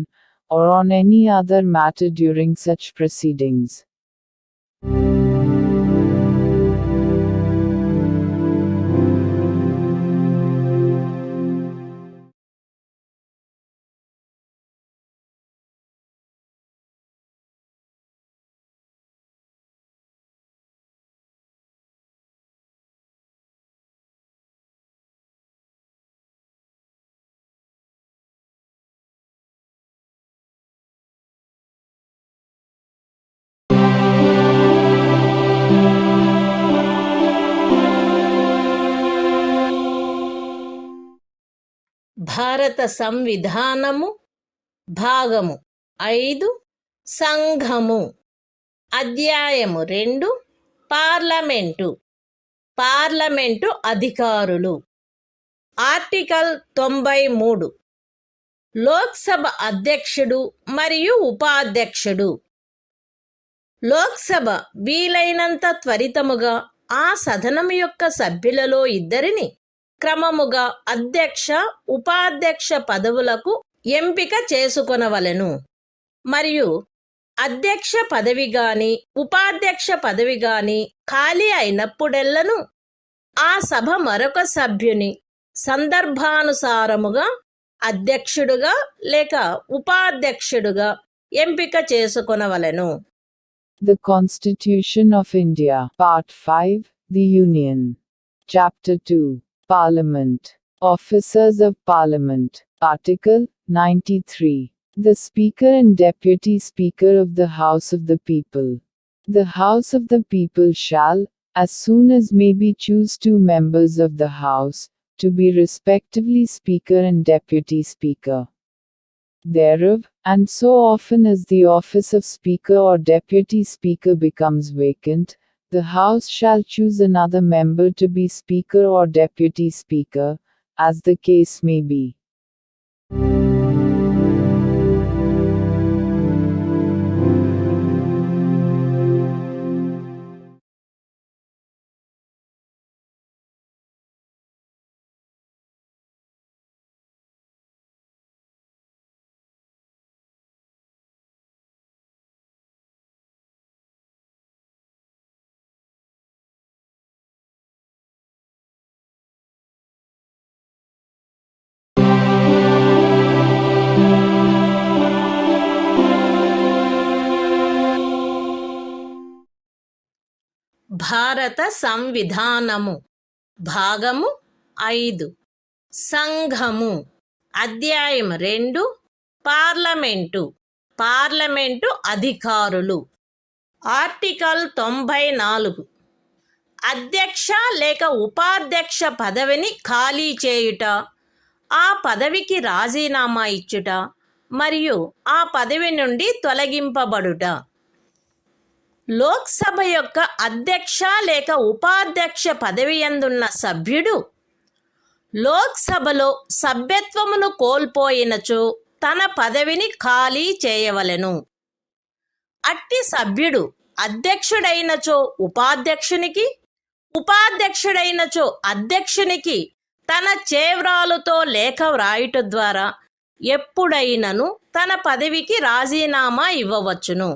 or on any other matter during such proceedings. భారత సంవిధానము భాగము 5 సంఘము. అధ్యాయము 2 parliament. Parliament అధికారులు. Article 93. Lok Sabha అధ్యక్షుడు మరియు ఉపాధ్యక్షుడు. లోక్సభ వీలైనంత త్వరితముగా ఆ సదనం యొక్క సభ్యులలో ఇద్దరిని క్రమముగా అధ్యక్ష ఉపాధ్యక్ష పదవులకు ఎంపిక చేసుకొనవలెను. మరియు అధ్యక్ష పదవి గాని ఉపాధ్యక్ష పదవి గాని ఖాళీ అయినప్పుడెల్లను ఆ సభ మరొక సభ్యుని సందర్భానుసారముగా అధ్యక్షుడుగా లేక ఉపాధ్యక్షుడుగా ఎంపిక చేసుకొనవలెను. The Constitution of India, Part 5, The Union. Chapter 2, Parliament. Officers of Parliament. Article 93. The Speaker and Deputy Speaker of the House of the People. The House of the People shall, as soon as may be, choose 2 members of the House, to be respectively Speaker and Deputy Speaker thereof, and so often as the office of Speaker or Deputy Speaker becomes vacant, the House shall choose another member to be Speaker or Deputy Speaker, as the case may be. భారత సంవిధానము భాగము 5 సంఘము. అధ్యాయం 2 parliament. Parliament అధికారులు. Article 94. అధ్యక్ష లేక ఉపాధ్యక్ష పదవిని ఖాళీ చేయుట, ఆ పదవికి రాజీనామా ఇచ్చుట మరియు ఆ పదవి నుండి తొలగింపబడుట. లోక్సభ యొక్క అధ్యక్ష లేక ఉపాధ్యక్ష పదవి యందున్న సభ్యుడు లోక్సభలో సభ్యత్వమును కోల్పోయినచో తన పదవిని ఖాళీ చేయవలెను. అట్టి సభ్యుడు అధ్యక్షుడైనచో ఉపాధ్యక్షునికి, ఉపాధ్యక్షుడైనచో అధ్యక్షునికి తన చేవ్రాలుతో లేఖ వ్రాయుట ద్వారా ఎప్పుడైనను తన పదవికి రాజీనామా ఇవ్వవచ్చును.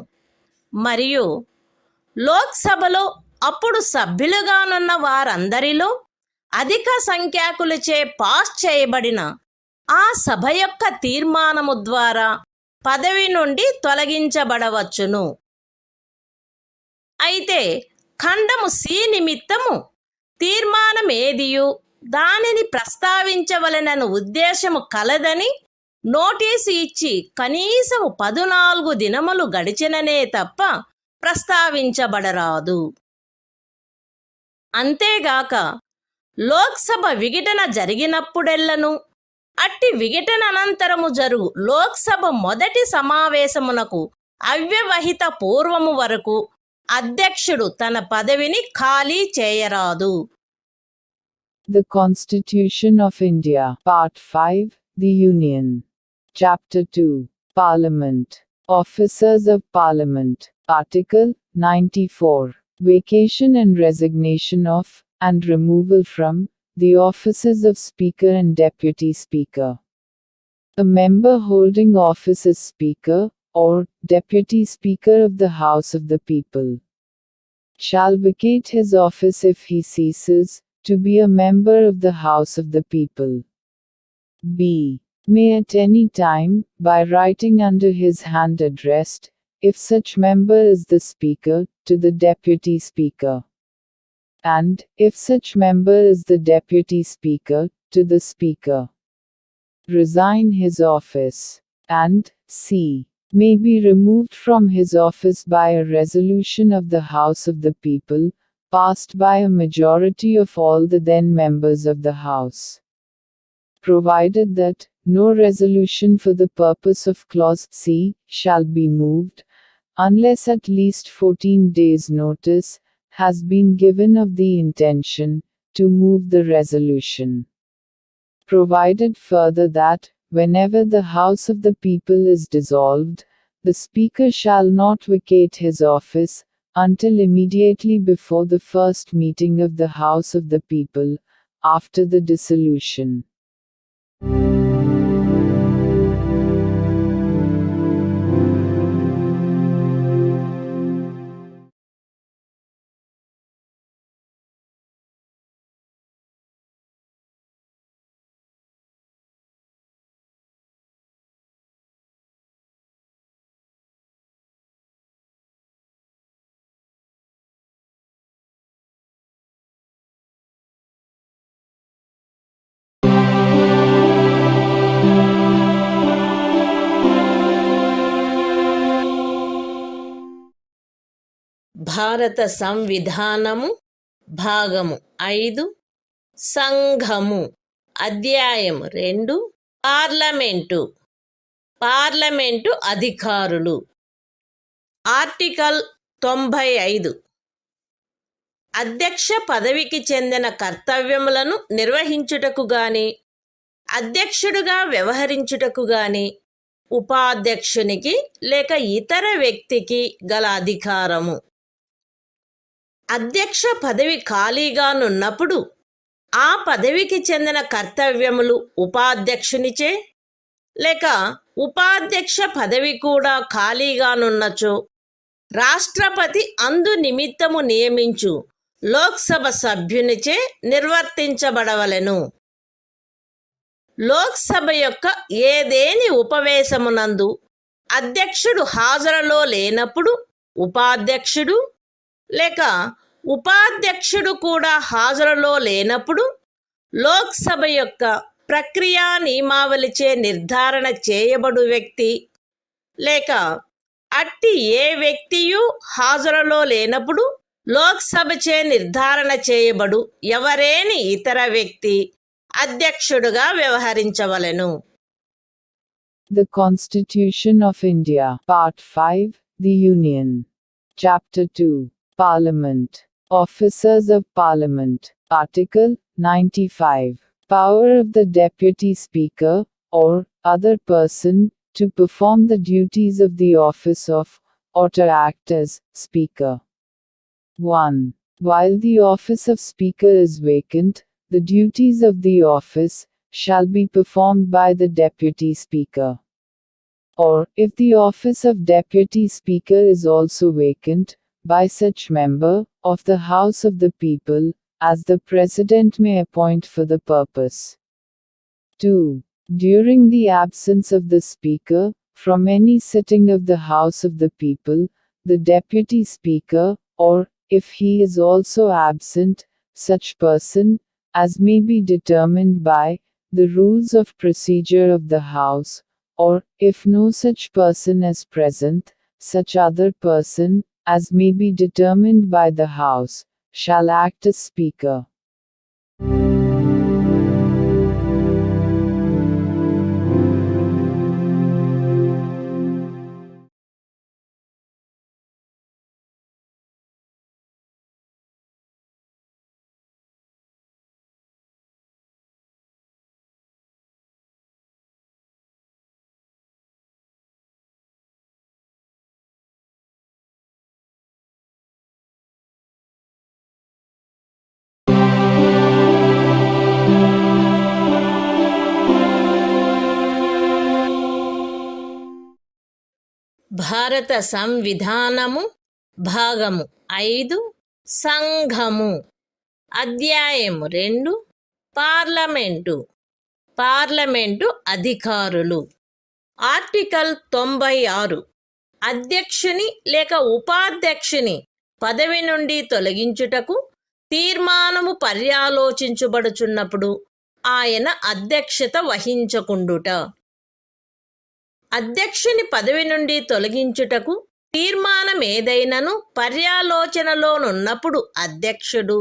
మరియు లోక్సభలో అప్పుడు సభ్యులుగానున్న వారందరిలో అధిక సంఖ్యాకులచే పాస్ చేయబడిన ఆ సభ యొక్క తీర్మానము ద్వారా పదవి నుండి తొలగించబడవచ్చును. అయితే ఖండము సి నిమిత్తము తీర్మానమేదియు దానిని ప్రస్తావించవలెనను ఉద్దేశము కలదని నోటీసు ఇచ్చి కనీసం 14 దినములు గడిచిననే తప్ప ప్రస్తావించబడరాదు. అంతేగాక లోక్సభ విఘటన జరిగినప్పుడెల్లను అట్టి విఘటన అనంతరము జరుగు లోక్సభ మొదటి సమావేశమునకు అవ్యవహిత పూర్వము వరకు అధ్యక్షుడు తన పదవిని ఖాళీ చేయరాదు. The Constitution of India, Part 5, The Union. Chapter 2, Parliament. Officers of Parliament. Article 94. Vacation and resignation of, and removal from, the offices of Speaker and Deputy Speaker. A member holding office as Speaker, or Deputy Speaker of the House of the People, shall vacate his office if he ceases to be a member of the House of the People. B. May at any time, by writing under his hand addressed, if such member is the Speaker, to the Deputy Speaker, and, if such member is the Deputy Speaker, to the Speaker, resign his office, and, C. may be removed from his office by a resolution of the House of the People, passed by a majority of all the then members of the House, provided that no resolution for the purpose of Clause C shall be moved, unless at least 14 days' notice has been given of the intention to move the resolution. Provided further that, whenever the House of the People is dissolved, the Speaker shall not vacate his office, until immediately before the first meeting of the House of the People, after the dissolution. భారత సంవిధానము భాగము 5 సంఘము అధ్యాయం 2 parliament అధికారులు. Article 95. అధ్యక్ష పదవికి చెందిన కర్తవ్యములను నిర్వహించుటకు గాని, అధ్యక్షుడుగా వ్యవహరించుటకు గాని ఉపాధ్యక్షునికి లేక ఇతర వ్యక్తికి గల అధికారము. అధ్యక్ష పదవి ఖాళీగానున్నప్పుడు ఆ పదవికి చెందిన కర్తవ్యములు ఉపాధ్యక్షునిచే, లేక ఉపాధ్యక్ష పదవి కూడా ఖాళీగానున్నచో రాష్ట్రపతి అందు నిమిత్తము నియమించు లోక్సభ సభ్యునిచే నిర్వర్తించబడవలెను. లోక్సభ యొక్క ఏదేని ఉపవేశమునందు అధ్యక్షుడు హాజరులో లేనప్పుడు ఉపాధ్యక్షుడు, లేక ఉపాధ్యక్షుడు కూడా హాజరులో లేనప్పుడు లోక్సభ యొక్క ప్రక్రియా నియమావళిచే నిర్ధారణ చేయబడు వ్యక్తి లేక అట్టి ఏ వ్యక్తియు హాజరులో లేనప్పుడు లోక్సభచే నిర్ధారణ చేయబడు ఎవరేని ఇతర వ్యక్తి అధ్యక్షుడుగా వ్యవహరించవలెను. The Constitution of India, Part 5, The Union. Chapter 2, Parliament. Officers of Parliament. Article 95. Power of the Deputy Speaker, or other person, to perform the duties of the office of, or to act as, Speaker. 1. While the office of Speaker is vacant, the duties of the office shall be performed by the Deputy Speaker. Or, if the office of Deputy Speaker is also vacant, by such member of the House of the People as the President may appoint for the purpose. 2. During the absence of the Speaker, from any sitting of the House of the People, the Deputy Speaker, or, if he is also absent, such person, as may be determined by the rules of procedure of the House, or, if no such person is present, such other person, as may be determined by the House, shall act as Speaker. భారత సంవిధానము భాగము 5 సంఘము అధ్యాయము 2 parliament అధికారులు. Article 96 అధ్యక్షుని లేక ఉపాధ్యక్షుని పదవి నుండి తొలగించుటకు తీర్మానము పర్యాలోచించబడుచున్నప్పుడు ఆయన అధ్యక్షత వహించకుండుట. అధ్యక్షుని పదవి నుండి తొలగించుటకు తీర్మానమేదైనను పర్యాలోచనలోనున్నప్పుడు అధ్యక్షుడు,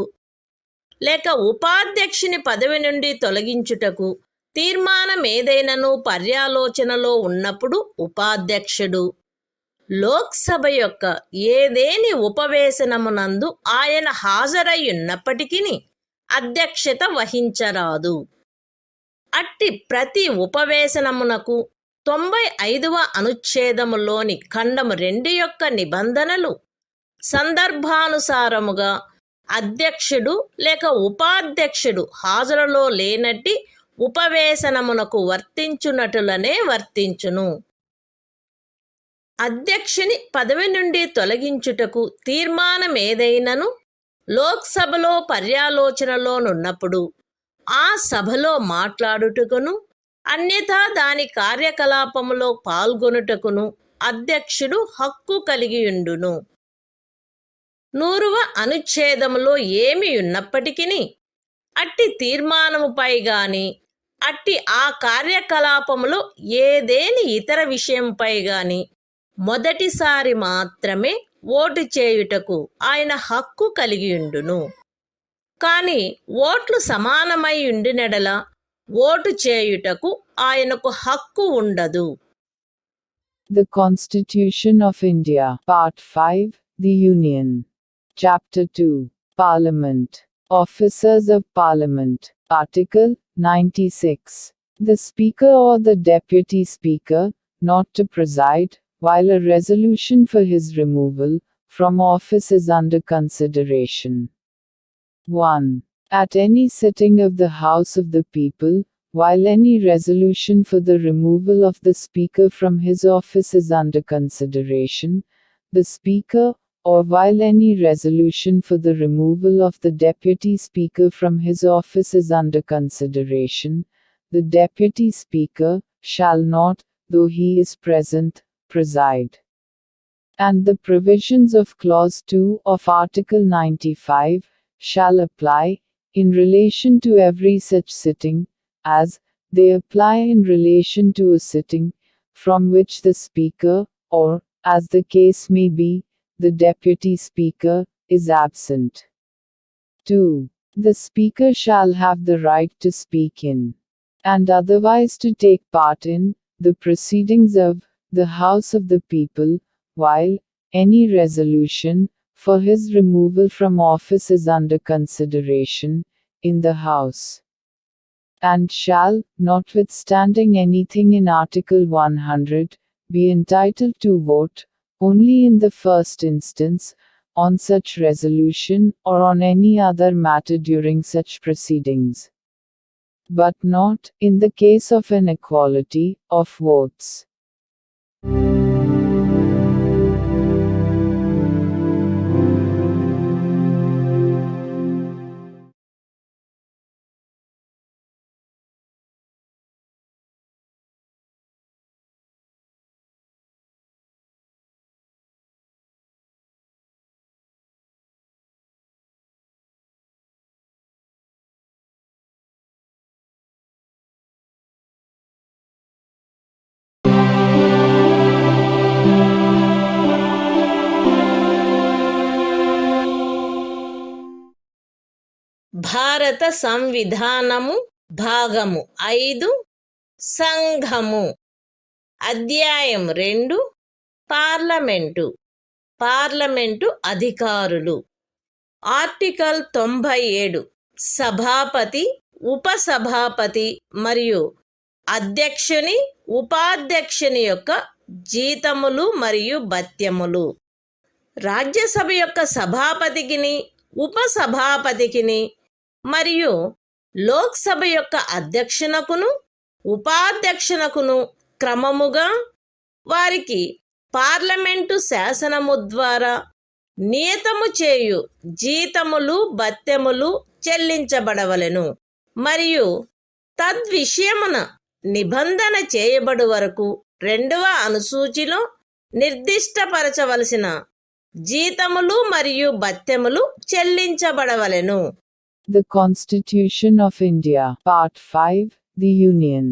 లేక ఉపాధ్యక్షుని పదవి నుండి తొలగించుటకు తీర్మానమేదైనను పర్యాలోచనలో ఉన్నప్పుడు ఉపాధ్యక్షుడు, లోక్సభ యొక్క ఏదేని ఉపవేశనమునందు ఆయన హాజరయ్యున్నప్పటికీ అధ్యక్షత వహించరాదు. అట్టి ప్రతి ఉపవేశనమునకు 95వ అనుచ్ఛేదములోని ఖండము 2 యొక్క నిబంధనలు సందర్భానుసారముగా అధ్యక్షుడు లేక ఉపాధ్యక్షుడు హాజరులో లేనట్టి ఉపవేశనమునకు వర్తించునటులనే వర్తించును. అధ్యక్షుని పదవి నుండి తొలగించుటకు తీర్మానమేదైనను లోక్సభలో పర్యాలోచనలోనున్నప్పుడు ఆ సభలో మాట్లాడుటకును అన్యథా దాని కార్యకలాపములో పాల్గొనుటకును అధ్యక్షుడు హక్కు కలిగియుండును. 100వ అనుచ్ఛేదములో ఏమి ఉన్నప్పటికీ అట్టి తీర్మానముపై గాని అట్టి ఆ కార్యకలాపములో ఏదేని ఇతర విషయంపై గాని మొదటిసారి మాత్రమే ఓటు చేయుటకు ఆయన హక్కు కలిగియుండును. కాని ఓట్లు సమానమై ఉండినెడల ఓటు చేయుటకు ఆయనకు హక్కు ఉండదు. The Constitution of India, Part 5, The Union. Chapter 2, Parliament. Officers of Parliament. Article 96. The Speaker or the Deputy Speaker, not to preside, while a resolution for his removal from office is under consideration. 1. At any sitting of the House of the People, while any resolution for the removal of the Speaker from his office is under consideration, the Speaker, or while any resolution for the removal of the Deputy Speaker from his office is under consideration, the Deputy Speaker shall not, though he is present, preside. And the provisions of Clause 2 of Article 95 shall apply, in relation to every such sitting, as they apply in relation to a sitting from which the Speaker, or, as the case may be, the Deputy Speaker, is absent. 2. The Speaker shall have the right to speak in, and otherwise to take part in, the proceedings of the House of the People, while any resolution for his removal from office is under consideration in the House, and shall, notwithstanding anything in Article 100, be entitled to vote only in the first instance on such resolution or on any other matter during such proceedings, but not in the case of an equality of votes. భారత సంవిధానము భాగము 5 సంఘము. అధ్యాయం 2 parliament. Parliament అధికారులు. Article 97 సభాపతి, ఉపసభాపతి మరియు అధ్యక్షుని, ఉపాధ్యక్షుని యొక్క జీతములు మరియు భత్యములు. రాజ్యసభ యొక్క సభాపతికిని, ఉపసభాపతికిని మరియు లోక్సభ యొక్క అధ్యక్షునకును, ఉపాధ్యక్షునకును క్రమముగా వారికి పార్లమెంటు శాసనము ద్వారా నియతము చేయు జీతములు భత్యములు చెల్లించబడవలెను మరియు తద్విషయమున నిబంధన చేయబడు వరకు 2వ అనుసూచిలో నిర్దిష్టపరచవలసిన జీతములు మరియు భత్యములు చెల్లించబడవలెను. The Constitution of India, Part 5, The Union.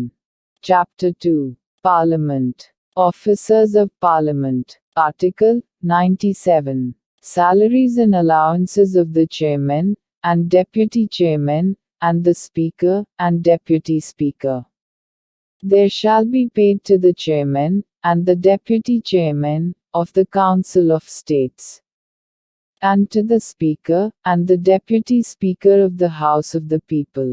Chapter 2, Parliament. Officers of Parliament. Article 97. Salaries and allowances of the Chairman, and Deputy Chairman, and the Speaker, and Deputy Speaker. There shall be paid to the Chairman, and the Deputy Chairman, of the Council of States, and to the Speaker, and the Deputy Speaker of the House of the People,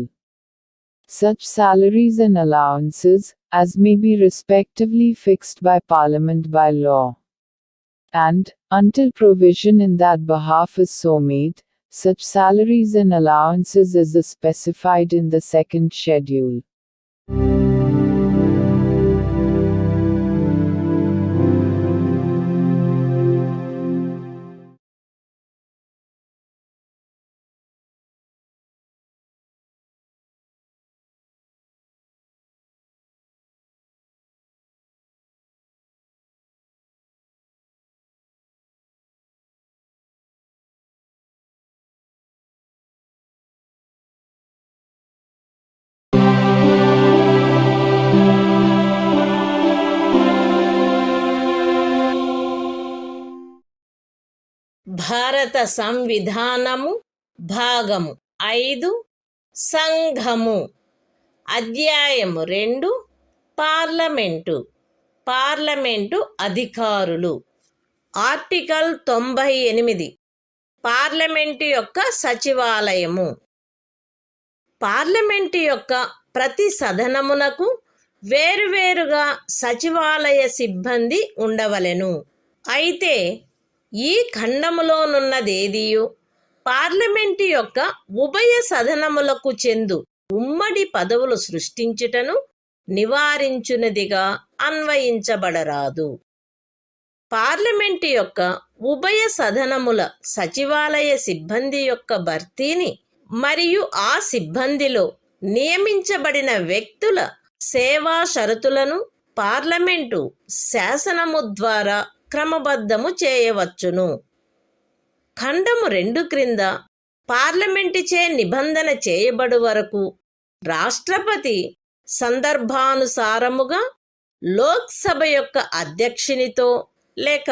such salaries and allowances, as may be respectively fixed by Parliament by law. And, until provision in that behalf is so made, such salaries and allowances as is specified in the second schedule. భారత సంవిధానము భాగము 5 సంఘము. అధ్యాయము 2 parliament. Parliament అధికారులు. Article 98 parliament యొక్క సచివాలయము. Parliament యొక్క ప్రతి సదనమునకు వేరువేరుగా సచివాలయ సిబ్బంది ఉండవలెను. అయితే ఈ ఖండములోనున్నదేదియు పార్లమెంటు యొక్క ఉభయ సదనములకు చెందు ఉమ్మడి పదవులు సృష్టించుటను నివారించునదిగా అన్వయించబడరాదు. పార్లమెంటు యొక్క ఉభయ సదనముల సచివాలయ సిబ్బంది యొక్క భర్తీని మరియు ఆ సిబ్బందిలో నియమించబడిన వ్యక్తుల సేవా షరతులను పార్లమెంటు శాసనము ద్వారా క్రమబద్ధము చేయవచ్చును. ఖండము 2 క్రింద పార్లమెంటుచే నిబంధన చేయబడు వరకు రాష్ట్రపతి సందర్భానుసారముగా లోక్సభ యొక్క అధ్యక్షునితో లేక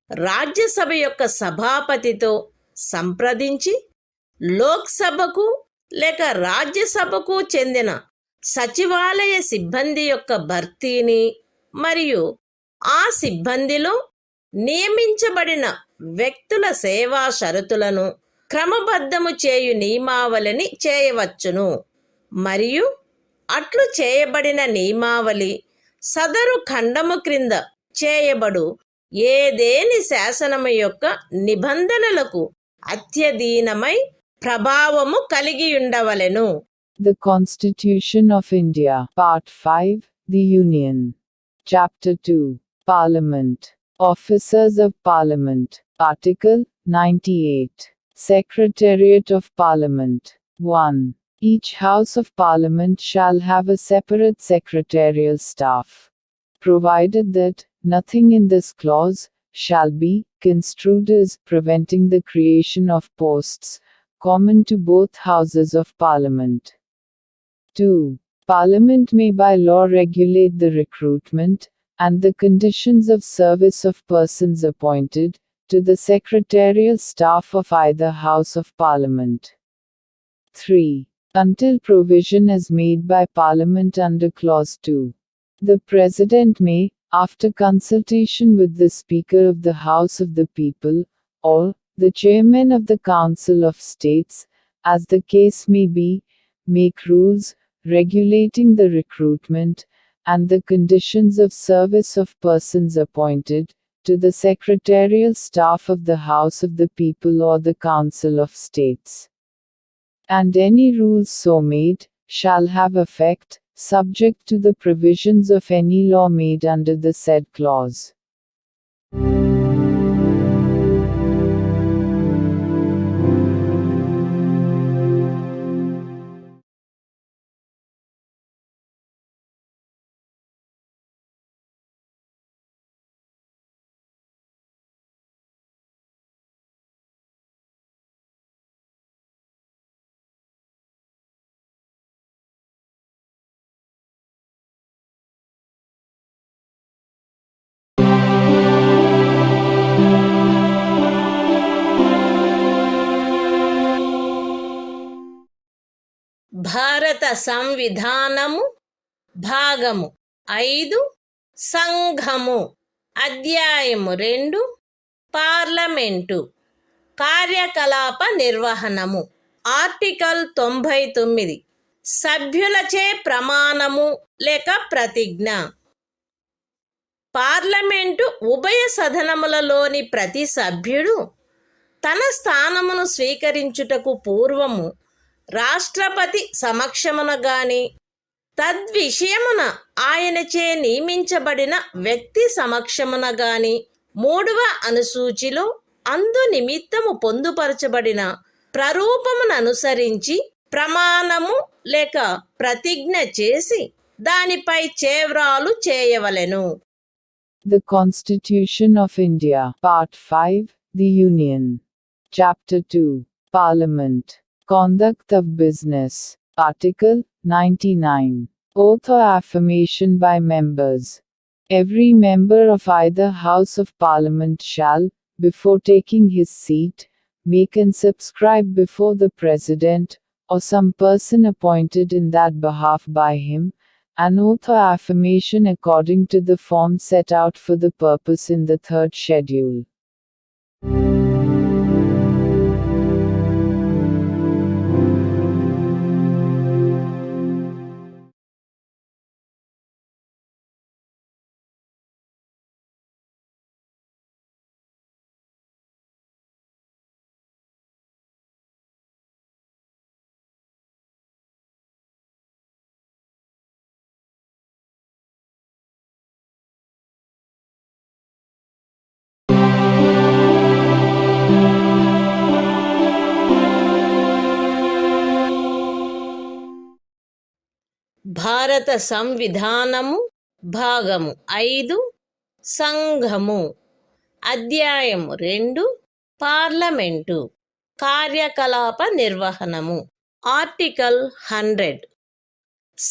రాజ్యసభ యొక్క సభాపతితో సంప్రదించి లోక్సభకు లేక రాజ్యసభకు చెందిన సచివాలయ సిబ్బంది యొక్క భర్తీని మరియు ఆ సిబ్బందిలో నియమించబడిన వ్యక్తుల సేవా షరతులను క్రమబద్ధము చేయు నియమావళిని చేయవచ్చును. మరియు అట్లు చేయబడిన నియమావళి సదరు ఖండము క్రింద చేయబడు ఏదేని శాసనము యొక్క నిబంధనలకు అత్యధీనమై ప్రభావము కలిగి ఉండవలెను. The Constitution of India, Part 5, The Union. Chapter 2, Parliament. Officers of Parliament. Article 98. Secretariat of Parliament. 1. Each House of Parliament shall have a separate secretarial staff, provided that nothing in this clause shall be construed as preventing the creation of posts common to both Houses of Parliament. 2. Parliament may by law regulate the recruitment and the conditions of service of persons appointed to the secretarial staff of either House of Parliament. 3. Until provision is made by Parliament under Clause 2, the President may, after consultation with the Speaker of the House of the People, or the Chairman of the Council of States, as the case may be, make rules regulating the recruitment and the conditions of service of persons appointed to the secretarial staff of the House of the People or the Council of States. And any rules so made shall have effect, subject to the provisions of any law made under the said clause. భారత సంవిధానము భాగము 5 సంఘము అధ్యాయము 2 parliament కార్యకలాప నిర్వహణము article 99 సభ్యులచే ప్రమాణము లేక ప్రతిజ్ఞ. Parliament ఉభయ సదనములలోని ప్రతి సభ్యుడు తన స్థానమును స్వీకరించుటకు పూర్వము రాష్ట్రపతి సమక్షమున గాని తద్విషయమున ఆయనచే నియమించబడిన వ్యక్తి సమక్షమున గాని 3వ అనుసూచిలో అందు నిమిత్తము పొందుపరచబడిన ప్రరూపమును అనుసరించి ప్రమాణము లేక ప్రతిజ్ఞ చేసి దానిపై చేవ్రాలు చేయవలెను. The Constitution of India, Part 5, The Union. Chapter 2, Parliament. Conduct of Business. Article 99. Oath or affirmation by members. Every member of either House of Parliament shall, before taking his seat, make and subscribe before the President, or some person appointed in that behalf by him, an oath or affirmation according to the form set out for the purpose in the 3rd schedule. భారత సంవిధానము భాగము 5 సంఘము అధ్యాయము 2 parliament కార్యకలాప నిర్వహణము article 100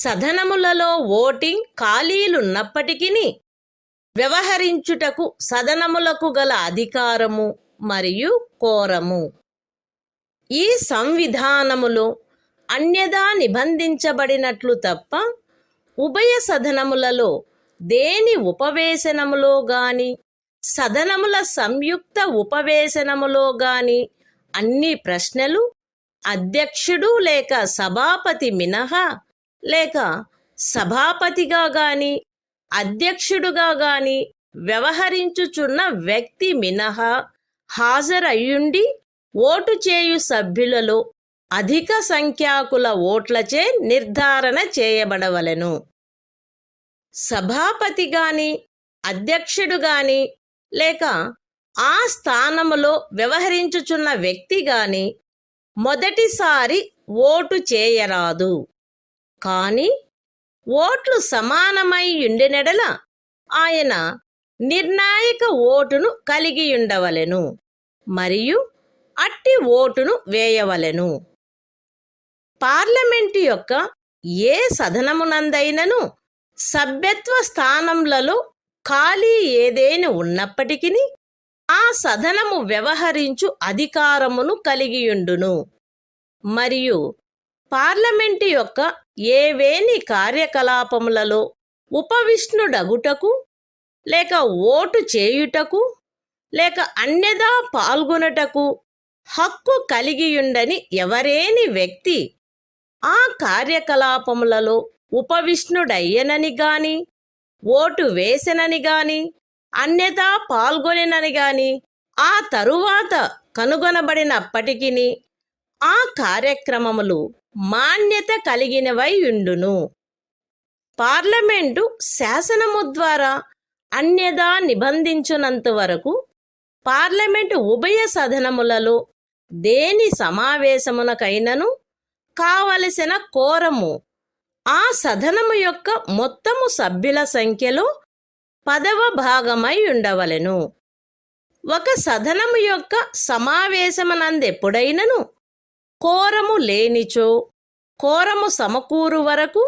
సదనములలో voting ఖాళీలున్నప్పటికీ వ్యవహరించుటకు సదనములకు గల అధికారము మరియు కోరము. ఈ సంవిధానములో అన్యదా నిబంధించబడినట్లు తప్ప ఉభయ సదనములలో దేని ఉపవేశనములో గాని సదనముల సంయుక్త ఉపవేశనములో గాని అన్ని ప్రశ్నలు అధ్యక్షుడు లేక సభాపతి మినహా లేక సభాపతిగా గాని అధ్యక్షుడుగా గాని వ్యవహరించుచున్న వ్యక్తి మినహా హాజరయ్యుండి ఓటు చేయు సభ్యులలో అధిక సంఖ్యాకుల ఓట్లచే నిర్ధారణ చేయబడవలెను. సభాపతి గాని అధ్యక్షుడు గాని లేక ఆ స్థానములో వ్యవహరించుచున్న వ్యక్తి గాని మొదటిసారి ఓటు చేయరాదు. కాని ఓట్లు సమానమై యుండినెడల ఆయన నిర్ణాయక ఓటును కలిగియుండవలెను మరియు అట్టి ఓటును వేయవలెను. పార్లమెంటు యొక్క ఏ సదనమునందైనను సభ్యత్వ స్థానములలో ఖాళీ ఏదేని ఉన్నప్పటికీ ఆ సదనము వ్యవహరించు అధికారమును కలిగియుండును మరియు పార్లమెంటు యొక్క ఏవేని కార్యకలాపములలో ఉపవిష్ణుడగుటకు లేక ఓటు చేయుటకు లేక అన్యదా పాల్గొనుటకు హక్కు కలిగియుండని ఎవరేని వ్యక్తి ఆ కార్యకలాపములలో ఉపవిష్ణుడయ్యనని గాని ఓటు వేసెనని గాని అన్యదా పాల్గొనెనని గాని ఆ తరువాత కనుగొనబడినప్పటికీ ఆ కార్యక్రమములు మాన్యత కలిగినవై ఉండును. పార్లమెంటు శాసనము ద్వారా అన్యదా నిబంధించునంత వరకు పార్లమెంటు ఉభయ సదనములలో దేని సమావేశమునకైనను కావలసిన కోరము ఆ సదనము యొక్క మొత్తము సభ్యుల సంఖ్యలో 10వ భాగమై ఉండవలెను. ఒక సదనము యొక్క సమావేశమునందెప్పుడైనను కోరము లేనిచో కోరము సమకూరు వరకు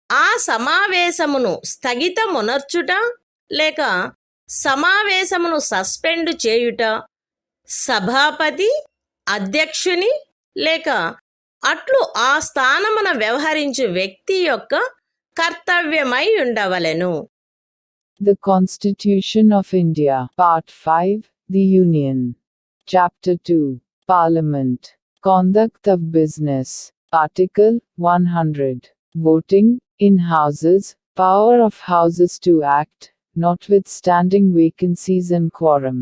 ఆ సమావేశమును స్థగితమునర్చుట లేక సమావేశమును సస్పెండు చేయుట సభాపతి అధ్యక్షుని లేక అట్లు ఆ స్థానమున వ్యవహరించు వ్యక్తి యొక్క కర్తవ్యమై ఉండవలెను. The Constitution of India, Part 5, The Union. Chapter 2, Parliament. Conduct of Business. Article 100. Voting, in Houses, power of Houses to act, notwithstanding vacancies and quorum.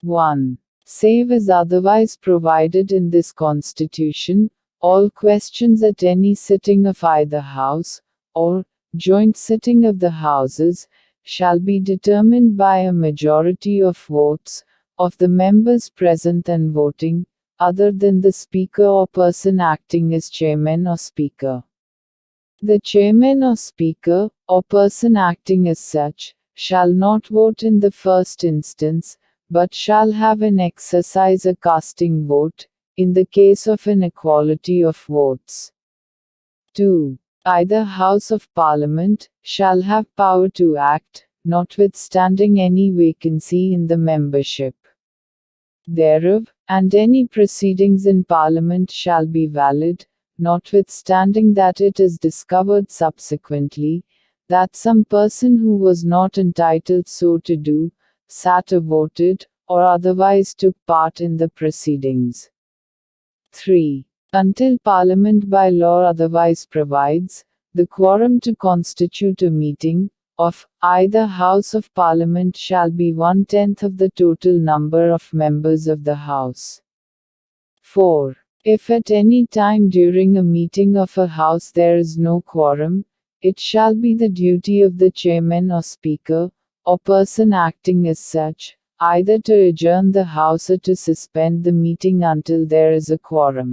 1. Save as otherwise provided in this Constitution, all questions at any sitting of either House, or joint sitting of the Houses, shall be determined by a majority of votes, of the members present and voting, other than the Speaker or person acting as Chairman or Speaker. The Chairman or Speaker, or person acting as such, shall not vote in the first instance, but shall have an exercise a casting vote, in the case of an equality of votes. 2. Either House of Parliament shall have power to act, notwithstanding any vacancy in the membership thereof, and any proceedings in Parliament shall be valid, notwithstanding that it is discovered subsequently, that some person who was not entitled so to do, sat or voted, or otherwise took part in the proceedings. 3. Until Parliament by law otherwise provides, the quorum to constitute a meeting, of either House of Parliament shall be 1/10 of the total number of members of the House. 4. If at any time during a meeting of a House there is no quorum, it shall be the duty of the Chairman or Speaker, or person acting as such, either to adjourn the House or to suspend the meeting until there is a quorum.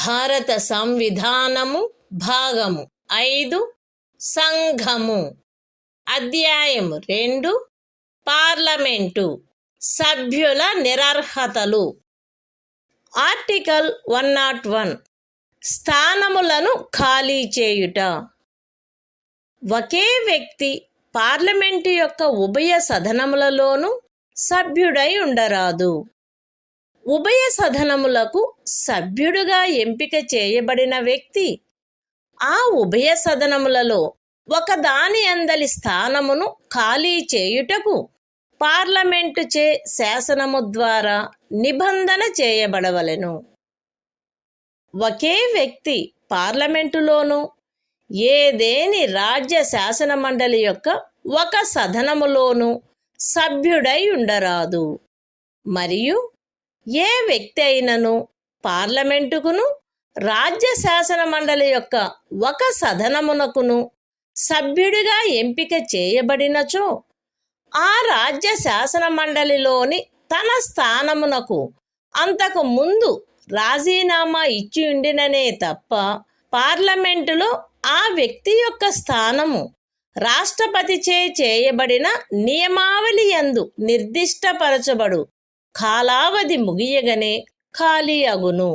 భారత సంవిధానము భాగము 5 సంఘము అధ్యాయము 2 parliament సభ్యుల నిరర్హతలు article 101 స్థానములను ఖాళీ చేయుట. ఒకే వ్యక్తి parliament యొక్క ఉభయ సదనములలోనూ సభ్యుడై ఉండరాదు. ఉభయ సదనములకు సభ్యుడుగా ఎంపిక చేయబడిన వ్యక్తి ఆ ఉభయ సదనములలో ఒకదాని అందలి స్థానమును ఖాళీ చేయుటకు పార్లమెంటు చే శాసనము ద్వారా నిబంధన చేయబడవలెను. ఒకే వ్యక్తి పార్లమెంటులోనూ ఏదేని రాజ్య శాసన మండలి యొక్క ఒక సదనములోనూ సభ్యుడై ఉండరాదు. మరియు ఏ వ్యక్తి అయినను పార్లమెంటుకును రాజ్య శాసన మండలి యొక్క ఒక సదనమునకును సభ్యుడిగా ఎంపిక చేయబడినచో ఆ రాజ్య శాసన మండలిలోని తన స్థానమునకు అంతకు ముందు రాజీనామా ఇచ్చి ఉండిననే తప్ప పార్లమెంటులో ఆ వ్యక్తి యొక్క స్థానము రాష్ట్రపతిచే చేయబడిన నియమావళి యందు నిర్దిష్టపరచబడు కాలావధి ముగియగనే ఖాళీ అగును.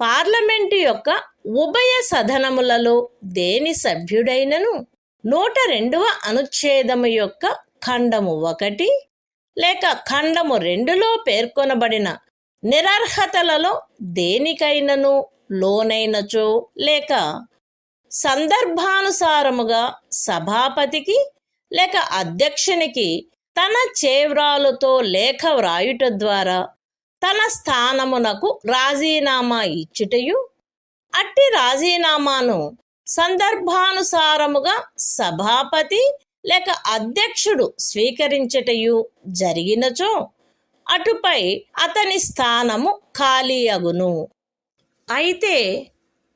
పార్లమెంటు యొక్క ఉభయ సదనములలో దేని సభ్యుడైనను 102వ అనుచ్ఛేదము యొక్క ఖండము 1 లేక ఖండము 2లో పేర్కొనబడిన నిరర్హతలలో దేనికైనను లోనైనచో లేక సందర్భానుసారముగా సభాపతికి లేక అధ్యక్షునికి తన చేవ్రాలుతో లేఖ వ్రాయుట ద్వారా తన స్థానమునకు రాజీనామా ఇచ్చుటయు, అట్టి రాజీనామాను సందర్భానుసారముగా సభాపతి లేక అధ్యక్షుడు స్వీకరించుటయు జరిగినచో అటుపై అతని స్థానము ఖాళీ అగును. అయితే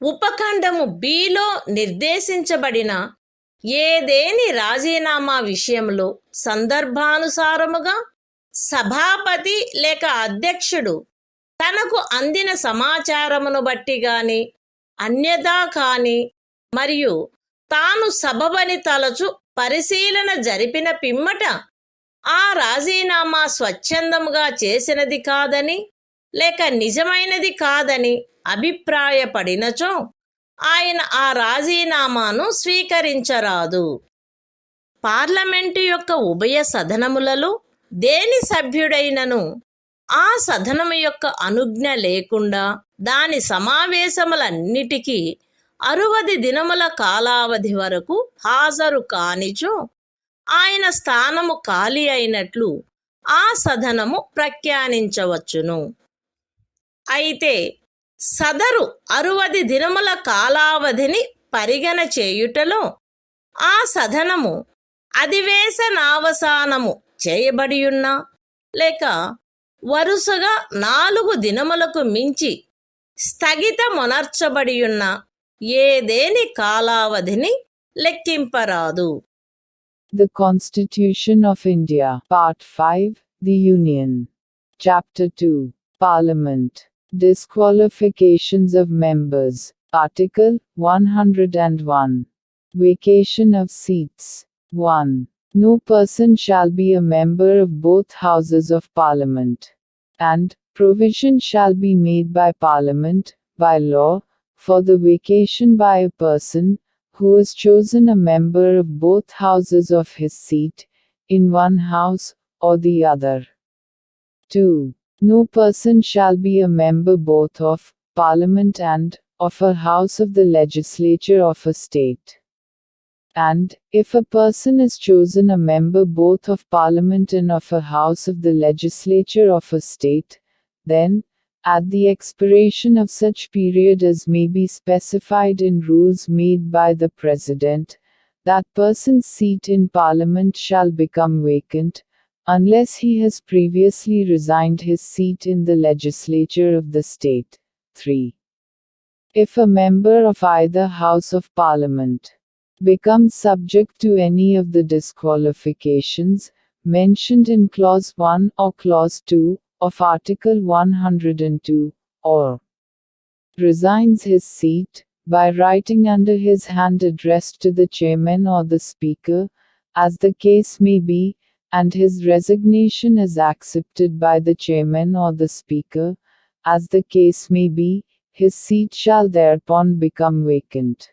ఉపఖండము బిలో నిర్దేశించబడిన ఏదేని రాజీనామా విషయంలో సందర్భానుసారముగా సభాపతి లేక అధ్యక్షుడు తనకు అందిన సమాచారమును బట్టి గాని అన్యథా కాని మరియు తాను సబబని తలచు పరిశీలన జరిపిన పిమ్మట ఆ రాజీనామా స్వచ్ఛందముగా చేసినది కాదని లేక నిజమైనది కాదని అభిప్రాయపడినచో ఆయన ఆ రాజీనామాను స్వీకరించరాదు. పార్లమెంటు యొక్క ఉభయ సదనములలో దేని సభ్యుడైనను ఆ సదనము యొక్క అనుజ్ఞ లేకుండా దాని సమావేశములన్నిటికీ 60 దినముల కాలావధి వరకు హాజరు కానిచో ఆయన స్థానము ఖాళీ అయినట్లు ఆ సదనము ప్రఖ్యానించవచ్చును. అయితే సదరు 60 దినముల కాలావధిని పరిగణ చేయుటలో ఆ సదనము అధివేశనావసానము చేయబడియున్నా లేక వరుసగా 4 దినములకు మించి స్థగితమునర్చబడియున్న ఏదేని కాలావధిని లెక్కింపరాదు. The Constitution of India, Part 5, The Union. Chapter 2, Parliament. Disqualifications of members. Article 101. Vacation of seats. 1. No person shall be a member of both houses of Parliament. And provision shall be made by Parliament, by law, for the vacation by a person who is chosen a member of both houses of his seat, in one house or the other. 2. No person shall be a member both of Parliament and of a house of the legislature of a state. And, if a person is chosen a member both of Parliament and of a house of the legislature of a state, then, at the expiration of such period as may be specified in rules made by the President, that person's seat in Parliament shall become vacant, unless he has previously resigned his seat in the legislature of the state. 3. If a member of either House of Parliament becomes subject to any of the disqualifications mentioned in Clause 1 or Clause 2 of Article 102, or resigns his seat, by writing under his hand addressed to the chairman or the speaker, as the case may be, and his resignation is accepted by the chairman or the speaker, as the case may be, his seat shall thereupon become vacant.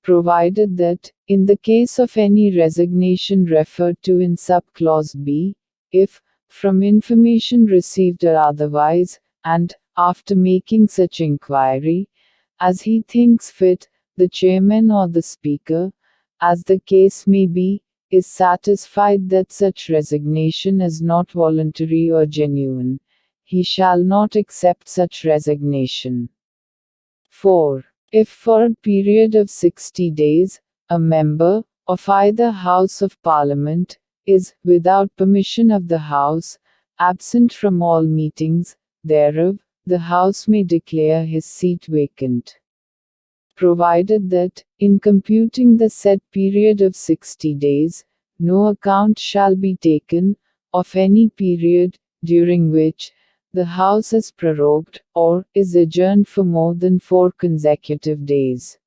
Provided that, in the case of any resignation referred to in subclause B, if, from information received or otherwise, and, after making such inquiry, as he thinks fit, the chairman or the speaker, as the case may be, is satisfied that such resignation is not voluntary or genuine, he shall not accept such resignation. 4. If for a period of 60 days, a member, of either House of Parliament, is, without permission of the House, absent from all meetings thereof, the House may declare his seat vacant. Provided that, in computing the said period of 60 days, no account shall be taken, of any period, during which, the House is prorogued, or is adjourned for more than 4 consecutive days.